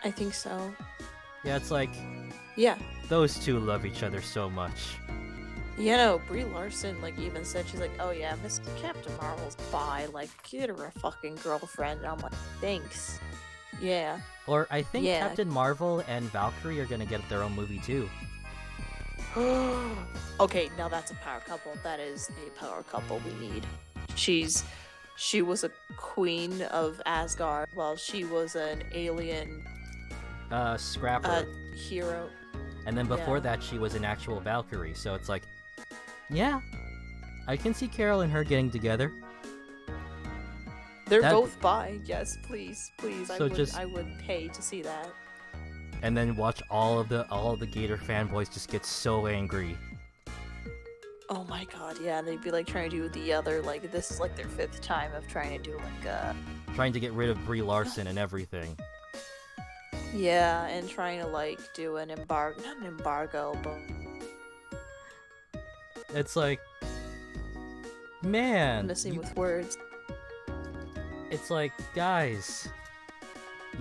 I think so. Yeah, it's like Yeah. those two love each other so much. You know, Brie Larson, like, even said, she's like, oh yeah, Miss Captain Marvel's bi, like, get her a fucking girlfriend. And I'm like, thanks. Yeah. Or I think Yeah. Captain Marvel and Valkyrie are gonna get their own movie too. Okay, now that's a power couple. That is a power couple we need. She was a queen of Asgard while she was an alien Scrapper. hero. And then before yeah. that, she was an actual Valkyrie. So it's like, yeah, I can see Carol and her getting together. They're both bi. Yes, please. So I would pay to see that. And then watch all of the Gator fanboys just get so angry. Oh my god, yeah, and they'd be like trying to do the other, like, this is like their 5th time of trying to do like trying to get rid of Brie Larson and everything. Yeah, and trying to like do an not an embargo, but It's like, man, missing with words. It's like, guys,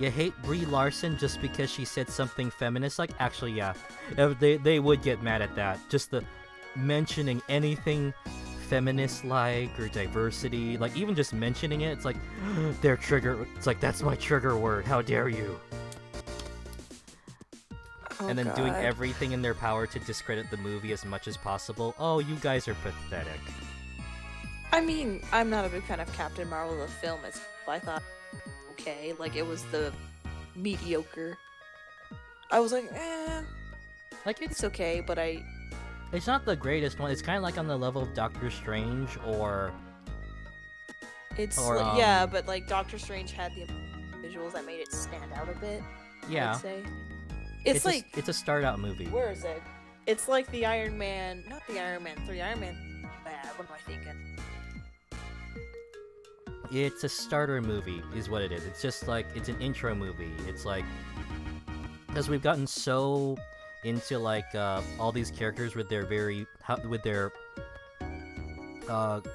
you hate Brie Larson just because she said something feminist? Like, actually, yeah, they would get mad at that. Just the mentioning anything feminist-like or diversity, like even just mentioning it, it's like their trigger. It's like, that's my trigger word. How dare you? Oh, and then god. doing everything in their power to discredit the movie as much as possible. Oh, you guys are pathetic. I mean, I'm not a big fan of Captain Marvel the film. I thought okay, like it was the mediocre. I was like, Like it's okay, but it's not the greatest one. It's kind of like on the level of Doctor Strange or yeah, but like Doctor Strange had the visuals that made it stand out a bit. Yeah. I'd say. It's like it's a start out movie. Where is it? It's like the Iron Man, not the Iron Man 3. Iron Man bad. What am I thinking? It's a starter movie, is what it is. It's just like, it's an intro movie. It's like, because we've gotten so into like all these characters with their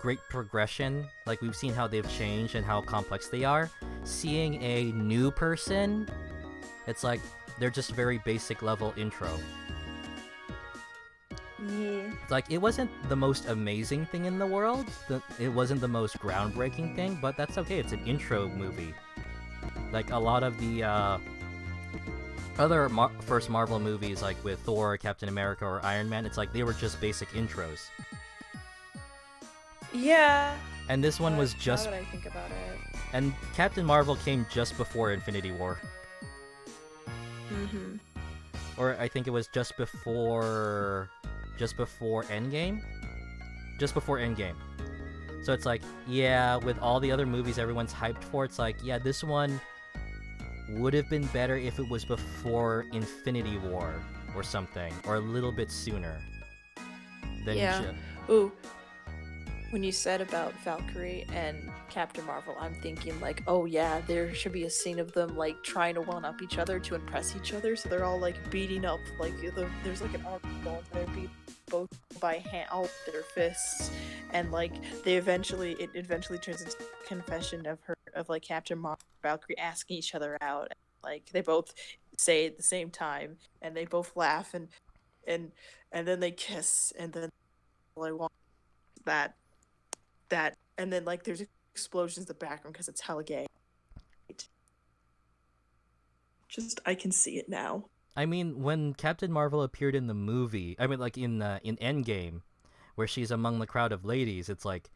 great progression. Like, we've seen how they've changed and how complex they are. Seeing a new person, it's like they're just very basic level intro. Yeah. It's like, it wasn't the most amazing thing in the world. It wasn't the most groundbreaking thing, but that's okay. It's an intro movie. Like a lot of the other first Marvel movies, like with Thor, Captain America, or Iron Man, it's like they were just basic intros. Yeah. And this one was just. Now that I think about it. And Captain Marvel came just before Infinity War. Mm-hmm. Or I think it was just before Endgame? Just before Endgame. So it's like, yeah, with all the other movies everyone's hyped for, it's like, yeah, this one would have been better if it was before Infinity War or something, or a little bit sooner. Ooh. When you said about Valkyrie and Captain Marvel, I'm thinking like, oh yeah, there should be a scene of them like trying to one up each other to impress each other. So they're all like beating up, like there's like an arm going, they're beat both by hand, all with their fists, and like it eventually turns into a confession of like Captain Marvel and Valkyrie asking each other out. And, like they both say at the same time, and they both laugh, and then they kiss, and then I want that, and then like there's explosions in the background because it's hella gay. Just I can see it now. I mean, when Captain Marvel appeared in the movie, I mean, like in Endgame, where she's among the crowd of ladies, it's like,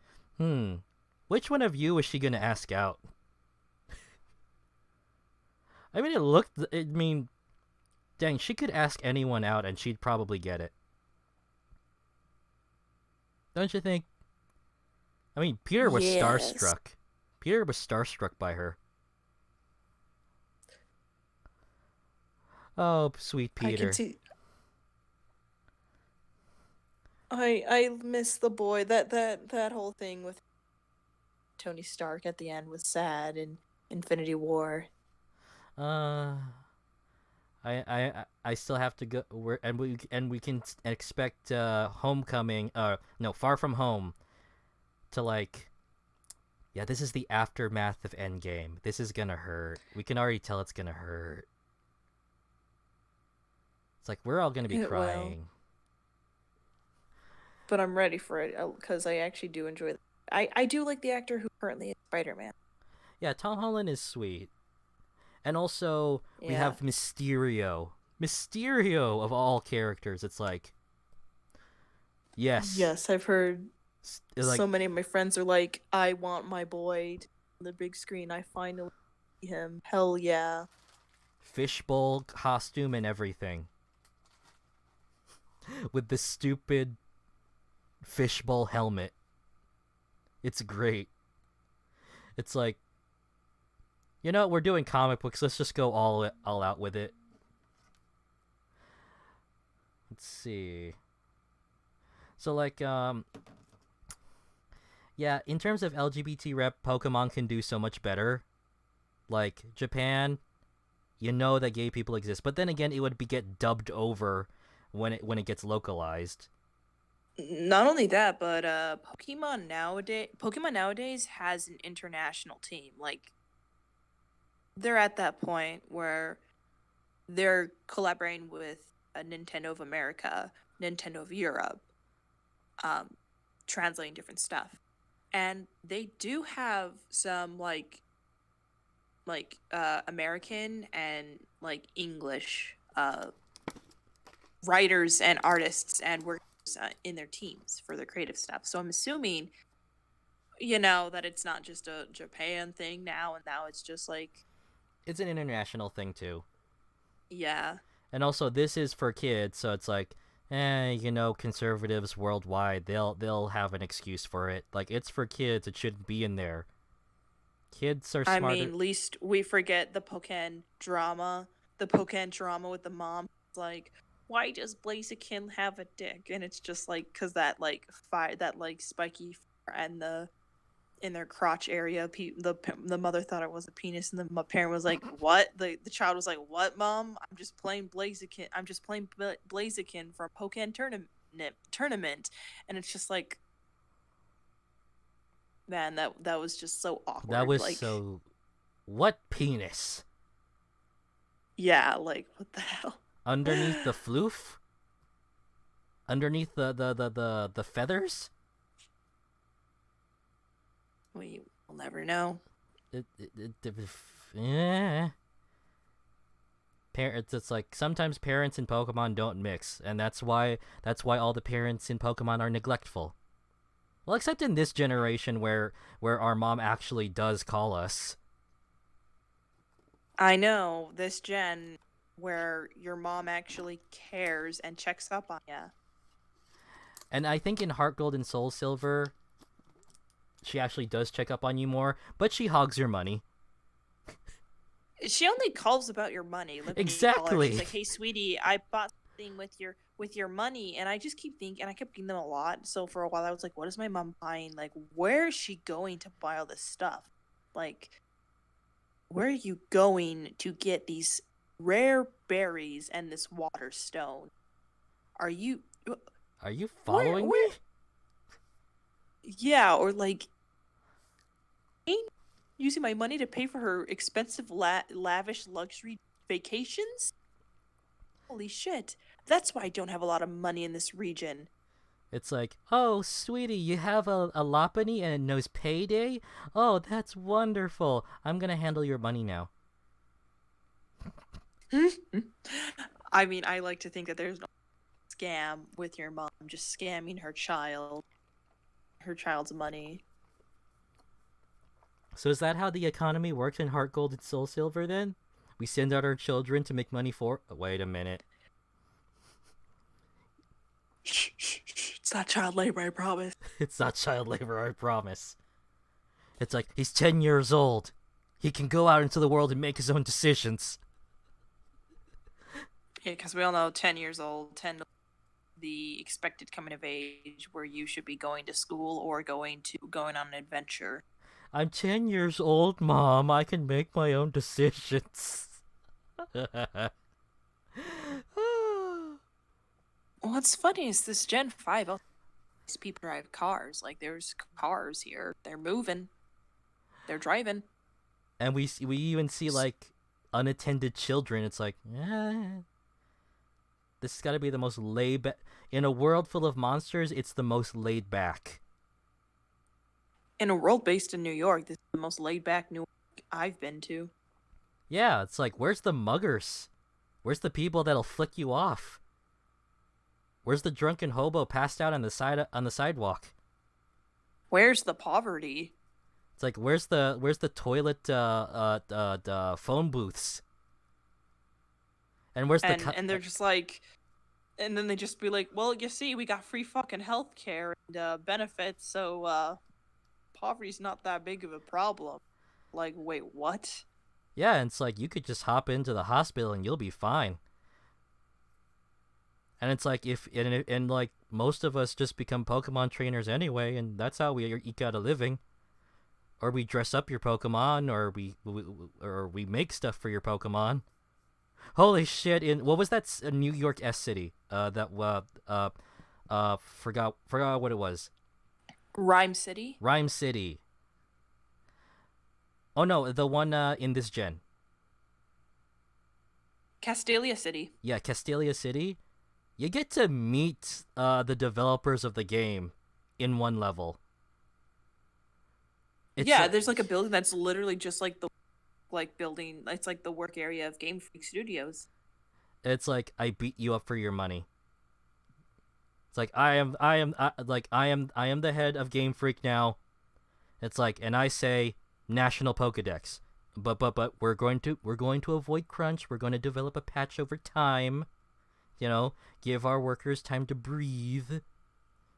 which one of you is she gonna ask out? I mean, dang, she could ask anyone out and she'd probably get it. Don't you think? I mean, Peter was starstruck. Peter was starstruck by her. Oh, sweet Peter. I can see. I miss the boy. That whole thing with Tony Stark at the end was sad in Infinity War. I still have to go. We can expect Homecoming. No, Far From Home. To like, yeah, this is the aftermath of Endgame. This is gonna hurt. We can already tell it's gonna hurt. It's like we're all gonna be It will. crying. But I'm ready for it because I actually do enjoy it. I do like the actor who currently is Spider-Man. Yeah, Tom Holland is sweet. And also, we Yeah. have Mysterio. Mysterio of all characters. It's like, yes. Yes, I've heard Like, so many of my friends are like, I want my boy on the big screen. I finally see him. Hell yeah. fishbowl costume and everything. With the stupid fishbowl helmet. It's great. It's like, you know, we're doing comic books. Let's just go all out with it. Let's see. So, like, yeah, in terms of LGBT rep, Pokemon can do so much better. Like, Japan, you know that gay people exist, but then again, it would get dubbed over when it gets localized. Not only that, but Pokemon nowadays has an international team. Like, they're at that point where they're collaborating with Nintendo of America, Nintendo of Europe, translating different stuff, and they do have some American and like English writers and artists and workers in their teams for their creative stuff. So I'm assuming, that it's not just a Japan thing now, and now it's just like, It's an international thing too. yeah. And also, this is for kids, so it's like, conservatives worldwide, they'll have an excuse for it. Like, it's for kids, it shouldn't be in there. Kids are I smarter. mean, least we forget the Pokken drama with the mom. It's like, why does Blaziken have a dick? And it's just like, cause that spiky and in their crotch area, the mother thought it was a penis, and the parent was like, "What?" The child was like, "What, mom? I'm just playing Blaziken. I'm just playing Blaziken for a Pokken tournament," and it's just like, man, that was just so awkward. That was like, so. What penis? Yeah, like, what the hell? Underneath the floof? Underneath the feathers? We'll never know. It's like sometimes parents in Pokemon don't mix, and that's why all the parents in Pokemon are neglectful. Well, except in this generation where our mom actually does call us. I know, this gen where your mom actually cares and checks up on ya. And I think in Heart Gold and Soul Silver, she actually does check up on you more, but she hogs your money. She only calls about your money. Exactly. She's like, "Hey, sweetie, I bought something with your money," and I just keep thinking, and I kept getting them a lot. So for a while, I was like, "What is my mom buying? Like, where is she going to buy all this stuff? Like, where are you going to get these rare berries and this water stone? Are you following me? Yeah, or like, using my money to pay for her expensive, lavish luxury vacations? Holy shit. That's why I don't have a lot of money in this region. It's like, oh, sweetie, you have a Lopunny and it knows payday? Oh, that's wonderful. I'm going to handle your money now. I mean, I like to think that there's no scam with your mom just scamming her child's money. So is that how the economy works in Heart Gold and Soul Silver then? We send out our children to make money for... Oh, wait a minute. Shh. It's not child labor, I promise. It's not child labor, I promise. It's like, he's 10 years old. He can go out into the world and make his own decisions. Yeah, because we all know 10 years old, the expected coming of age where you should be going to school or going on an adventure. I'm 10 years old, Mom. I can make my own decisions. What's funny is this Gen 5, these people drive cars. Like, there's cars here. They're moving. They're driving. And we even see, like, unattended children. It's like, this has got to be the most laid back. In a world full of monsters, it's the most laid back. In a world based in New York, this is the most laid back New York I've been to. Yeah, it's like, where's the muggers? Where's the people that'll flick you off? Where's the drunken hobo passed out on the sidewalk? Where's the poverty? It's like, where's the toilet phone booths? And where's and they're just like, and then they just be like, well, you see, we got free fucking healthcare and benefits, so poverty's not that big of a problem. Like, wait, what? Yeah, and it's like, you could just hop into the hospital and you'll be fine. And it's like, and like most of us just become Pokemon trainers anyway, and that's how we eke out a living. Or we dress up your Pokemon, or we make stuff for your Pokemon. Holy shit! What was that New York S city? Forgot what it was. Rhyme City. Rhyme City. Oh no, the one in this gen. Castelia City. Yeah, Castelia City. You get to meet the developers of the game in one level. There's like a building that's literally just like the building. It's like the work area of Game Freak Studios. It's like, I beat you up for your money. It's like, I am the head of Game Freak now. It's like, and I say National Pokedex. But we're going to avoid crunch. We're going to develop a patch over time. You know, give our workers time to breathe.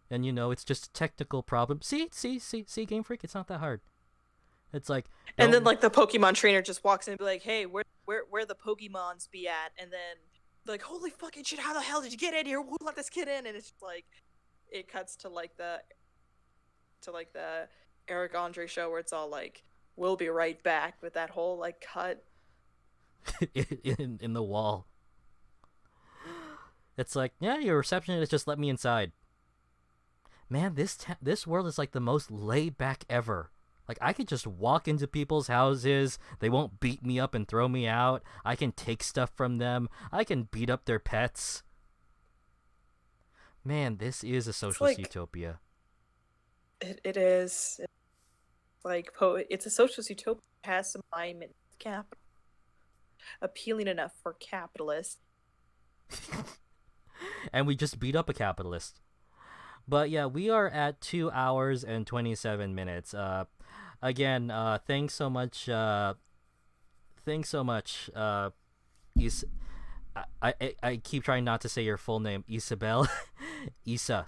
And it's just a technical problem. See, Game Freak, it's not that hard. It's like, and then like the Pokemon trainer just walks in and be like, "Hey, where the Pokemons be at?" And then like, "Holy fucking shit! How the hell did you get in here? Who let this kid in?" And it's just like, it cuts to the Eric Andre show where it's all like, "We'll be right back," with that whole like cut in the wall. It's like, yeah, your receptionist just let me inside. Man, this world is like the most laid back ever. Like, I could just walk into people's houses. They won't beat me up and throw me out. I can take stuff from them. I can beat up their pets. Man, this is a socialist utopia. It is. It's a socialist utopia that has some alignment with capital. Appealing enough for capitalists. And we just beat up a capitalist. But yeah, we are at 2 hours and 27 minutes. Again, thanks so much. I keep trying not to say your full name, Isabel. Isa.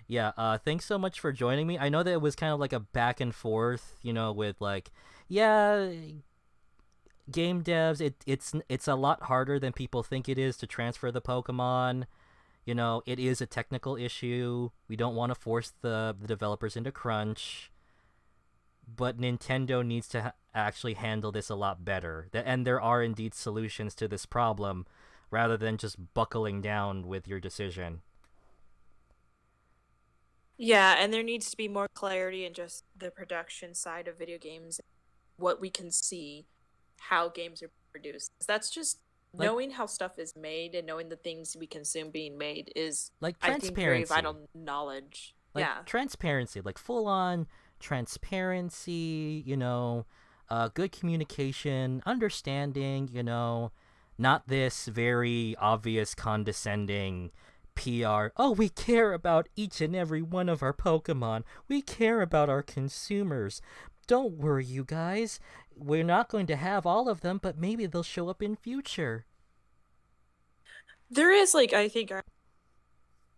Yeah, thanks so much for joining me. I know that it was kind of like a back and forth, with like, yeah, game devs, it's a lot harder than people think it is to transfer the Pokemon. It is a technical issue. We don't want to force the developers into crunch. But Nintendo needs to actually handle this a lot better. And there are indeed solutions to this problem, rather than just buckling down with your decision. Yeah, and there needs to be more clarity in just the production side of video games, what we can see, how games are produced. That's just knowing how stuff is made and knowing the things we consume being made is, like, I think, very transparency. vital knowledge. Like, yeah, transparency, like full-on transparency, good communication, understanding, not this very obvious condescending PR. Oh, we care about each and every one of our Pokemon. We care about our consumers. Don't worry, you guys. We're not going to have all of them, but maybe they'll show up in future. there is I think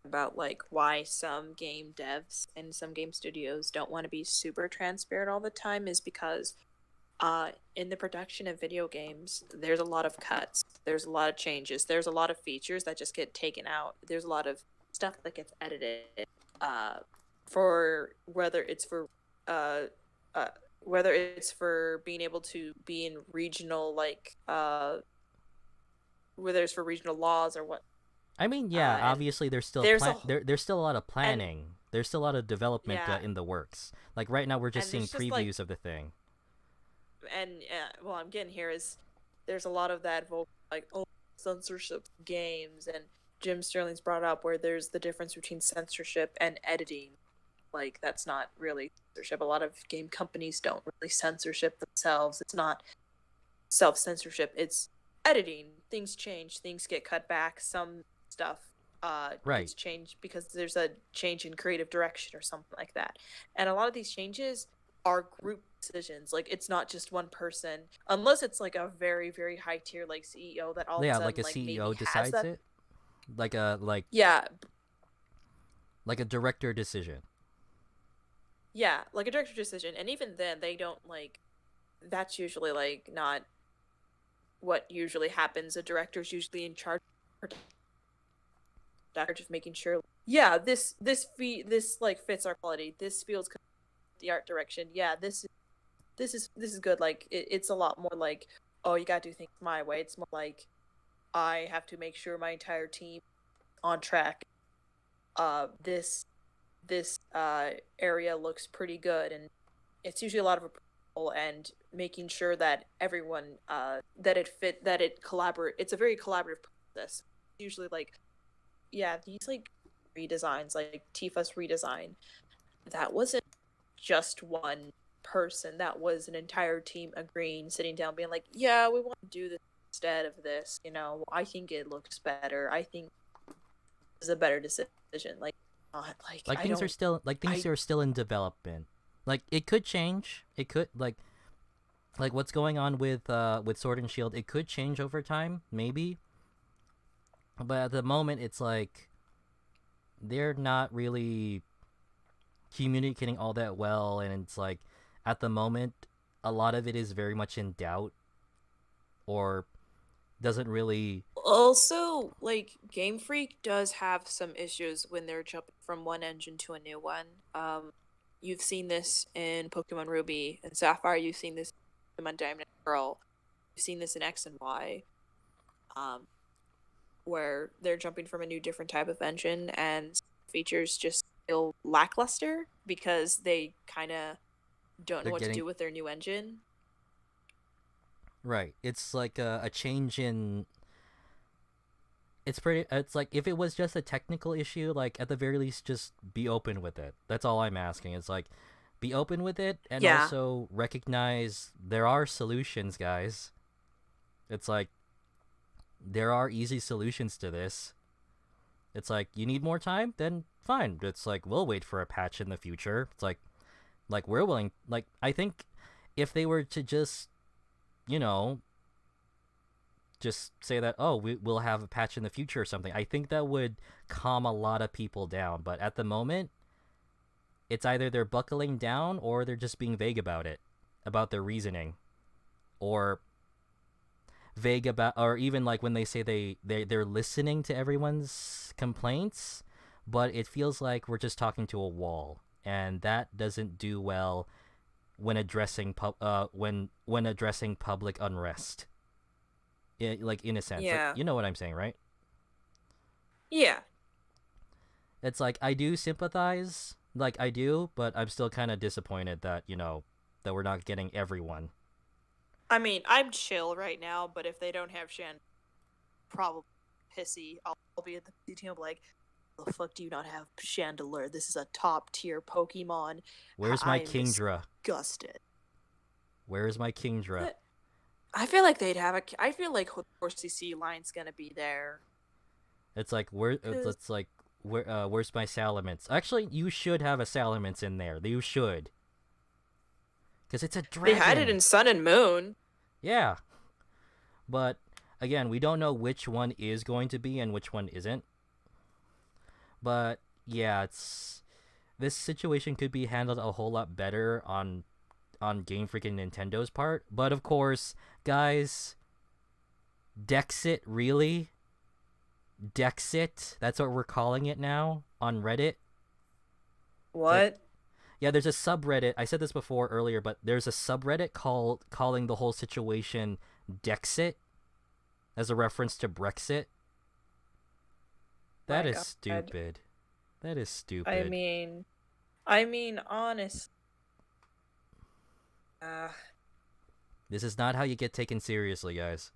about why some game devs and some game studios don't want to be super transparent all the time is because in the production of video games there's a lot of cuts, there's a lot of changes, there's a lot of features that just get taken out, there's a lot of stuff that gets edited for whether it's for being able to be in regional whether it's for regional laws or what. I mean, yeah, obviously there's still there's still a lot of planning. There's still a lot of development in the works. Like right now we're just seeing previews of the thing. And what I'm getting here is there's a lot of that censorship games, and Jim Sterling's brought up, where there's the difference between censorship and editing. Like, that's not really censorship. A lot of game companies don't really censorship themselves. It's not self-censorship. It's editing. Things change. Things get cut back. Some stuff Right. gets changed because there's a change in creative direction or something like that. And a lot of these changes are group decisions. Like, it's not just one person, unless it's like a very, very high tier like CEO that all of a Yeah, sudden like a like maybe CEO has decides that. it, like Yeah, a director decision. yeah, like a director decision. And even then, they don't like. That's usually like not what usually happens. A director's usually in charge of making sure. Yeah, this like fits our quality. This feels the art direction. Yeah, this is good. Like it's a lot more like, oh, you gotta do things my way. It's more like, I have to make sure my entire team on track. This area looks pretty good, and it's usually a lot of approval and making sure that everyone that it collaborate. It's a very collaborative process. Usually, like, yeah, these like redesigns, like Tifa's redesign, that wasn't just one person. That was an entire team agreeing, sitting down, being like, yeah, we want to do this instead of this. You know, I think it looks better. I think this is a better decision. Like, not like Like I things don't. are still things are still in development. Like it could change. It could like what's going on with Sword and Shield. It could change over time, maybe. But at the moment, it's like they're not really communicating all that well, and it's like at the moment, a lot of it is very much in doubt, or doesn't really. Also, like, Game Freak does have some issues when they're jumping from one engine to a new one. You've seen this in Pokemon Ruby and Sapphire. You've seen this in Pokemon Diamond and Pearl. You've seen this in X and Y, where they're jumping from a new, different type of engine, and features just feel lackluster because they kind of don't know They're what to getting do with their new engine. right. It's like a change in. It's pretty. It's like if it was just a technical issue, like at the very least, just be open with it. That's all I'm asking. It's like, be open with it, and Yeah. also recognize there are solutions, guys. It's like there are easy solutions to this. It's like you need more time, then fine. It's like we'll wait for a patch in the future. It's like we're willing. Like I think if they were to just, you know, just say that, oh, we'll have a patch in the future or something, I think that would calm a lot of people down. But at the moment, it's either they're buckling down or they're just being vague about it, about their reasoning, or vague about, or even like when they say they're listening to everyone's complaints, but it feels like we're just talking to a wall, and that doesn't do well when addressing when addressing public unrest. Like in a sense, like, Yeah. you know what I'm saying, right? Yeah. It's like I do sympathize, like I do, but I'm still kind of disappointed that that we're not getting everyone. I mean, I'm chill right now, but if they don't have Shan, probably pissy. I'll be at the team like, the fuck do you not have Chandelure? This is a top tier Pokemon. Where's my I'm Kingdra? disgusted. Where's my Kingdra? I feel like they'd have I feel like Horsey Sea Line's gonna be there. It's like it's like where's my Salamence? Actually, you should have a Salamence in there. You should. Because it's a dragon. They had it in Sun and Moon. Yeah. But again, we don't know which one is going to be and which one isn't. But yeah, this situation could be handled a whole lot better on Game Freak and Nintendo's part. But of course, guys, Dexit, really? Dexit? That's what we're calling it now on Reddit? What? Yeah, there's a subreddit. I said this before earlier, but there's a subreddit calling the whole situation Dexit as a reference to Brexit. That is stupid. That is stupid. I mean, honest. This is not how you get taken seriously, guys.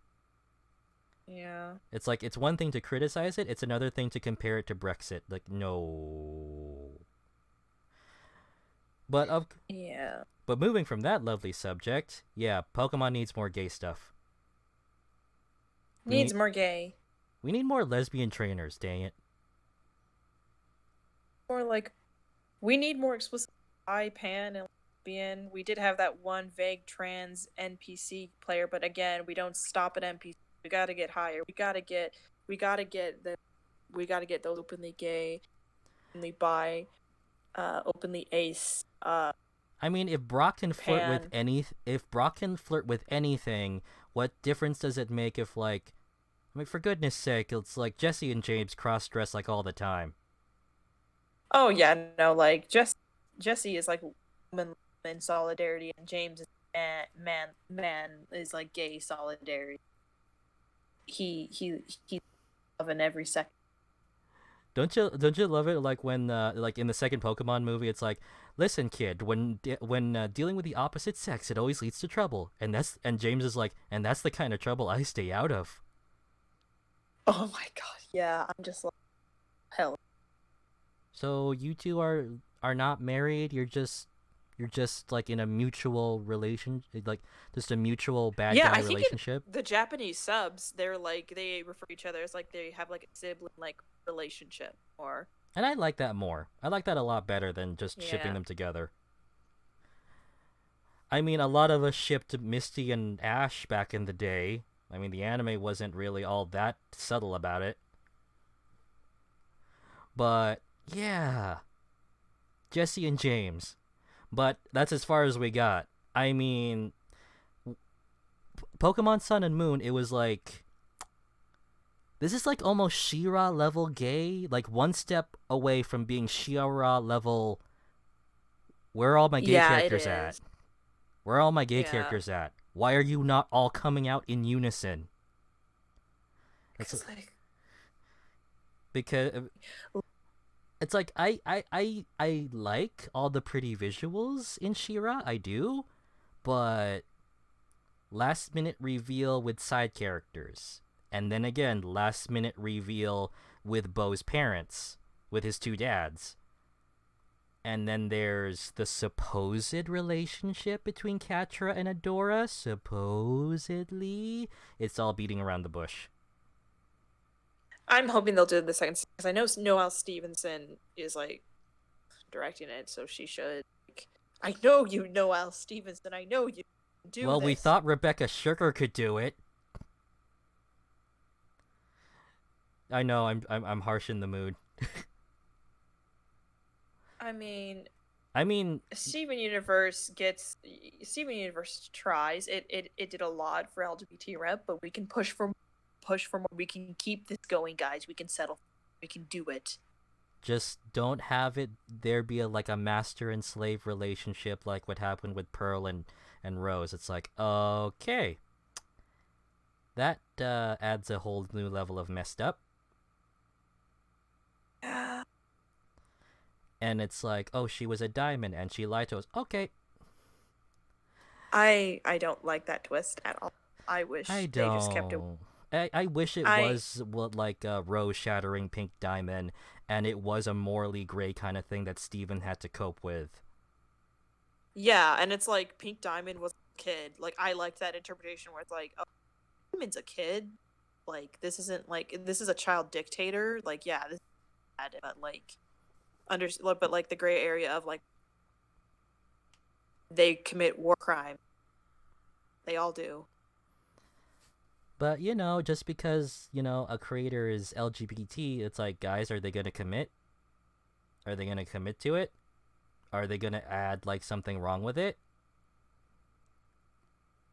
Yeah. It's like it's one thing to criticize it, it's another thing to compare it to Brexit. Like no. But Yeah. but moving from that lovely subject, yeah, Pokemon needs more gay stuff. Needs more gay. We need more lesbian trainers, dang it. More like, we need more explicit bi, pan, and lesbian. We did have that one vague trans NPC player, but again, we don't stop at NPC. We gotta get higher. We gotta get those openly gay, openly bi, openly ace. I mean, if Brock can flirt with Pan. anything, what difference does it make if, like, I mean, for goodness sake, it's like Jesse and James cross-dress like all the time. Oh yeah, no, like Jesse is like woman in solidarity, and James is man is like gay solidarity. He's loving every second. Don't you love it, like when like in the second Pokemon movie, it's like, listen, kid, when dealing with the opposite sex, it always leads to trouble, and James is like, and that's the kind of trouble I stay out of. Oh my god, yeah, I'm just like, hell. So you two are not married. You're just like in a mutual relation, like just a mutual bad Yeah, guy I think relationship. the Japanese subs, they're like, they refer to each other as like they have like a sibling like relationship, or And I like that more. I like that a lot better than just shipping yeah. them together. I mean, a lot of us shipped Misty and Ash back in the day. I mean, the anime wasn't really all that subtle about it. But yeah, Jesse and James. But that's as far as we got. I mean, Pokemon Sun and Moon, it was like, this is like almost She-Ra level gay, like one step away from being She-Ra level. Where are all my gay Yeah, it characters at? is. Where are all my gay Yeah. characters at? Why are you not all coming out in unison? Because like, Because it's like I like all the pretty visuals in She-Ra, I do, but last minute reveal with side characters, and then again last minute reveal with Bo's parents, with his two dads. And then there's the supposed relationship between Catra and Adora. Supposedly. It's all beating around the bush. I'm hoping they'll do it the second season, because I know Noelle Stevenson is like directing it, so she should. Like, I know you, Noelle Stevenson. I know you can do Well, this. we thought Rebecca Sugar could do it. I know I'm harsh in the mood. I mean, Steven Universe tries. It did a lot for LGBT rep, but we can push for more. We can keep this going, guys. We can settle. We can do it. Just don't have it there be like a master and slave relationship like what happened with Pearl and Rose. It's like, okay. That adds a whole new level of messed up. And it's like, oh, she was a diamond and she lied to us. Okay. I don't like that twist at all. I wish they just kept it. I wish it was like Rose shattering Pink Diamond, and it was a morally gray kind of thing that Steven had to cope with. Yeah, and it's like Pink Diamond was a kid. Like, I liked that interpretation where it's like, oh, Diamond's a kid. Like, this is a child dictator. Like, yeah, this is bad, but like, but like the gray area of like, they commit war crime. They all do. But, just because, a creator is LGBT, it's like, guys, are they going to commit? Are they going to commit to it? Are they going to add, like, something wrong with it?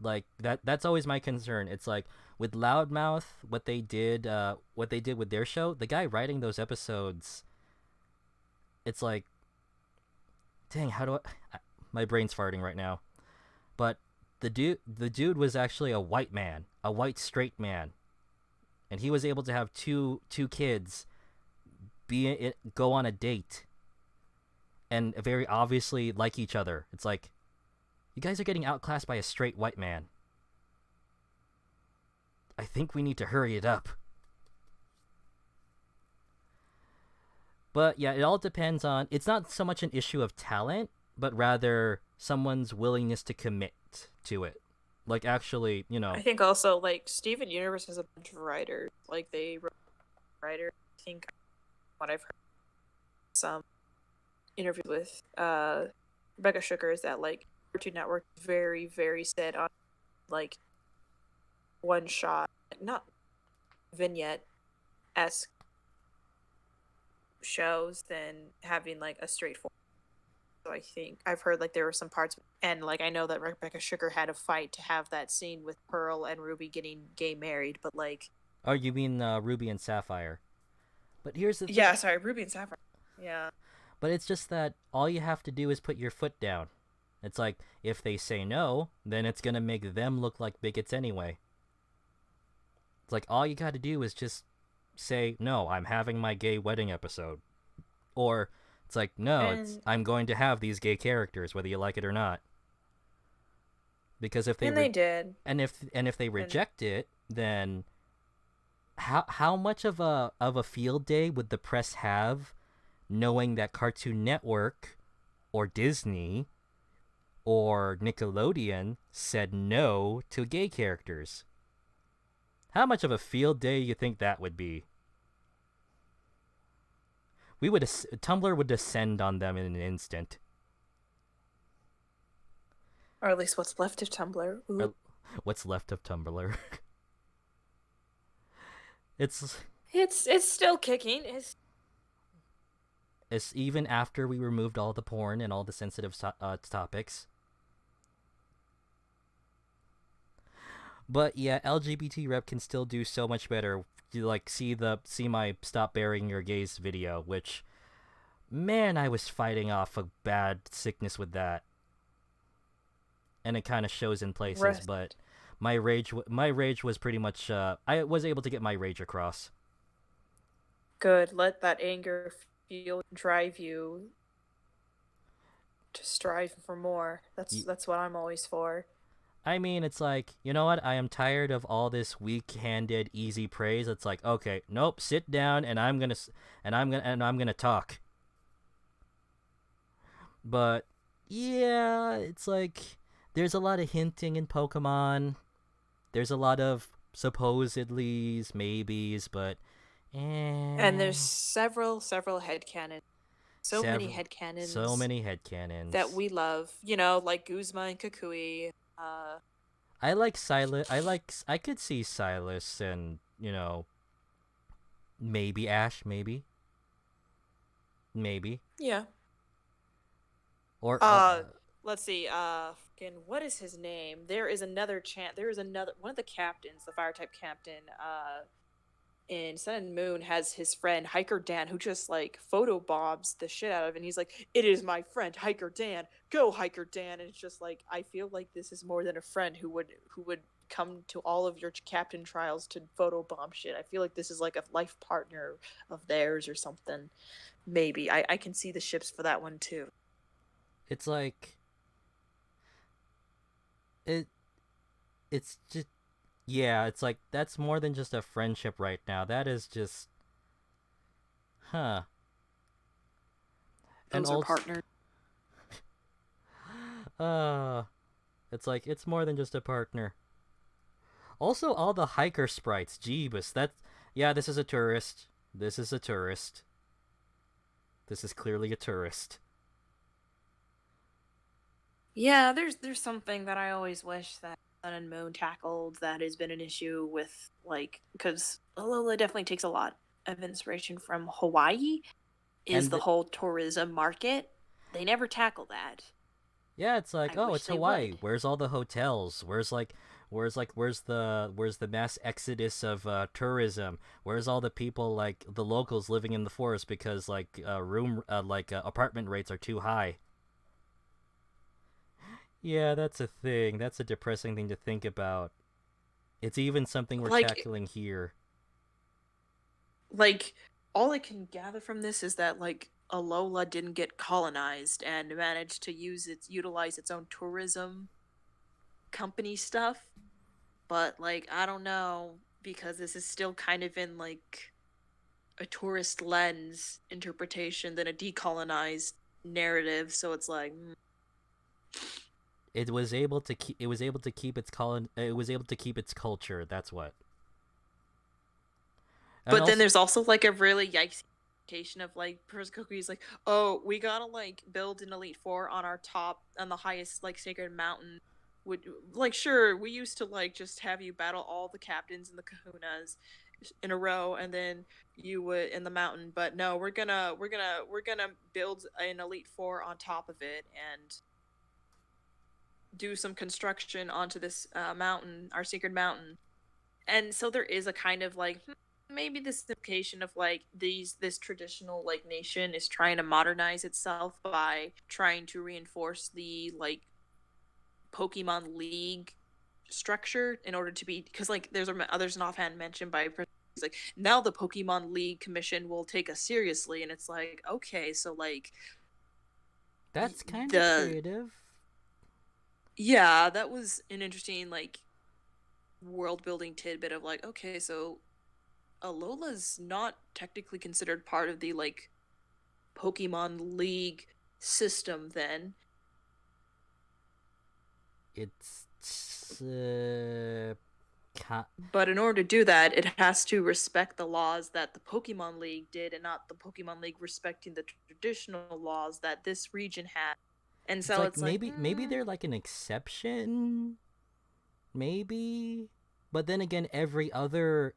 Like, that's always my concern. It's like, with Loudmouth, what they did with their show, the guy writing those episodes, it's like, dang, how do I... My brain's farting right now. But the dude was actually a white man, a white straight man, and he was able to have two kids, go on a date, and very obviously like each other. It's like, you guys are getting outclassed by a straight white man. I think we need to hurry it up. But yeah, it all depends on. It's not so much an issue of talent, but rather someone's willingness to commit to it. Like actually, I think also like Steven Universe has a bunch of writers. Like they wrote writer. I think what I've heard some interviews with Rebecca Sugar is that like Cartoon Network is very, very set on like one shot, not vignette-esque shows than having like a straightforward. So I think I've heard like there were some parts, and like I know that Rebecca Sugar had a fight to have that scene with Pearl and Ruby getting gay married, but like. Oh, you mean Ruby and Sapphire? But here's the thing. Yeah, sorry, Ruby and Sapphire. Yeah. But it's just that all you have to do is put your foot down. It's like, if they say no, then it's gonna make them look like bigots anyway. It's like, all you gotta do is just say, no, I'm having my gay wedding episode. Or, it's like, no, I'm going to have these gay characters, whether you like it or not. Because if they... they did. And if they reject it, then... How much of a field day would the press have knowing that Cartoon Network or Disney or Nickelodeon said no to gay characters? How much of a field day you think that would be? Tumblr would descend on them in an instant. Or at least what's left of Tumblr. Ooh. What's left of Tumblr? It's still kicking. It's even after we removed all the porn and all the sensitive topics. But yeah, LGBT rep can still do so much better. You like see my Stop Burying Your Gays video, which, man, I was fighting off a bad sickness with that, and it kind of shows in places. But my rage was pretty much. I was able to get my rage across. Good. Let that anger feel drive you to strive for more. That's what I'm always for. I mean, it's like, you know what? I am tired of all this weak-handed, easy praise. It's like, okay, nope, sit down, and I'm gonna talk. But yeah, it's like there's a lot of hinting in Pokemon. There's a lot of supposedlys, maybes, but and there's several headcanons. Many headcanons. So many headcanons that we love. You know, like Guzma and Kukui. I like Silas. I could see Silas and, maybe Ash, maybe. Yeah. Or let's see. What is his name? There is another one of the captains, the fire type captain. In Sun and Moon has his friend Hiker Dan, who just like photobobs the shit out of it. And he's like, "It is my friend Hiker Dan. Go Hiker Dan." And it's just like, I feel like this is more than a friend who would come to all of your captain trials to photobomb shit. I feel like this is like a life partner of theirs or something. Maybe I can see the ships for that one too. It's like it's just. Yeah, it's like, that's more than just a friendship right now. That is just... Huh. Those are partners. It's like, it's more than just a partner. Also, all the hiker sprites. Jeebus, yeah, this is a tourist. This is clearly a tourist. Yeah, there's something that I always wish that Sun and Moon tackled that has been an issue with, like, because Alola definitely takes a lot of inspiration from Hawaii, is the whole tourism market. They never tackle that. Yeah, it's like, it's Hawaii. Would. Where's all the hotels? Where's the mass exodus of tourism? Where's all the people, like the locals living in the forest because apartment rates are too high? Yeah, that's a thing. That's a depressing thing to think about. It's even something we're tackling here. Like, all I can gather from this is that, like, Alola didn't get colonized and managed to utilize its own tourism company stuff. But, like, I don't know. because this is still kind of in like a tourist lens interpretation than a decolonized narrative. So it's like, It was able to keep. It was able to keep its It was able to keep its culture. That's what. And but then also, there's also like a really yikes of like Purse Cookies like, oh, we gotta like build an Elite Four on our top on the highest like sacred mountain. Would like sure we used to like just have you battle all the captains and the kahunas in a row and then you would in the mountain, but no, we're gonna build an Elite Four on top of it and do some construction onto this mountain, our sacred mountain. And so there is a kind of like maybe this implication of like this traditional like nation is trying to modernize itself by trying to reinforce the like Pokemon League structure in order to be, because like there's an offhand mention by like now the Pokemon League Commission will take us seriously, and it's like okay, so like that's kind of creative. Yeah, that was an interesting like world building tidbit of like okay, so Alola's not technically considered part of the like Pokemon League system then. It's but in order to do that, it has to respect the laws that the Pokemon League did and not the Pokemon League respecting the traditional laws that this region had. And so it's like maybe they're like an exception, maybe, but then again every other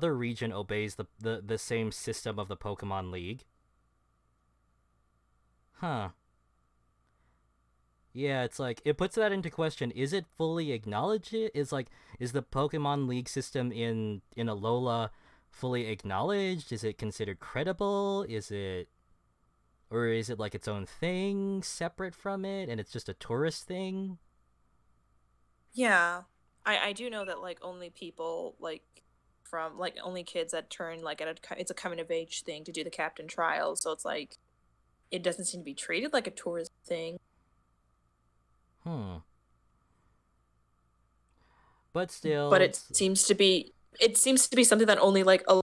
region obeys the same system of the Pokemon League. Huh. Yeah, it's like it puts that into question. Is it fully acknowledged? Is the Pokemon League system in Alola fully acknowledged? Is it considered credible? Is it like its own thing separate from it and it's just a tourist thing? Yeah. I do know that like only people like from like only kids that turn like it's a coming of age thing to do the captain trials, so it's like it doesn't seem to be treated like a tourist thing. But still, but it seems to be something that only like a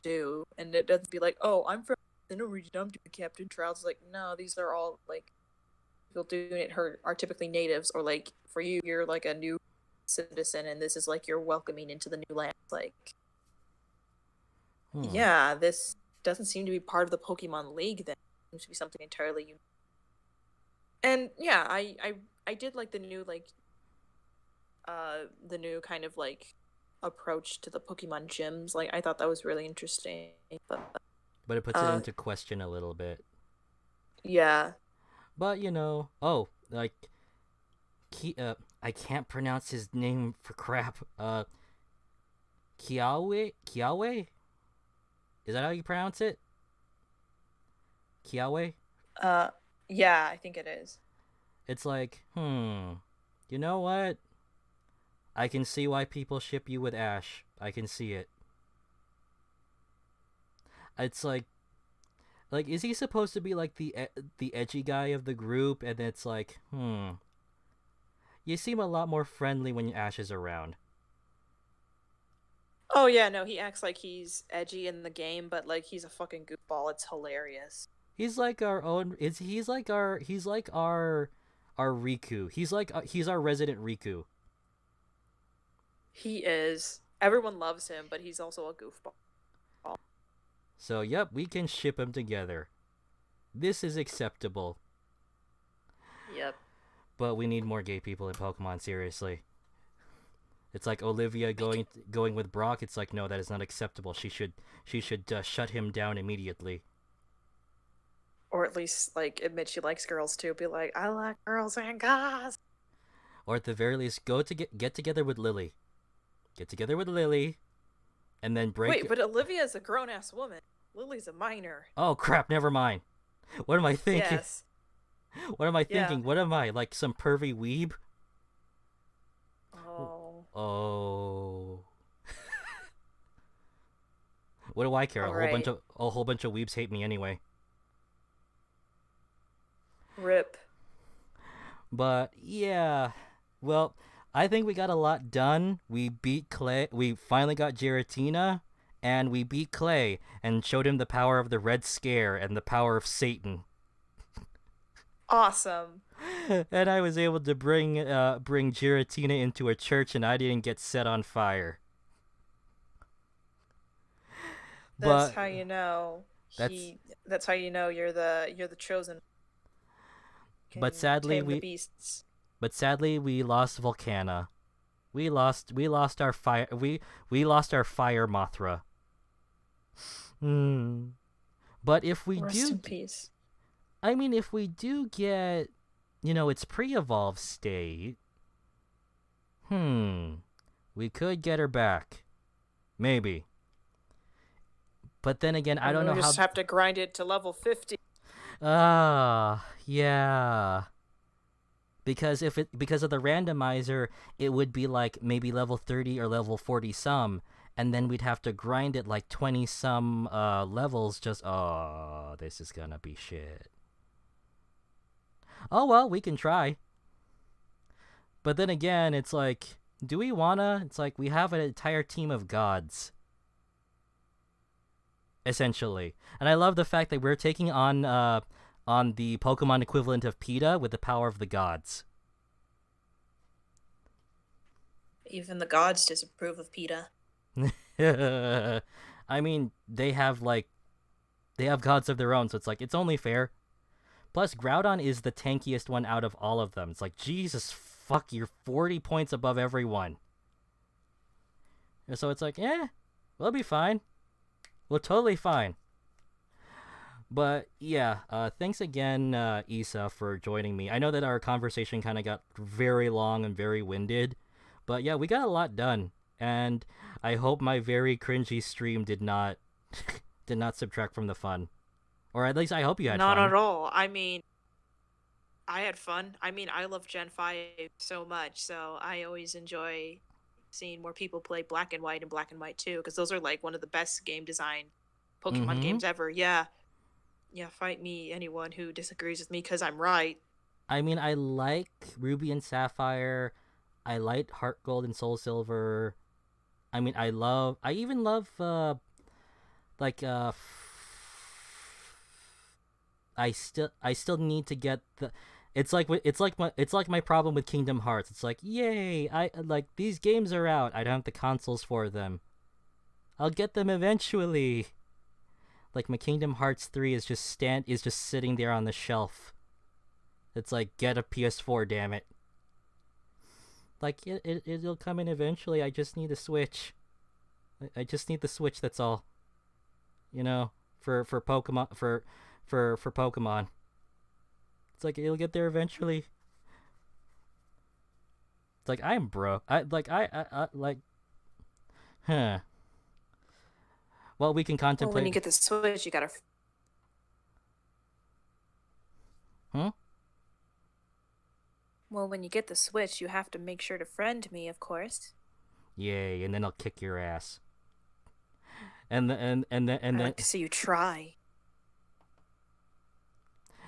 do, and it doesn't be like, oh, I'm from the region, I'm doing captain trials. It's like, no, these are all like people doing it are typically natives, or like for you, you're like a new citizen, and this is like you're welcoming into the new land. Like, yeah, this doesn't seem to be part of the Pokemon League. Then it seems to be something entirely unique. And yeah, I did like the new like the new kind of like approach to the Pokemon gyms. Like I thought that was really interesting, but it puts it into question a little bit. Yeah. But like I can't pronounce his name for crap. Kiawe? Is that how you pronounce it? Kiawe? Yeah, I think it is. It's like, you know what? I can see why people ship you with Ash. I can see it. It's like, is he supposed to be like the edgy guy of the group? And it's like, you seem a lot more friendly when Ash is around. Oh yeah, no, he acts like he's edgy in the game, but like he's a fucking goofball. It's hilarious. He's like our own. He's like our Riku. He's our resident Riku. He is. Everyone loves him, but he's also a goofball. So yep, we can ship him together. This is acceptable. Yep. But we need more gay people in Pokemon. Seriously. It's like Olivia going with Brock. It's like, no, that is not acceptable. She should shut him down immediately. Or at least like admit she likes girls too. Be like, I like girls and guys. Or at the very least, get together with Lily. Get together with Lily, and then break. Wait, but Olivia's a grown ass woman. Lily's a minor. Oh crap! Never mind. What am I thinking? Yes. What am I thinking? Yeah. What am I, like some pervy weeb? Oh. What do I care? A whole bunch of weebs hate me anyway. Rip. But yeah, well, I think we got a lot done. We beat Clay. We finally got Giratina, and we beat Clay and showed him the power of the Red Scare and the power of Satan. Awesome. And I was able to bring Giratina into a church, and I didn't get set on fire. That's But how you know that's That's how you know you're the chosen. but Can sadly tame the we beasts. we lost Volcana. We lost our fire. We lost our fire Mothra. Hmm. But if we Rest in do, peace. I mean, if we do get, its pre-evolved state, we could get her back, maybe. But then again, I don't know we how. just have to grind it to level 50. Yeah. Because because of the randomizer, it would be like maybe level 30 or level 40 some, and then we'd have to grind it like 20 some levels. This is gonna be shit. Oh well, we can try. But then again, it's like, do we wanna? It's like we have an entire team of gods, essentially. And I love the fact that we're taking on the Pokemon equivalent of PETA with the power of the gods. Even the gods disapprove of PETA. I mean, they have gods of their own, so it's like, it's only fair. Plus, Groudon is the tankiest one out of all of them. It's like, Jesus fuck, you're 40 points above everyone. So it's like, we'll be fine. We're totally fine. But yeah, thanks again, Issa, for joining me. I know that our conversation kind of got very long and very winded, but yeah, we got a lot done, and I hope my very cringy stream did not subtract from the fun, or at least I hope you had Not fun. at all. I mean, I had fun. I mean, I love Gen 5 so much, so I always enjoy seeing more people play Black and White and Black and White 2, because those are like one of the best game design Pokemon games ever. Yeah. Yeah, fight me, anyone who disagrees with me, because I'm right. I mean, I like Ruby and Sapphire. I like Heart Gold and Soul Silver. I mean, I even love, I still need to get the. It's like my problem with Kingdom Hearts. It's like, yay! I like these games are out. I don't have the consoles for them. I'll get them eventually. Like, my Kingdom Hearts 3 is just sitting there on the shelf. It's like, get a PS4, damn it. Like, it'll come in eventually. I just need a Switch. I just need the Switch, that's all. For Pokemon, for Pokemon. It's like, it'll get there eventually. It's like, I'm broke. Well, we can contemplate. Well, when you get the Switch, you gotta. Well, when you get the Switch, you have to make sure to friend me, of course. Yay! And then I'll kick your ass. And then I like to see you try.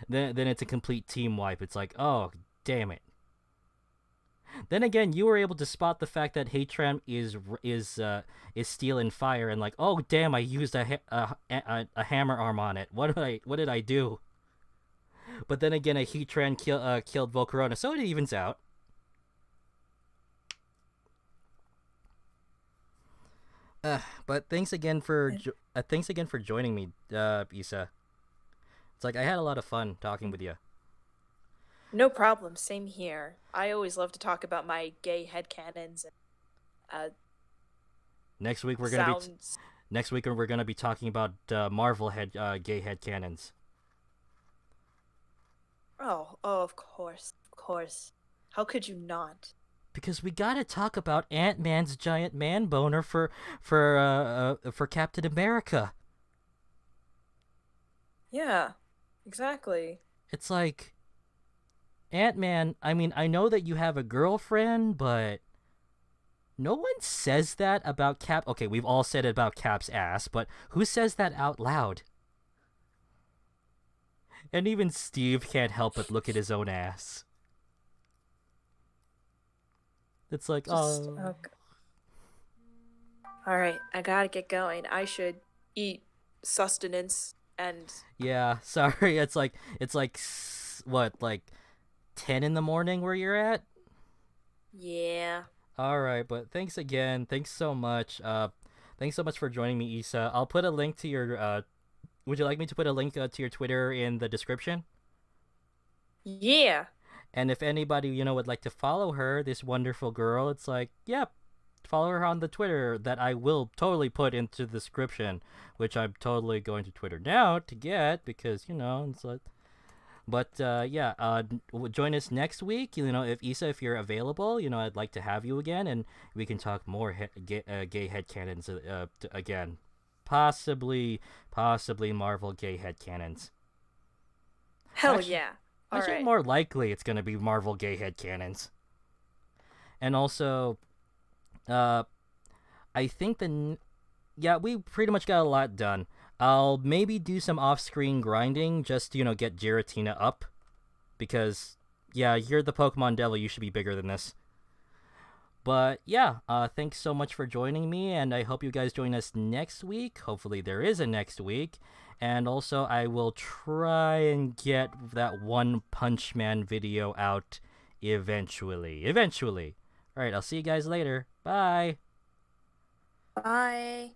Then it's a complete team wipe. It's like, oh, damn it. Then again, you were able to spot the fact that Hatram is steel and fire, and like, oh damn, I used a hammer arm on it. What did I do? But then again, a Heatran killed Volcarona, so it evens out. But thanks again for joining me, Issa. It's like, I had a lot of fun talking with you. No problem. Same here. I always love to talk about my gay headcanons and Next week we're gonna be talking about Marvel gay headcanons. Oh, of course, of course. How could you not? Because we gotta talk about Ant-Man's giant man boner for Captain America. Yeah, exactly. It's like, Ant-Man, I mean, I know that you have a girlfriend, but no one says that about Cap. Okay, we've all said it about Cap's ass, but who says that out loud? And even Steve can't help but look at his own ass. It's like, Just oh. okay. All right, I gotta get going. I should eat sustenance and Yeah, sorry. What, like 10 in the morning where you're at? yeah. All right, but thanks again. Thanks so much. Thanks so much for joining me, Issa. I'll put a link to your would you like me to put a link to your Twitter in the description? Yeah. And if anybody, would like to follow her, this wonderful girl, it's like, yep, follow her on the Twitter that I will totally put into the description, which I'm totally going to Twitter now to get because, it's like. But yeah, join us next week. If you're available, I'd like to have you again, and we can talk more gay headcanons again. Possibly Marvel gay headcanons. Hell Actually, yeah. Actually, Alright. more likely it's gonna be Marvel gay headcanons. And also, I think yeah, we pretty much got a lot done. I'll maybe do some off-screen grinding just to, get Giratina up. Because, yeah, you're the Pokemon Devil, you should be bigger than this. But, yeah, thanks so much for joining me, and I hope you guys join us next week. Hopefully there is a next week. And also, I will try and get that One Punch Man video out eventually. Alright, I'll see you guys later. Bye! Bye.